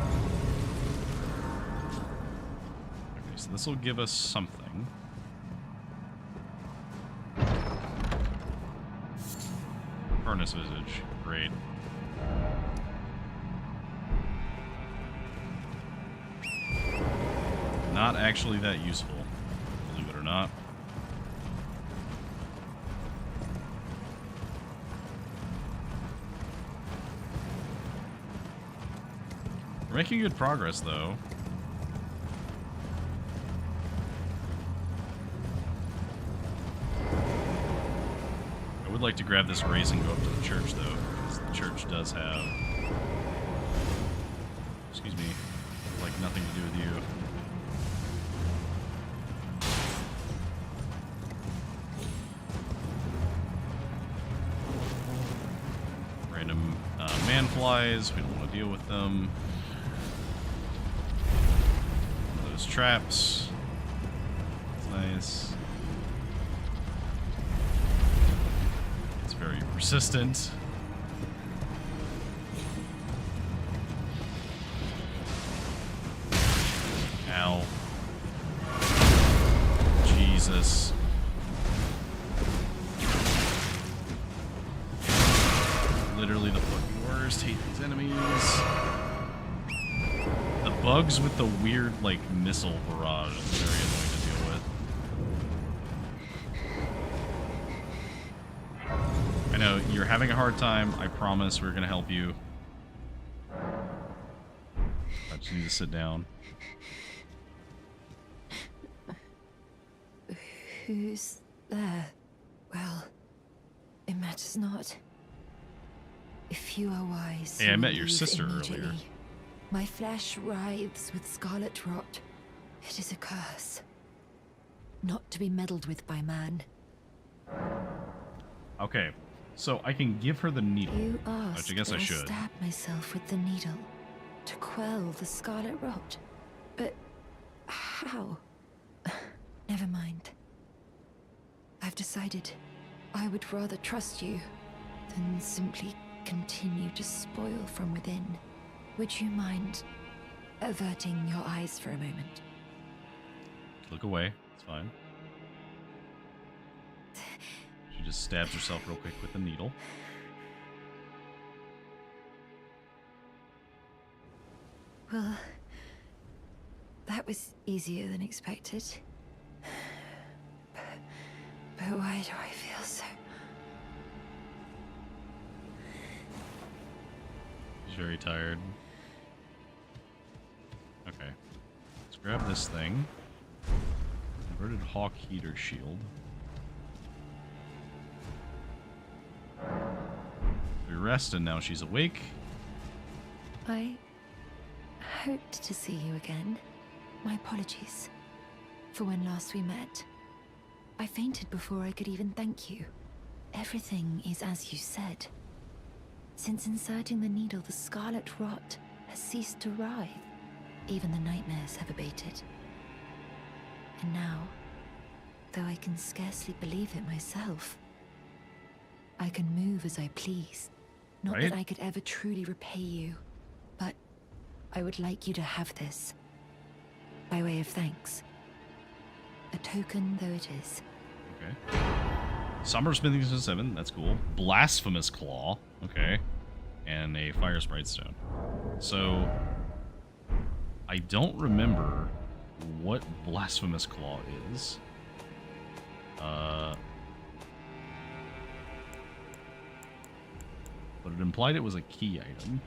so this will give us something. Furnace visage, great. Not actually that useful, believe it or not. We're making good progress, though. I would like to grab this race and go up to the church, though, because the church does have... Excuse me. Like, nothing to do with you. Random man-flies. We don't want to deal with them. Those traps. That's nice. It's very persistent. Ow. Jesus. Literally the fucking worst. Hate these enemies. The bugs with the weird, like, missile barrage is very annoying to deal with. know you're having a hard time. I promise we're gonna help you. I just need to sit down. Who's there? Well, it matters not. If you are wise, Hey, I you met will your leave sister earlier. immediately. My flesh writhes with scarlet rot. It is a curse. Not to be meddled with by man. Okay, so I can give her the needle, You asked which I guess I that should. stab myself with the needle to quell the scarlet rot. But how? Never mind. I've decided I would rather trust you than simply continue to spoil from within. Would you mind averting your eyes for a moment? Look away. It's fine. She just stabs herself real quick with the needle. Well, that was easier than expected. But why do I feel so? She's very tired. Okay. Let's grab this thing. Inverted hawk heater shield. We rest and now she's awake. I hoped to see you again. My apologies for when last we met. I fainted before I could even thank you. Everything is as you said. Since inserting the needle, the scarlet rot has ceased to writhe. Even the nightmares have abated. And now, though I can scarcely believe it myself, I can move as I please. Not Right? that I could ever truly repay you, but I would like you to have this, by way of thanks. A token though it is. Okay. Summer Smithing 7, that's cool. Blasphemous Claw, okay. And a Fire Sprite Stone. So, I don't remember what Blasphemous Claw is. But it implied it was a key item.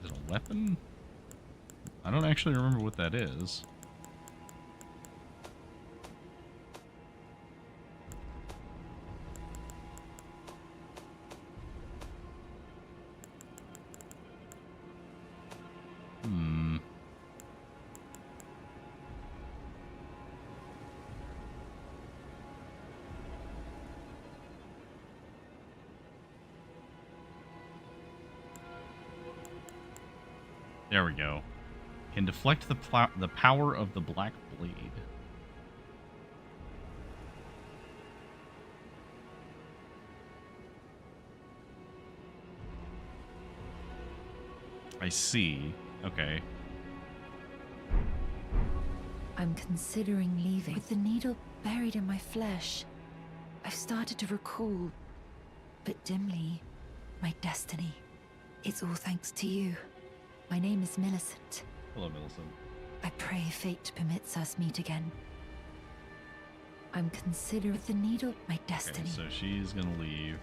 Is it a weapon? I don't actually remember what that is. There we go. Can deflect the power of the Black Blade. I see. Okay. I'm considering leaving. With the needle buried in my flesh, I've started to recall, but dimly, my destiny. It's all thanks to you. My name is Millicent. Hello, Millicent. I pray fate permits us meet again. I'm considering the needle my destiny. Okay, so she's gonna leave.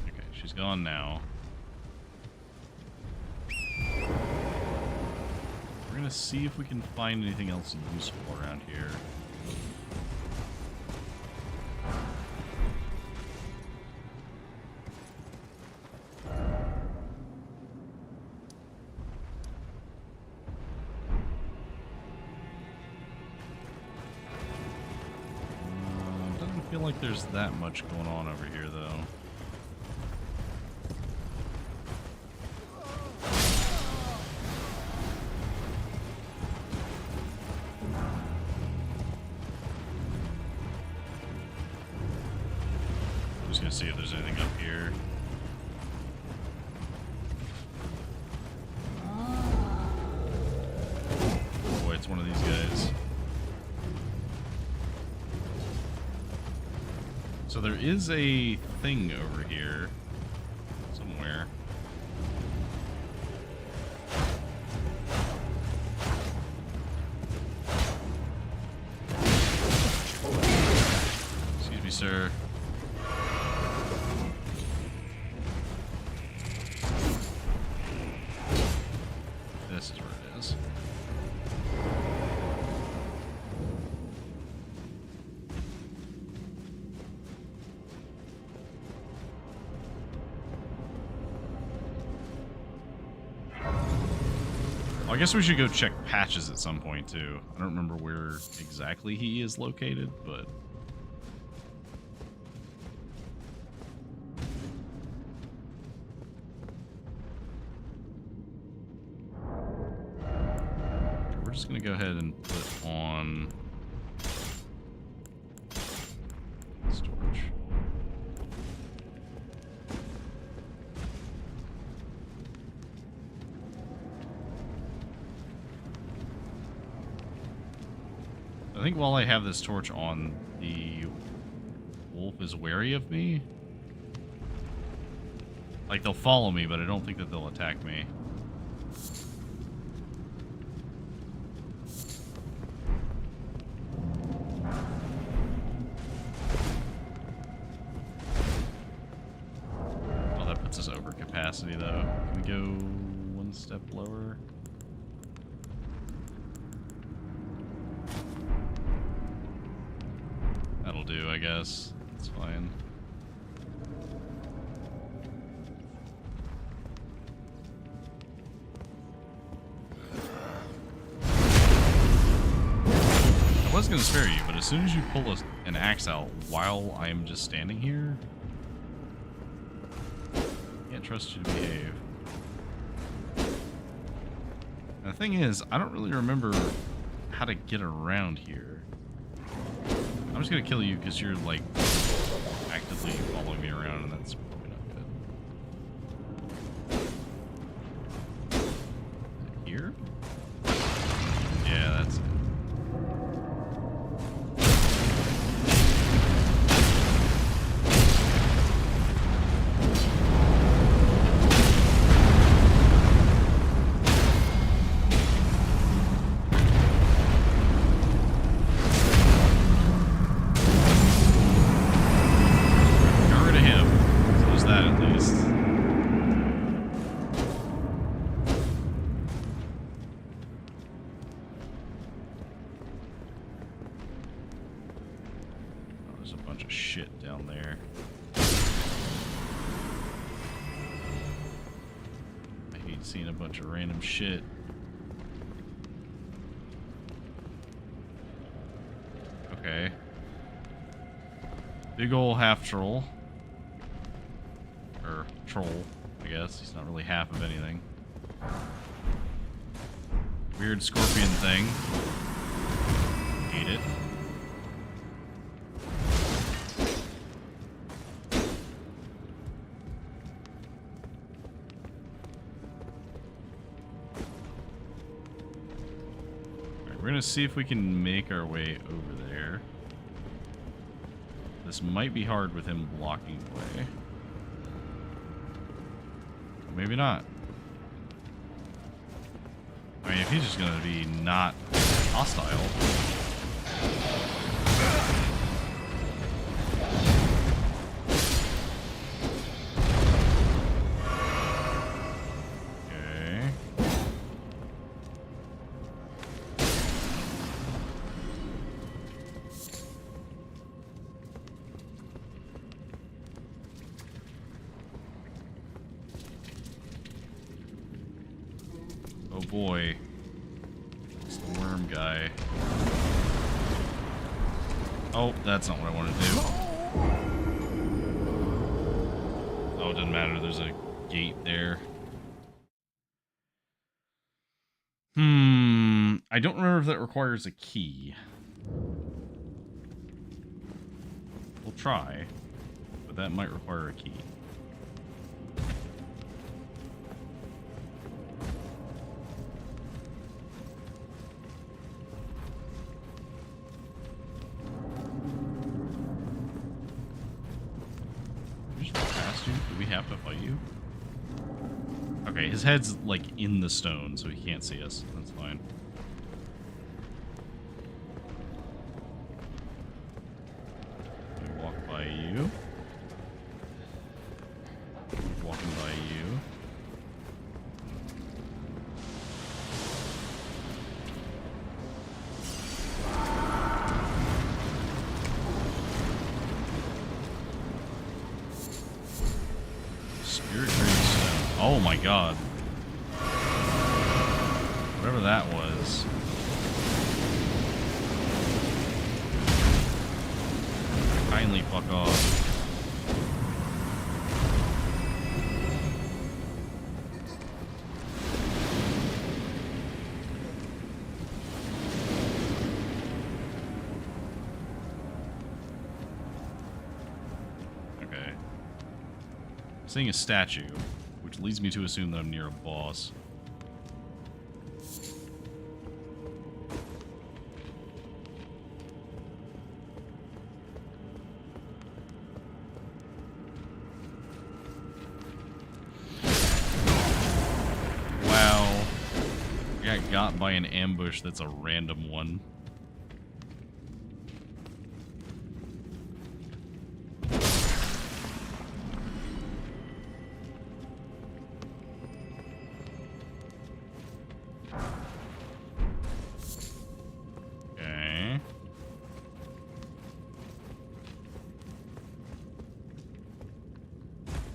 Okay, she's gone now. We're gonna see if we can find anything else useful around here. Doesn't feel like there's that much going on over here, though. Just gonna see if there's anything up here. Boy, it's one of these guys. So there is a thing over here somewhere. Excuse me, sir. This is where it is. Well, I guess we should go check patches at some point too. I don't remember where exactly he is located, but we're just gonna go ahead and put on storage. I think while I have this torch on, the wolf is wary of me. Like, they'll follow me, but I don't think that they'll attack me. Oh, that puts us over capacity, though. Can we go one step lower? That'll do, I guess. It's fine. I was gonna spare you, but as soon as you pull an axe out while I'm just standing here, I can't trust you to behave. And the thing is, I don't really remember how to get around here. I'm just gonna kill you because you're like actively following me around, and that's probably not good. Is it here? Yeah, that's it. Seeing a bunch of random shit. Okay. Big ol' half troll. Or troll, I guess. He's not really half of anything. Weird scorpion thing. Hate it. We're gonna see if we can make our way over there. This might be hard with him blocking the way. Maybe not. I mean, if he's just gonna be not hostile. Oh boy. It's the worm guy. Oh, that's not what I want to do. Oh, it doesn't matter. There's a gate there. I don't remember if that requires a key. We'll try, but that might require a key. have to fight you? Okay, his head's like in the stone, so he can't see us. That's fine. We walk by you. Walking by you. Spirit Gravestone. Oh my god. Whatever that was. Kindly fuck off. Okay. Seeing a statue, which leads me to assume that I'm near a boss. Wow. I got by an ambush that's a random one. Okay.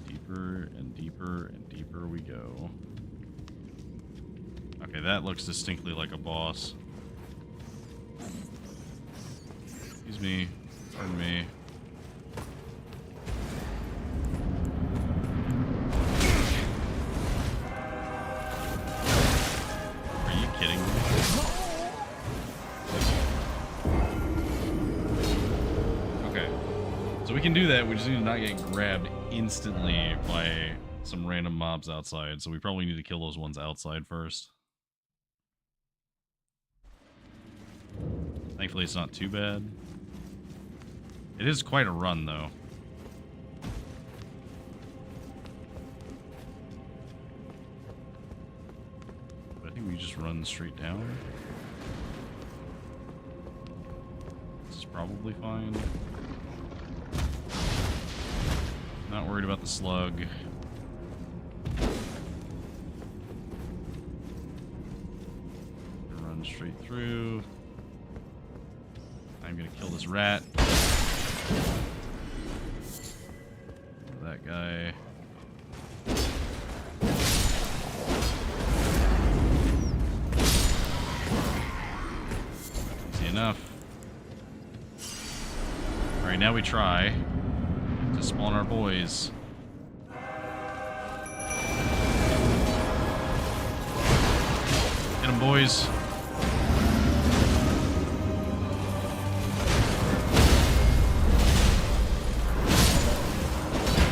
Deeper and deeper and deeper we go. Okay, that looks distinctly like a boss. Excuse me. Pardon me. Are you kidding me? Okay. So we can do that, we just need to not get grabbed instantly by some random mobs outside. So we probably need to kill those ones outside first. Thankfully, it's not too bad. It is quite a run, though. But I think we just run straight down. This is probably fine. Not worried about the slug. Run straight through. I'm gonna kill this rat. That guy. Easy enough. Alright, now we try to spawn our boys. Get them, boys.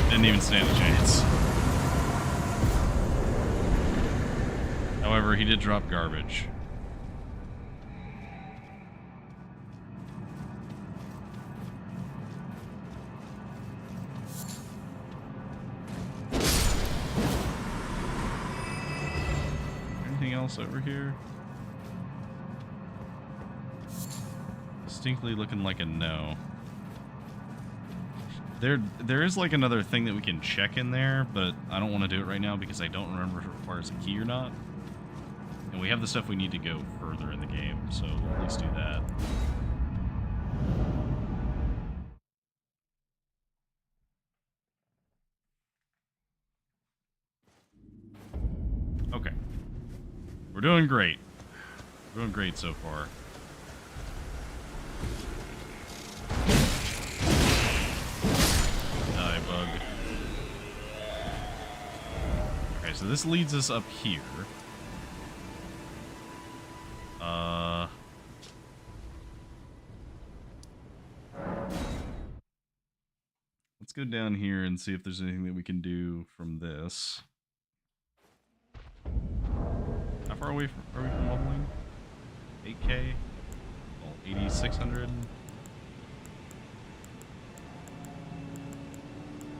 Didn't even stand a chance. However, he did drop garbage. Anything else over here? Distinctly looking like a no. There is like another thing that we can check in there, but I don't want to do it right now because I don't remember if it requires a key or not. And we have the stuff we need to go further in the game, so we'll at least do that. Okay. We're doing great. We're doing great so far. Bug. Okay, so this leads us up here. Let's go down here and see if there's anything that we can do from this. How far away are we from leveling? 8K? Well, 8,600.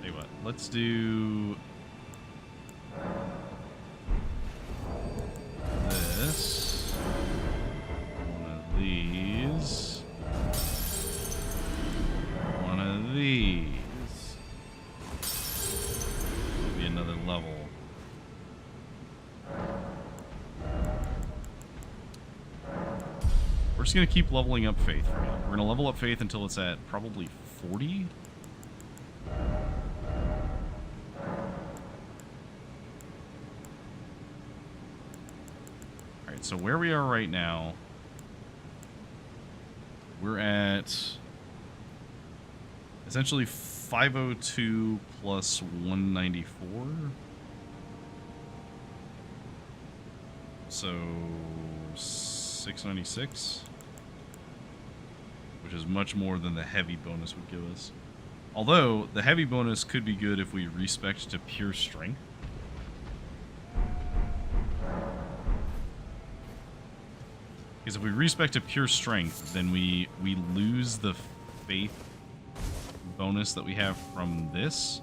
Tell you what, let's do this. One of these. One of these. That'll be another level. We're just going to keep leveling up Faith for now. We're going to level up Faith until it's at probably 40. Alright, so where we are right now, we're at essentially 502 plus 194. So 696, which is much more than the heavy bonus would give us. Although the heavy bonus could be good if we respec to pure strength. Because if we respec to pure strength, then we lose the faith bonus that we have from this.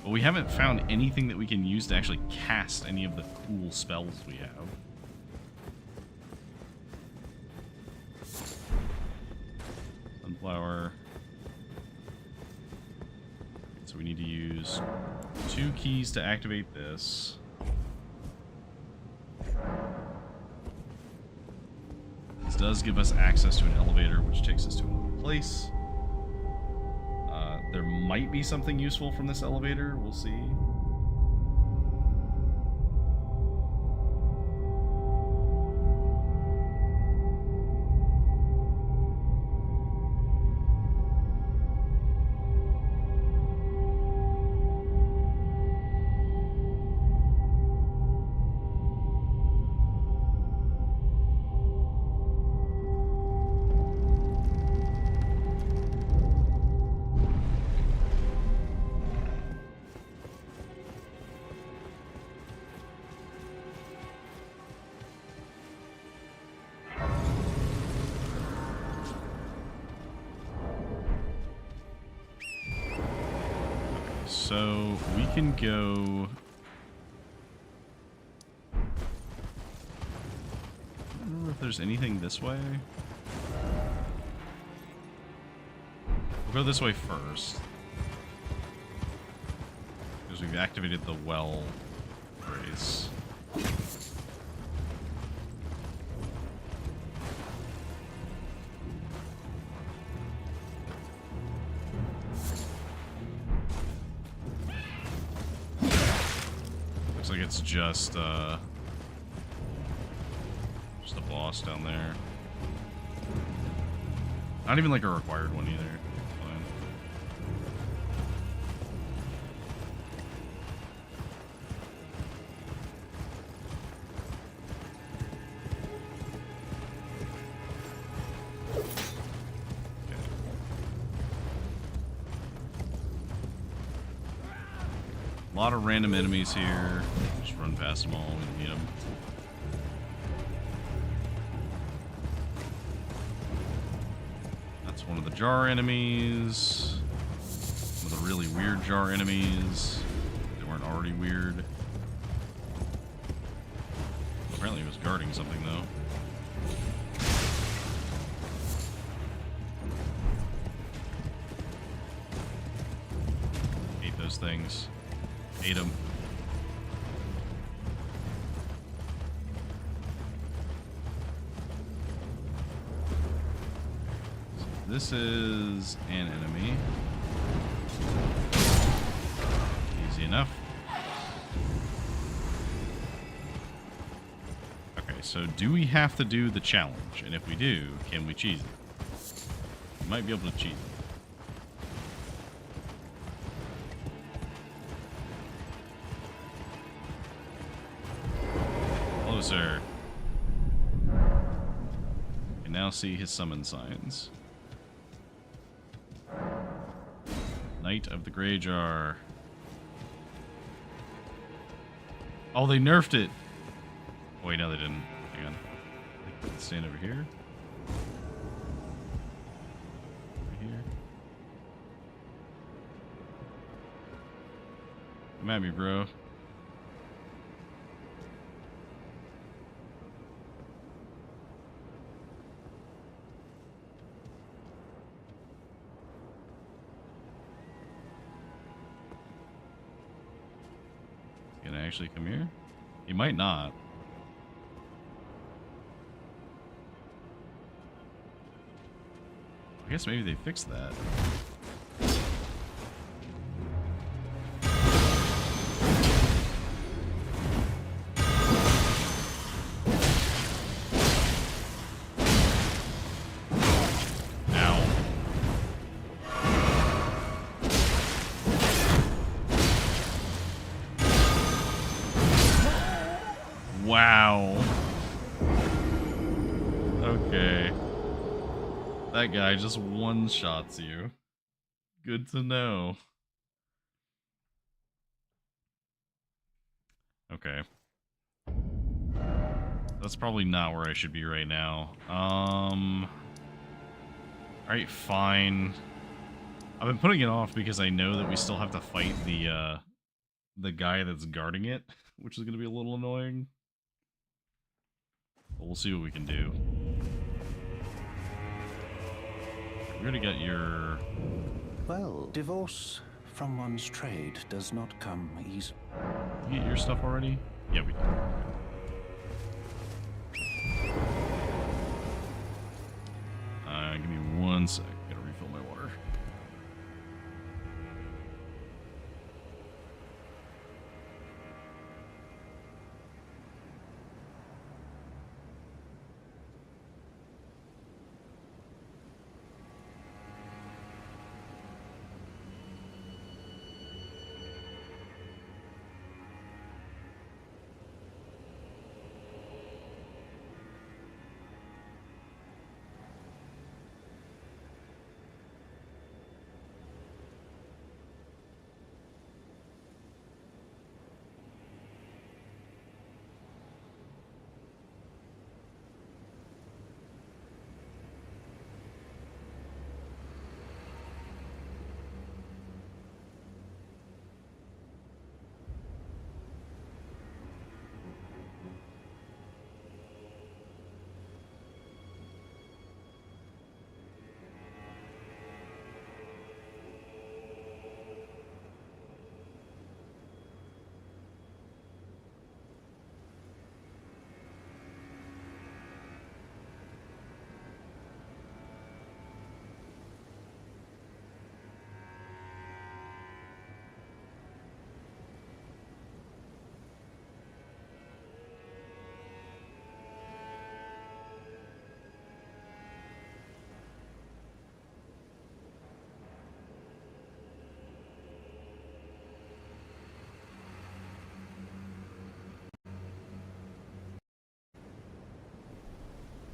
But we haven't found anything that we can use to actually cast any of the cool spells we have. Sunflower. So we need to use 2 keys to activate this. This does give us access to an elevator, which takes us to another place. There might be something useful from this elevator. We'll see. So we can go. I don't remember if there's anything this way. We'll go this way first, because we've activated the well race. Looks like it's just a boss down there. Not even like a required one either. Fine. Okay. A lot of random enemies here. Just run past them all when we meet them. One of the jar enemies. One of the really weird jar enemies. They weren't already weird. Apparently he was guarding something though. Hate those things. Hate them. This is an enemy. Easy enough. Okay, so do we have to do the challenge? And if we do, can we cheese it? We might be able to cheese it. Closer. You can now see his summon signs. Knight of the Grey Jar. Oh, they nerfed it. Oh, wait, no, they didn't. Hang on. Let's stand over here. Over here. Come at me, bro. He's gonna actually come here? He might not. I guess maybe they fixed that. Wow. Okay. That guy just one-shots you. Good to know. Okay. That's probably not where I should be right now. Alright, fine. I've been putting it off because I know that we still have to fight the guy that's guarding it, which is gonna be a little annoying. But we'll see what we can do. We already got your... Well, divorce from one's trade does not come easy. Did you get your stuff already? Yeah, we did. Give me 1 sec. Gotta refill my water.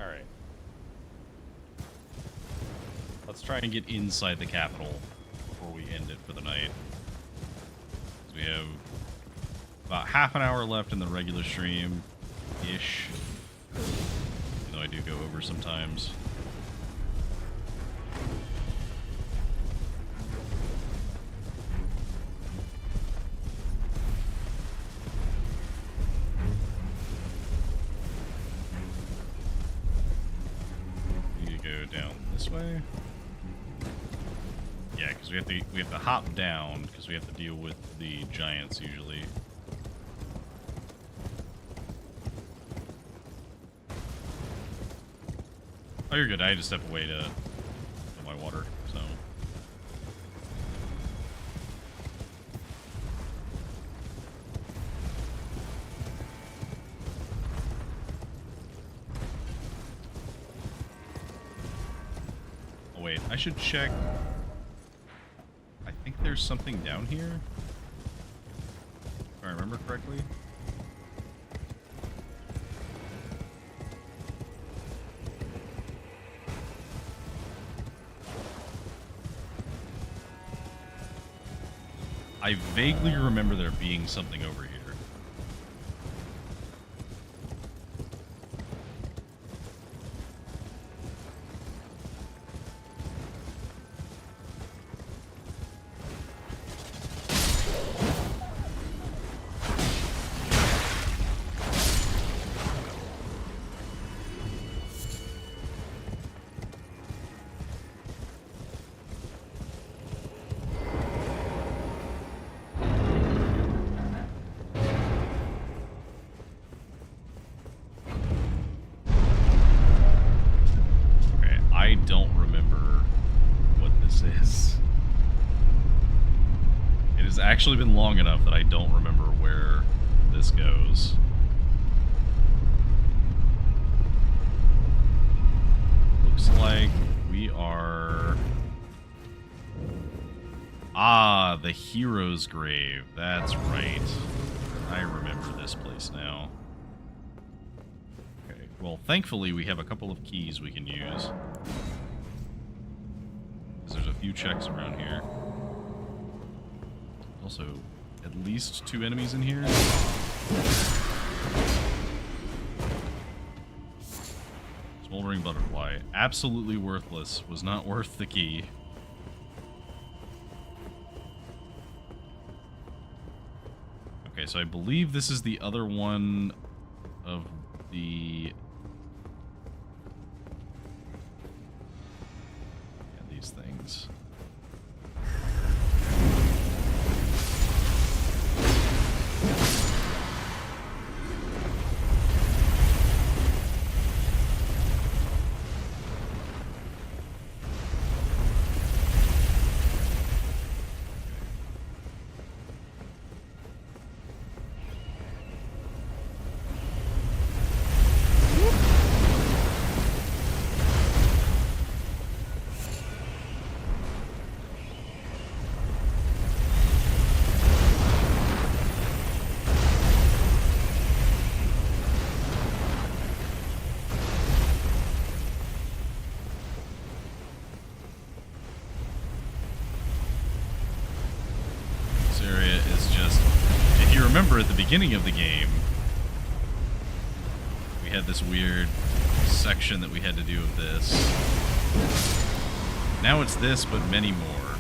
Alright. Let's try and get inside the capital before we end it for the night. So we have about half an hour left in the regular stream-ish. Even though I do go over sometimes. Way. Yeah, because we have to hop down because we have to deal with the giants usually. Oh, you're good. I had to step away to fill my water, so. Wait, I should check. I think there's something down here. If I remember correctly. I vaguely remember there being something over here. actually been long enough that I don't remember where this goes. Looks like we are... Ah, the hero's grave. That's right. I remember this place now. Okay, well, thankfully we have a couple of keys we can use. Because there's a few checks around here. Also, at least 2 enemies in here. Smoldering butterfly. Absolutely worthless. Was not worth the key. Okay, so I believe this is the other one of the... Yeah, these things. Remember at the beginning of the game, we had this weird section that we had to do of this. Now it's this, but many more.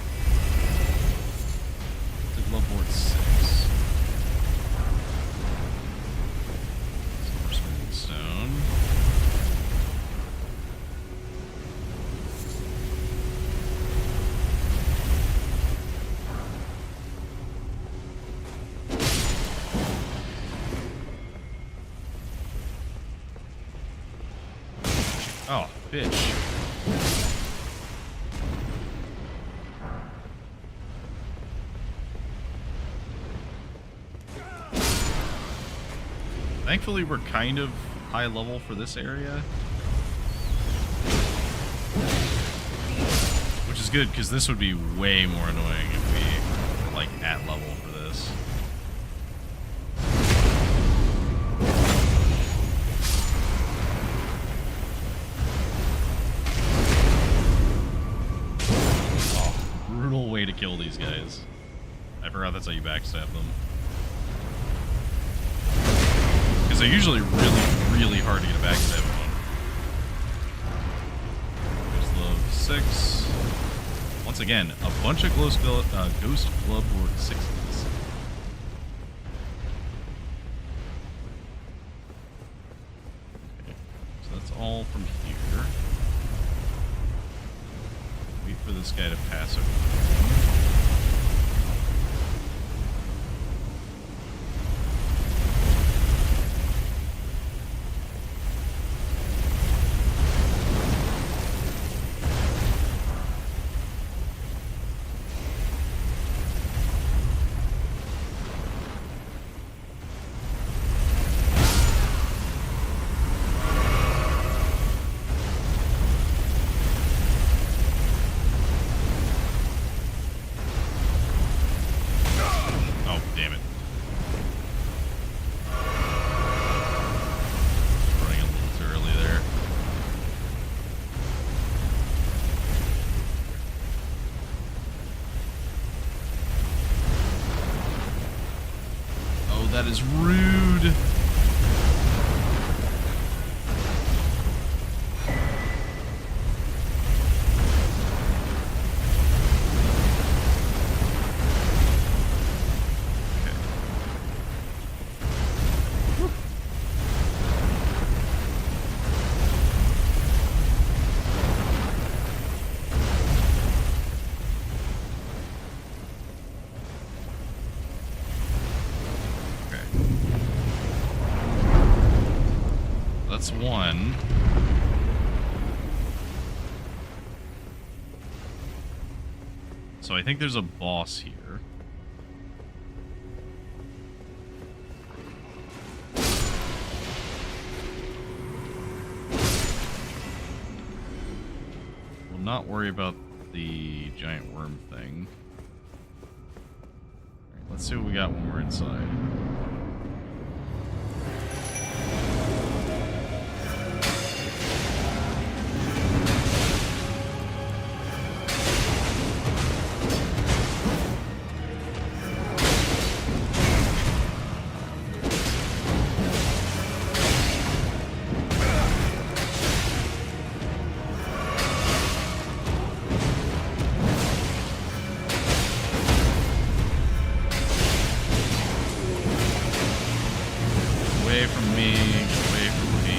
To Gloveboard 6. Silver Smithing Stone. Oh, bitch. Thankfully, we're kind of high level for this area. Which is good, because this would be way more annoying if we were, like, at level for this. Way to kill these guys. I forgot that's how you backstab them. Because they're usually really hard to get a backstab on. There's level 6. Once again, a bunch of Ghost Gloveboard 6s. Okay, so that's all from here. Wait for this guy to pass over. That is rude. That's one. So I think there's a boss here. not worry about the giant worm thing. Alright, let's see what we got when we're inside. Away from me, away from me.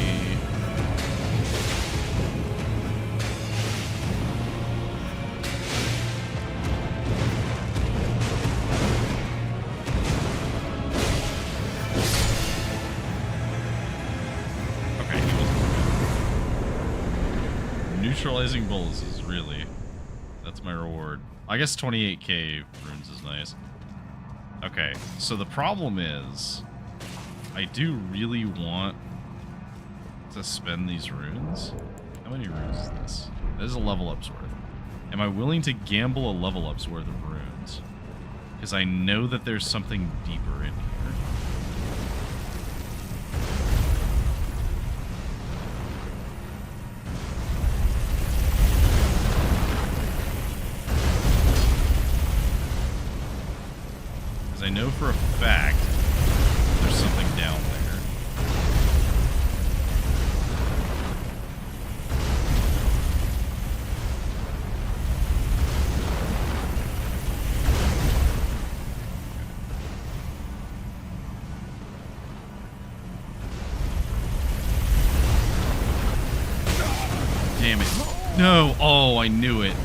Okay, he wasn't good. Neutralizing bulls is really, that's my reward. I guess 28k runes is nice. Okay, so the problem is, I do really want to spend these runes. How many runes is this? This is a level up's worth. Am I willing to gamble a level up's worth of runes? Because I know that there's something deeper in here. Because I know for a fact there's something down there. Damn it. No! Oh, I knew it.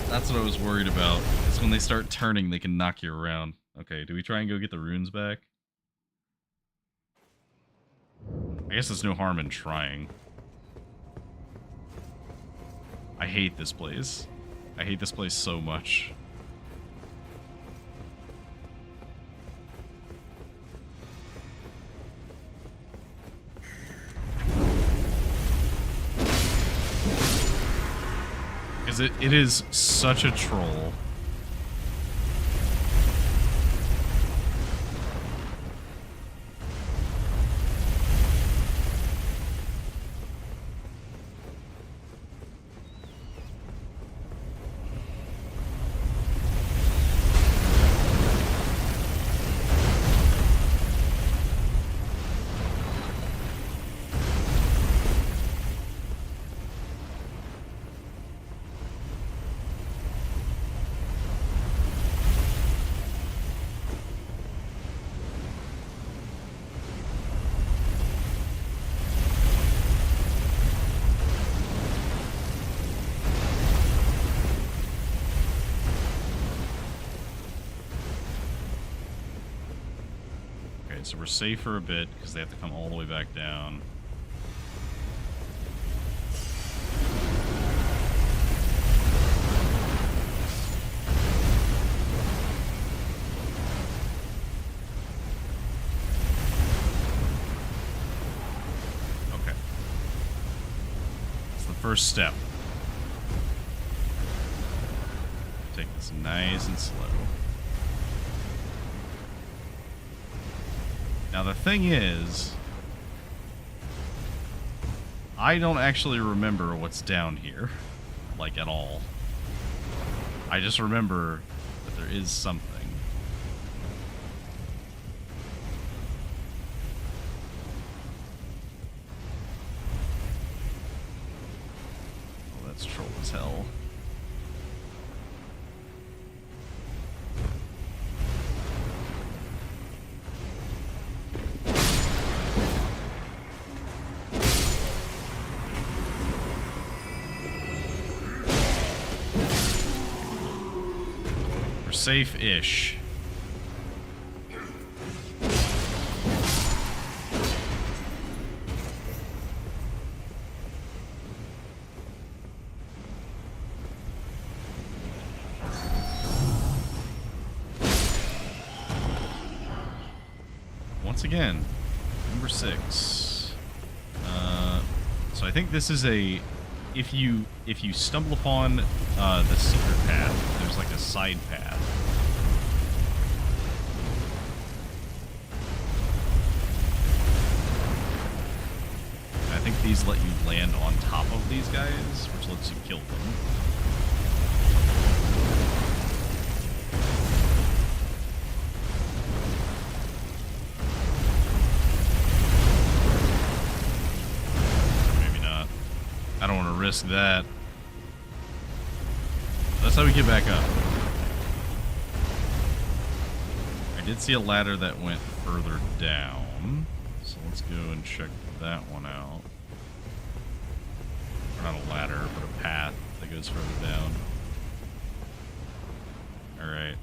That's what I was worried about. Is when they start turning, they can knock you around. Okay, do we try and go get the runes back? I guess there's no harm in trying. I hate this place. I hate this place so much. Because it is such a troll. So we're safe for a bit because they have to come all the way back down. Okay. That's the first step. Take this nice and slow. Now the thing is, I don't actually remember what's down here, like at all. I just remember that there is something. Oh, that's troll as hell. Safe-ish. Once again, number 6. So I think this is a... If you stumble upon the secret path, there's like a side path. I think these let you land on top of these guys, which lets you kill them. I don't want to risk that. That's how we get back up. I did see a ladder that went further down. So let's go and check that one out. Or not a ladder, but a path that goes further down. Alright.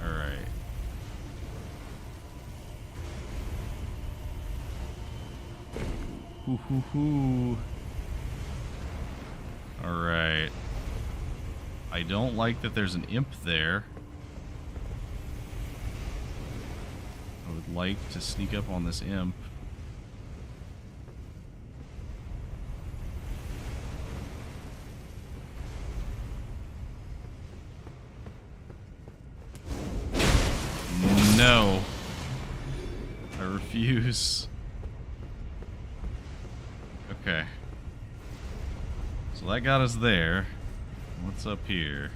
Alright. Alright. I don't like that there's an imp there. I would like to sneak up on this imp. No. I refuse. Okay. So that got us there. What's up here?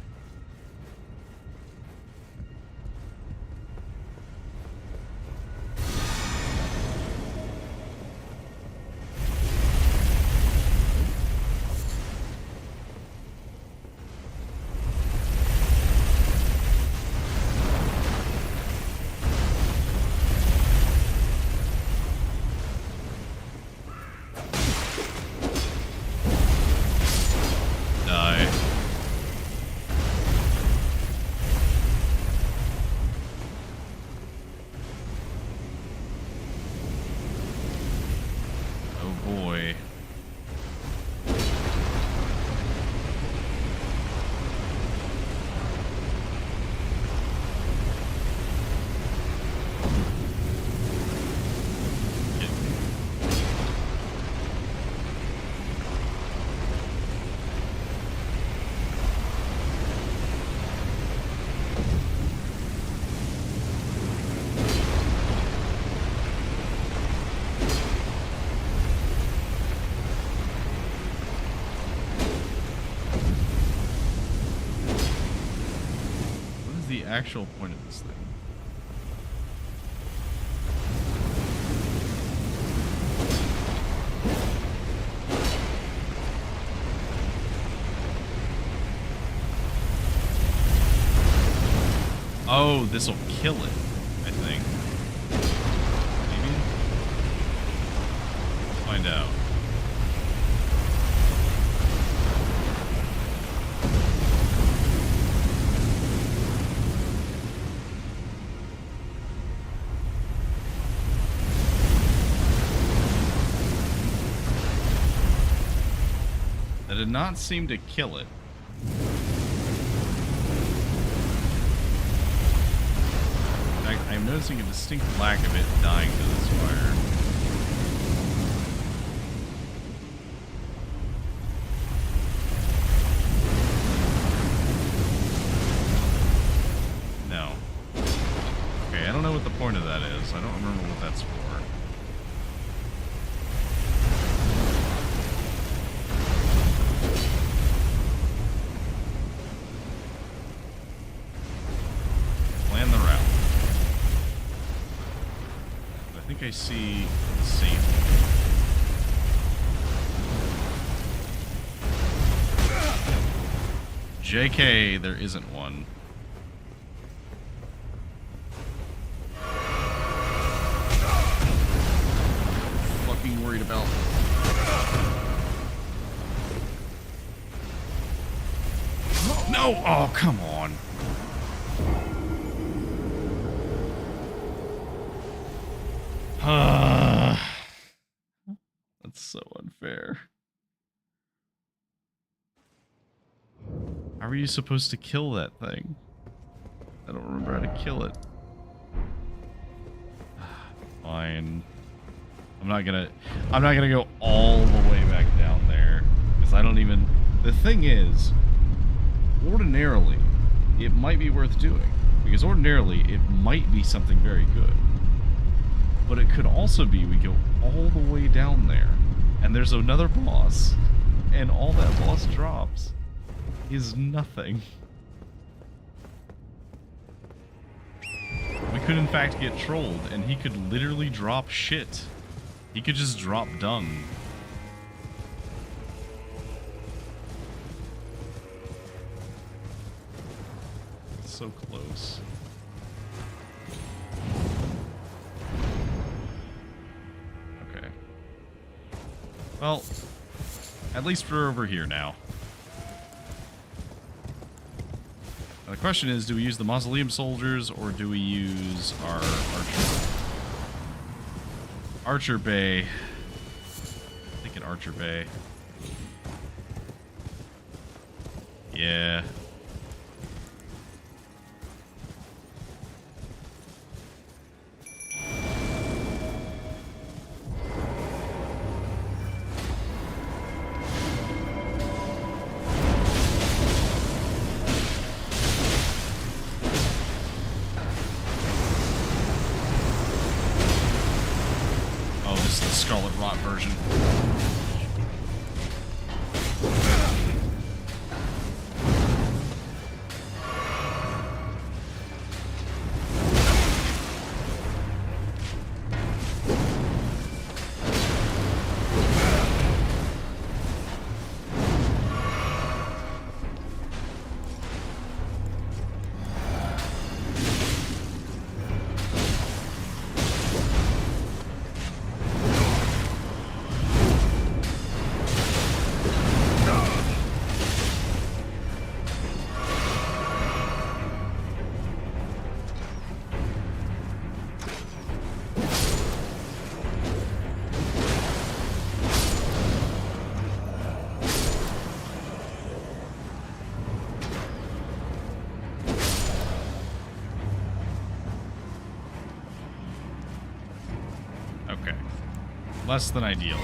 Actual point of this thing. Oh, this will kill it, I think. Maybe? Let's find out. That did not seem to kill it. In fact, I'm noticing a distinct lack of it dying to this fire. No. Okay, I don't know what the point of that is. I don't remember what that's for. I see safe. JK, there isn't one. Fucking worried about. No! Oh, come on. That's so unfair. How are you supposed to kill that thing? I don't remember how to kill it. fine. I'm not gonna go all the way back down there. Because I don't even... The thing is, ordinarily, it might be worth doing. Because ordinarily, it might be something very good. But it could also be we go all the way down there, and there's another boss, and all that boss drops is nothing. We could in fact get trolled, and he could literally drop shit. He could just drop dung. It's so close. Okay. Well, at least we're over here now. Now the question is, do we use the mausoleum soldiers or do we use our Archer Bay? I'm thinking Archer Bay. Yeah. Scarlet Rot version. Okay. Less than ideal.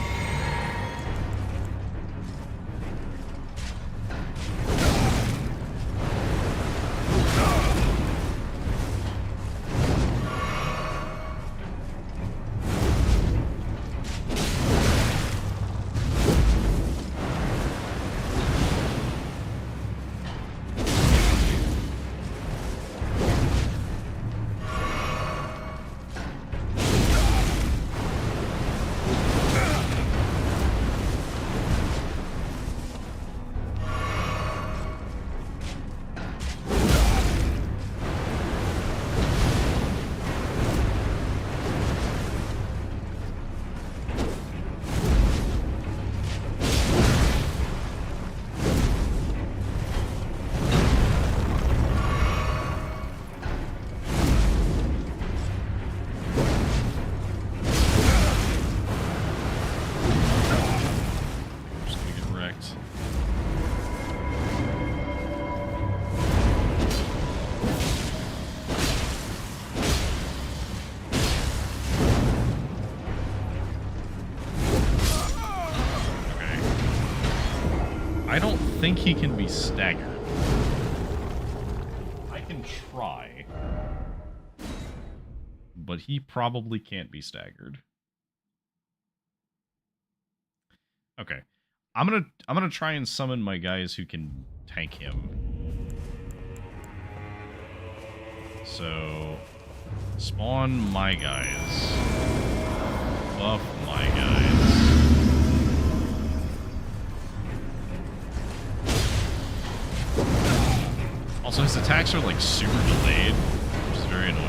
I don't think he can be staggered. I can try. But he probably can't be staggered. Okay. I'm gonna try and summon my guys who can tank him. So spawn my guys. Buff my guys. Also, his attacks are, like, super delayed, which is very annoying.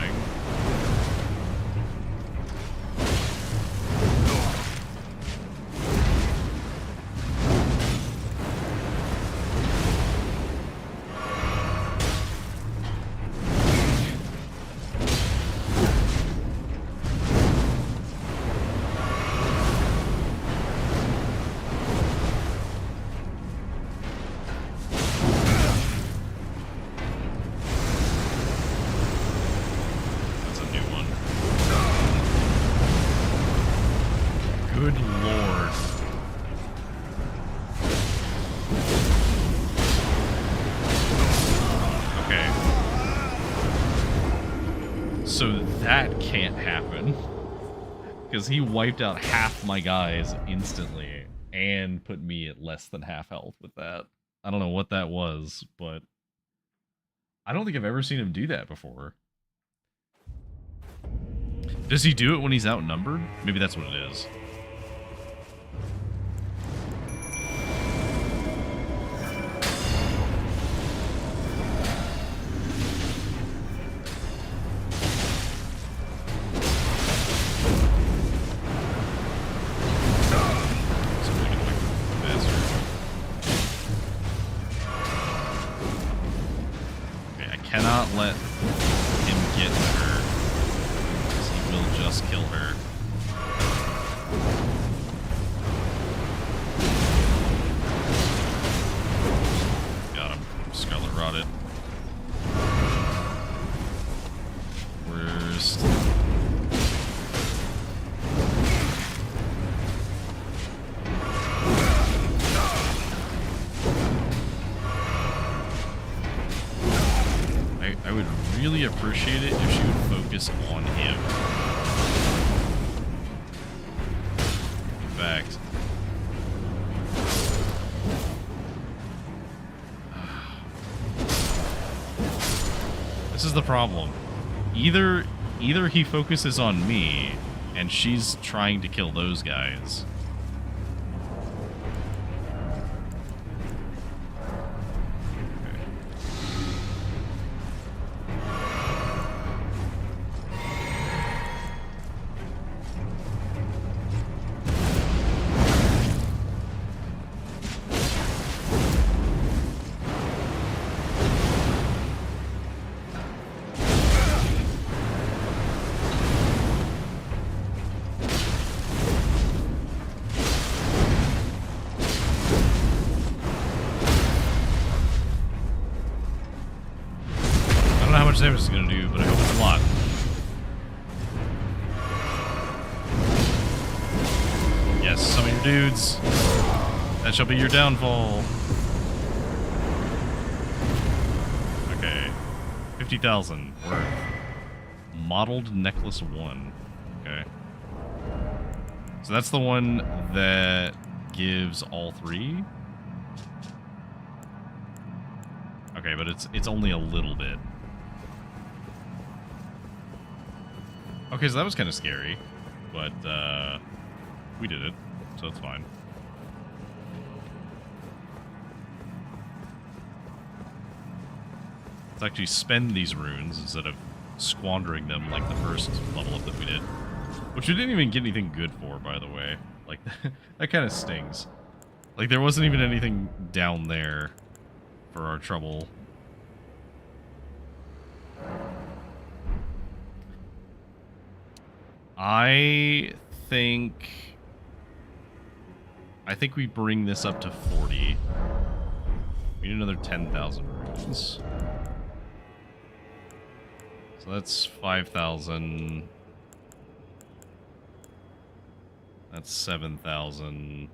So that can't happen. Because he wiped out half my guys instantly and put me at less than half health with that. I don't know what that was, but I don't think I've ever seen him do that before. Does he do it when he's outnumbered? Maybe that's what it is. Cannot let him get to her, because he will just kill her. Got him. Scarlet Rotted. Worst. I would really appreciate it if she would focus on him. In fact, this is the problem. Either he focuses on me and she's trying to kill those guys. Damage is going to do, but I hope it's a lot. Yes, some of your dudes. That shall be your downfall. Okay. 50,000 worth. Modeled Necklace 1. Okay. So that's the one that gives all three? Okay, but it's only a little bit. Okay, so that was kind of scary, but we did it, so it's fine. Let's actually spend these runes instead of squandering them like the first level up that we did. Which we didn't even get anything good for, by the way. Like, that kind of stings. Like, there wasn't even anything down there for our trouble. I think we bring this up to 40. We need another 10,000 runes. So that's 5,000. That's 7,000.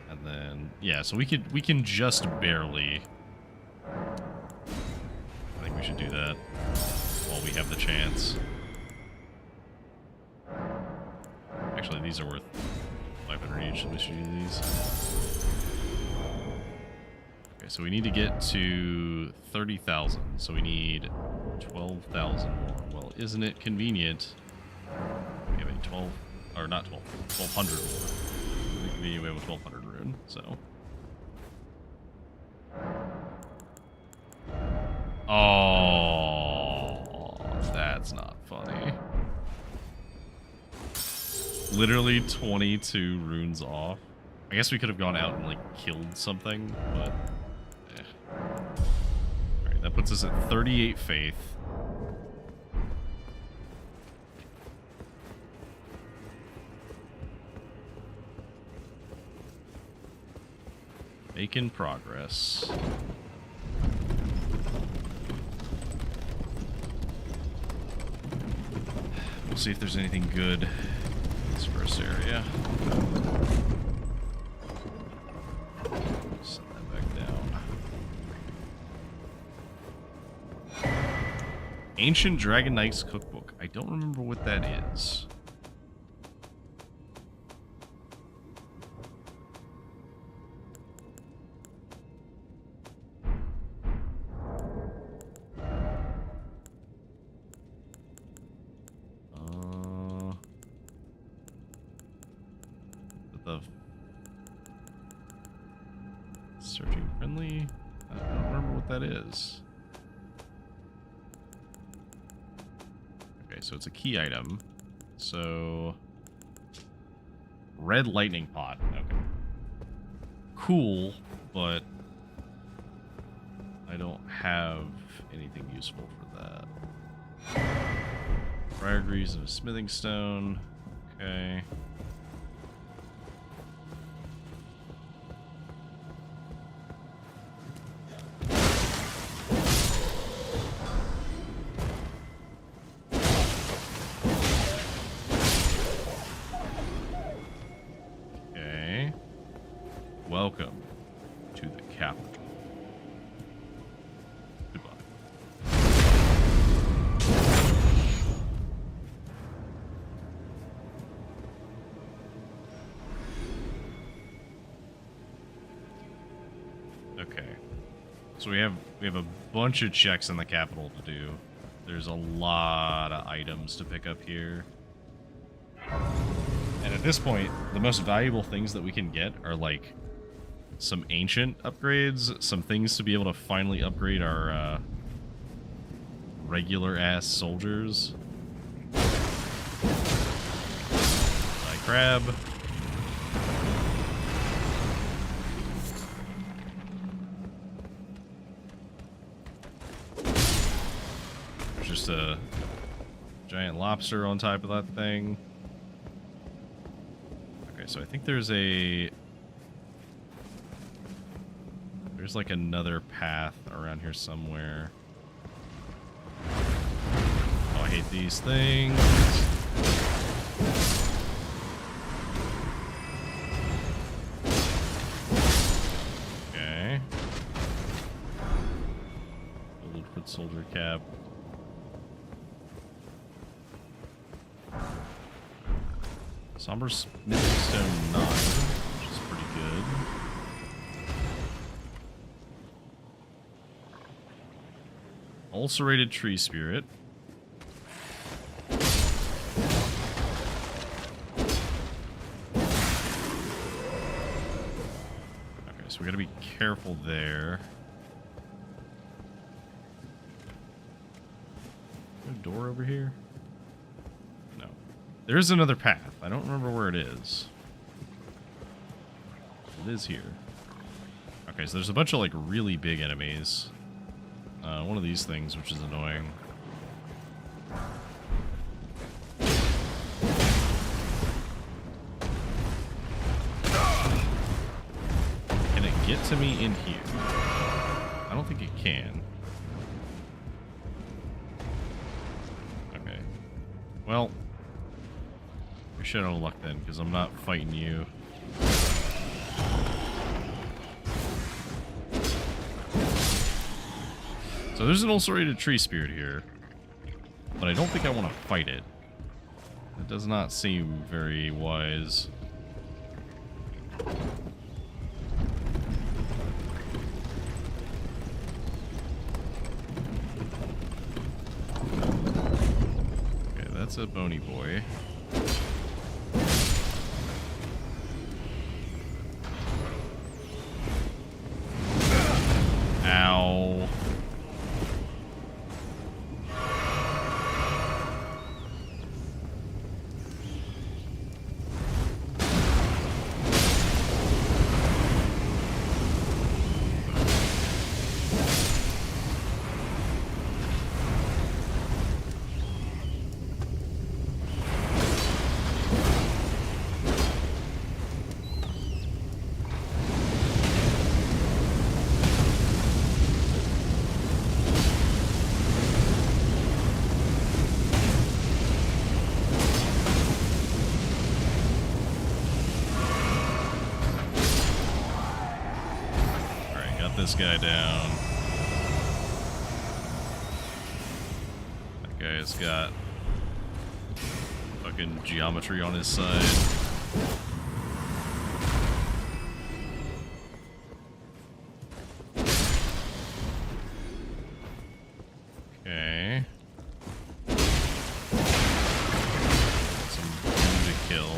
And then yeah, so we can just barely. I think we should do that while we have the chance. Actually, these are worth 500 each, so we should do these. Okay, so we need to get to 30,000, so we need 12,000 more. Well, isn't it convenient? We have a 12, or not 12, 1,200 more. We have a 1,200 rune, so. Oh, that's not funny. Literally 22 runes off. I guess we could have gone out and, like, killed something, but eh. Alright, that puts us at 38 faith. Making progress. We'll see if there's anything good in this first area. Set that back down. Ancient Dragon Knight's Cookbook. I don't remember what that is. Searching friendly. I don't remember what that is. Okay, so it's a key item. So red lightning pot. Okay. Cool, but I don't have anything useful for that. Briar grease and a smithing stone. Okay. Welcome to the capital. Goodbye. Okay. So we have a bunch of checks in the capital to do. There's a lot of items to pick up here. And at this point, the most valuable things that we can get are like some ancient upgrades, some things to be able to finally upgrade our regular ass soldiers. Like crab. There's just a giant lobster on top of that thing. Okay, so I think there's like another path around here somewhere. Oh, I hate these things. Okay. Golden foot soldier cap. Somber smithing stone 9, which is pretty good. Ulcerated tree spirit. Okay, so we gotta be careful there. Is there a door over here? No. There's another path. I don't remember where it is. It is here. Okay, so there's a bunch of like really big enemies. One of these things, which is annoying. Can it get to me in here? I don't think it can. Okay. Well, we should have luck then, because I'm not fighting you. So there's an ulcerated tree spirit here, but I don't think I want to fight it. It does not seem very wise. Okay, that's a bony boy. Ow. This guy down. guy's got fucking geometry on his side. Okay. Some rune to kill.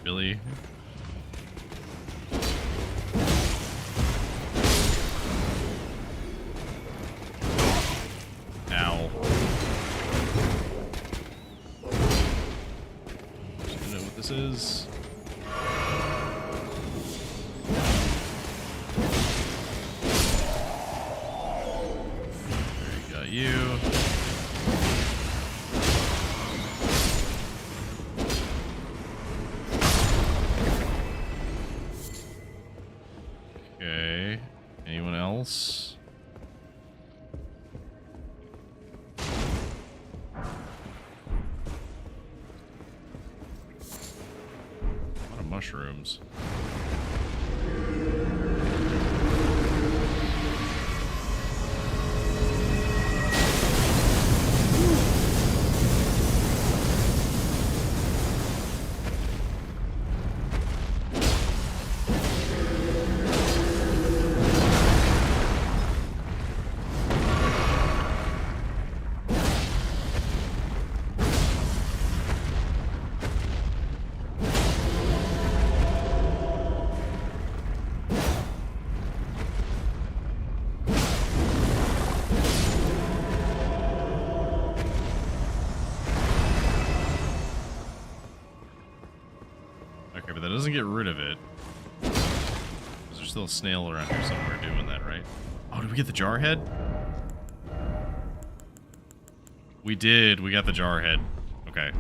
Really? Ow. Do you know what this is? There you got you. Okay. Anyone else? A lot of mushrooms. Okay, but that doesn't get rid of it. There's still a snail around here somewhere doing that, right? Oh, did we get the jar head? We did. We got the jar head. Okay.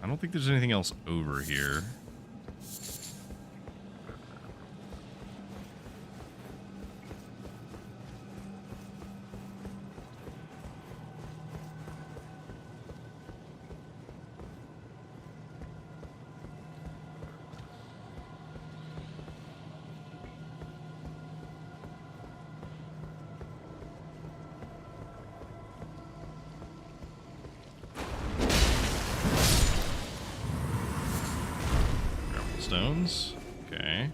I don't think there's anything else over here. Stones. Okay.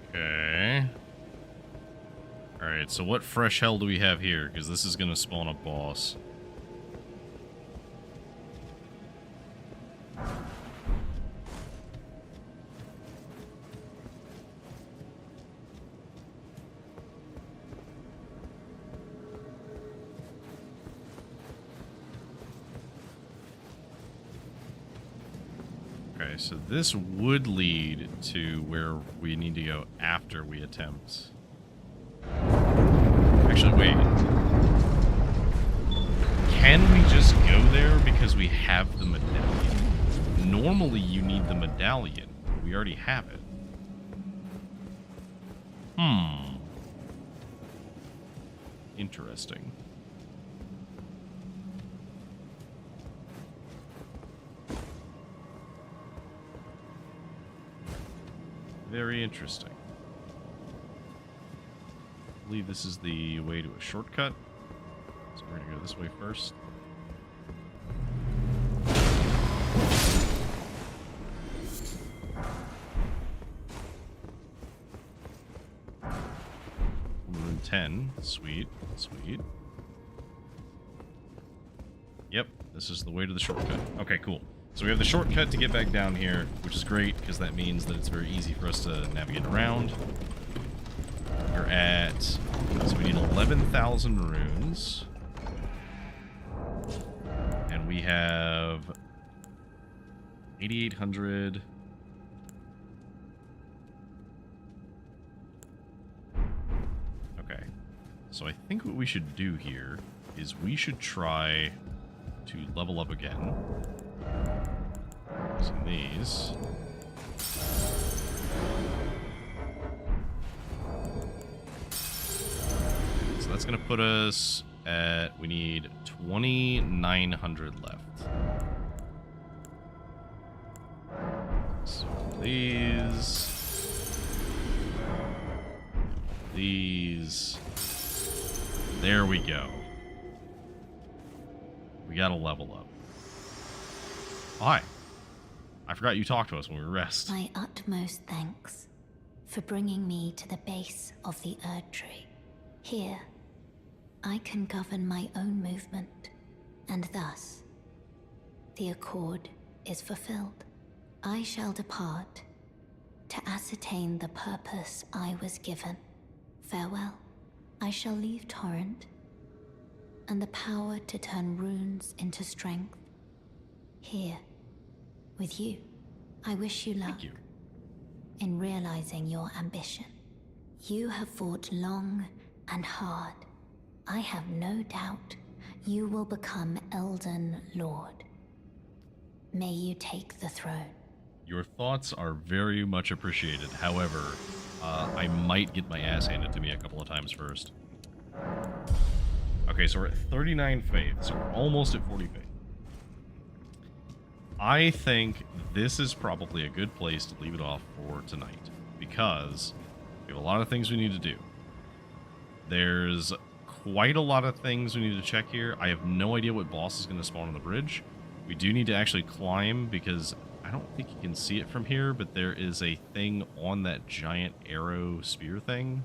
Okay. Alright, so what fresh hell do we have here? Because this is going to spawn a boss. Okay, so this would lead to where we need to go after we attempt. Actually, wait. Can we just go there because we have the medallion? Normally you need the medallion. We already have it. Interesting. Very interesting. I believe this is the way to a shortcut. So we're going to go this way first. 10. Sweet. Sweet. Yep, this is the way to the shortcut. Okay, cool. So we have the shortcut to get back down here, which is great, because that means that it's very easy for us to navigate around. We're at... So we need 11,000 runes. And we have... 8,800... Okay. So I think what we should do here is we should try to level up again. Using these. So that's going to put us at, we need 2,900 left. So these. These. There we go. We got to level up. Hi. I forgot you talked to us when we rest. My utmost thanks for bringing me to the base of the Erd Tree. Here, I can govern my own movement, and thus, the accord is fulfilled. I shall depart to ascertain the purpose I was given. Farewell. I shall leave Torrent, and the power to turn runes into strength. Here, with you. I wish you luck. Thank you. In realizing your ambition. You have fought long and hard. I have no doubt you will become Elden Lord. May you take the throne. Your thoughts are very much appreciated. However, I might get my ass handed to me a couple of times first. Okay, so we're at 39 faith, so we're almost at 40 faith. I think this is probably a good place to leave it off for tonight, because we have a lot of things we need to do. There's quite a lot of things we need to check here. I have no idea what boss is going to spawn on the bridge. We do need to actually climb, because I don't think you can see it from here, but there is a thing on that giant arrow spear thing.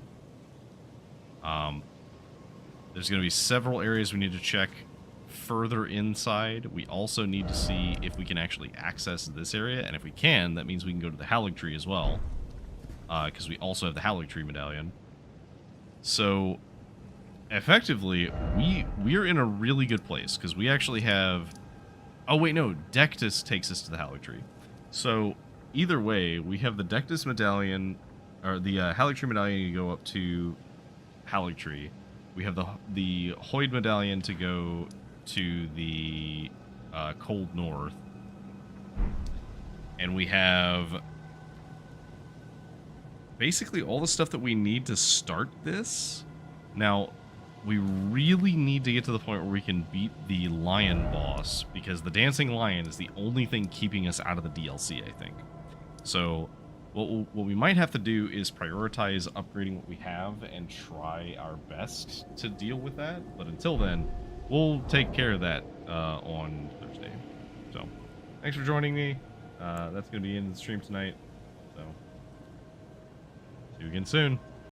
There's going to be several areas we need to check further inside. We also need to see if we can actually access this area, and if we can, that means we can go to the Hallig Tree as well, because we also have the Hallig Tree medallion. So effectively, we're in a really good place, because we actually have... Oh wait, no, Deckard takes us to the Hallig Tree. So either way, we have the Deckard medallion, or the Hallig Tree medallion to go up to Hallig Tree. We have the Hoid medallion to go to the Cold North. And we have basically all the stuff that we need to start this. Now, we really need to get to the point where we can beat the lion boss, because the dancing lion is the only thing keeping us out of the DLC, I think. So what we might have to do is prioritize upgrading what we have and try our best to deal with that. But until then, we'll take care of that on Thursday. So thanks for joining me. That's going to be in the stream tonight. So see you again soon.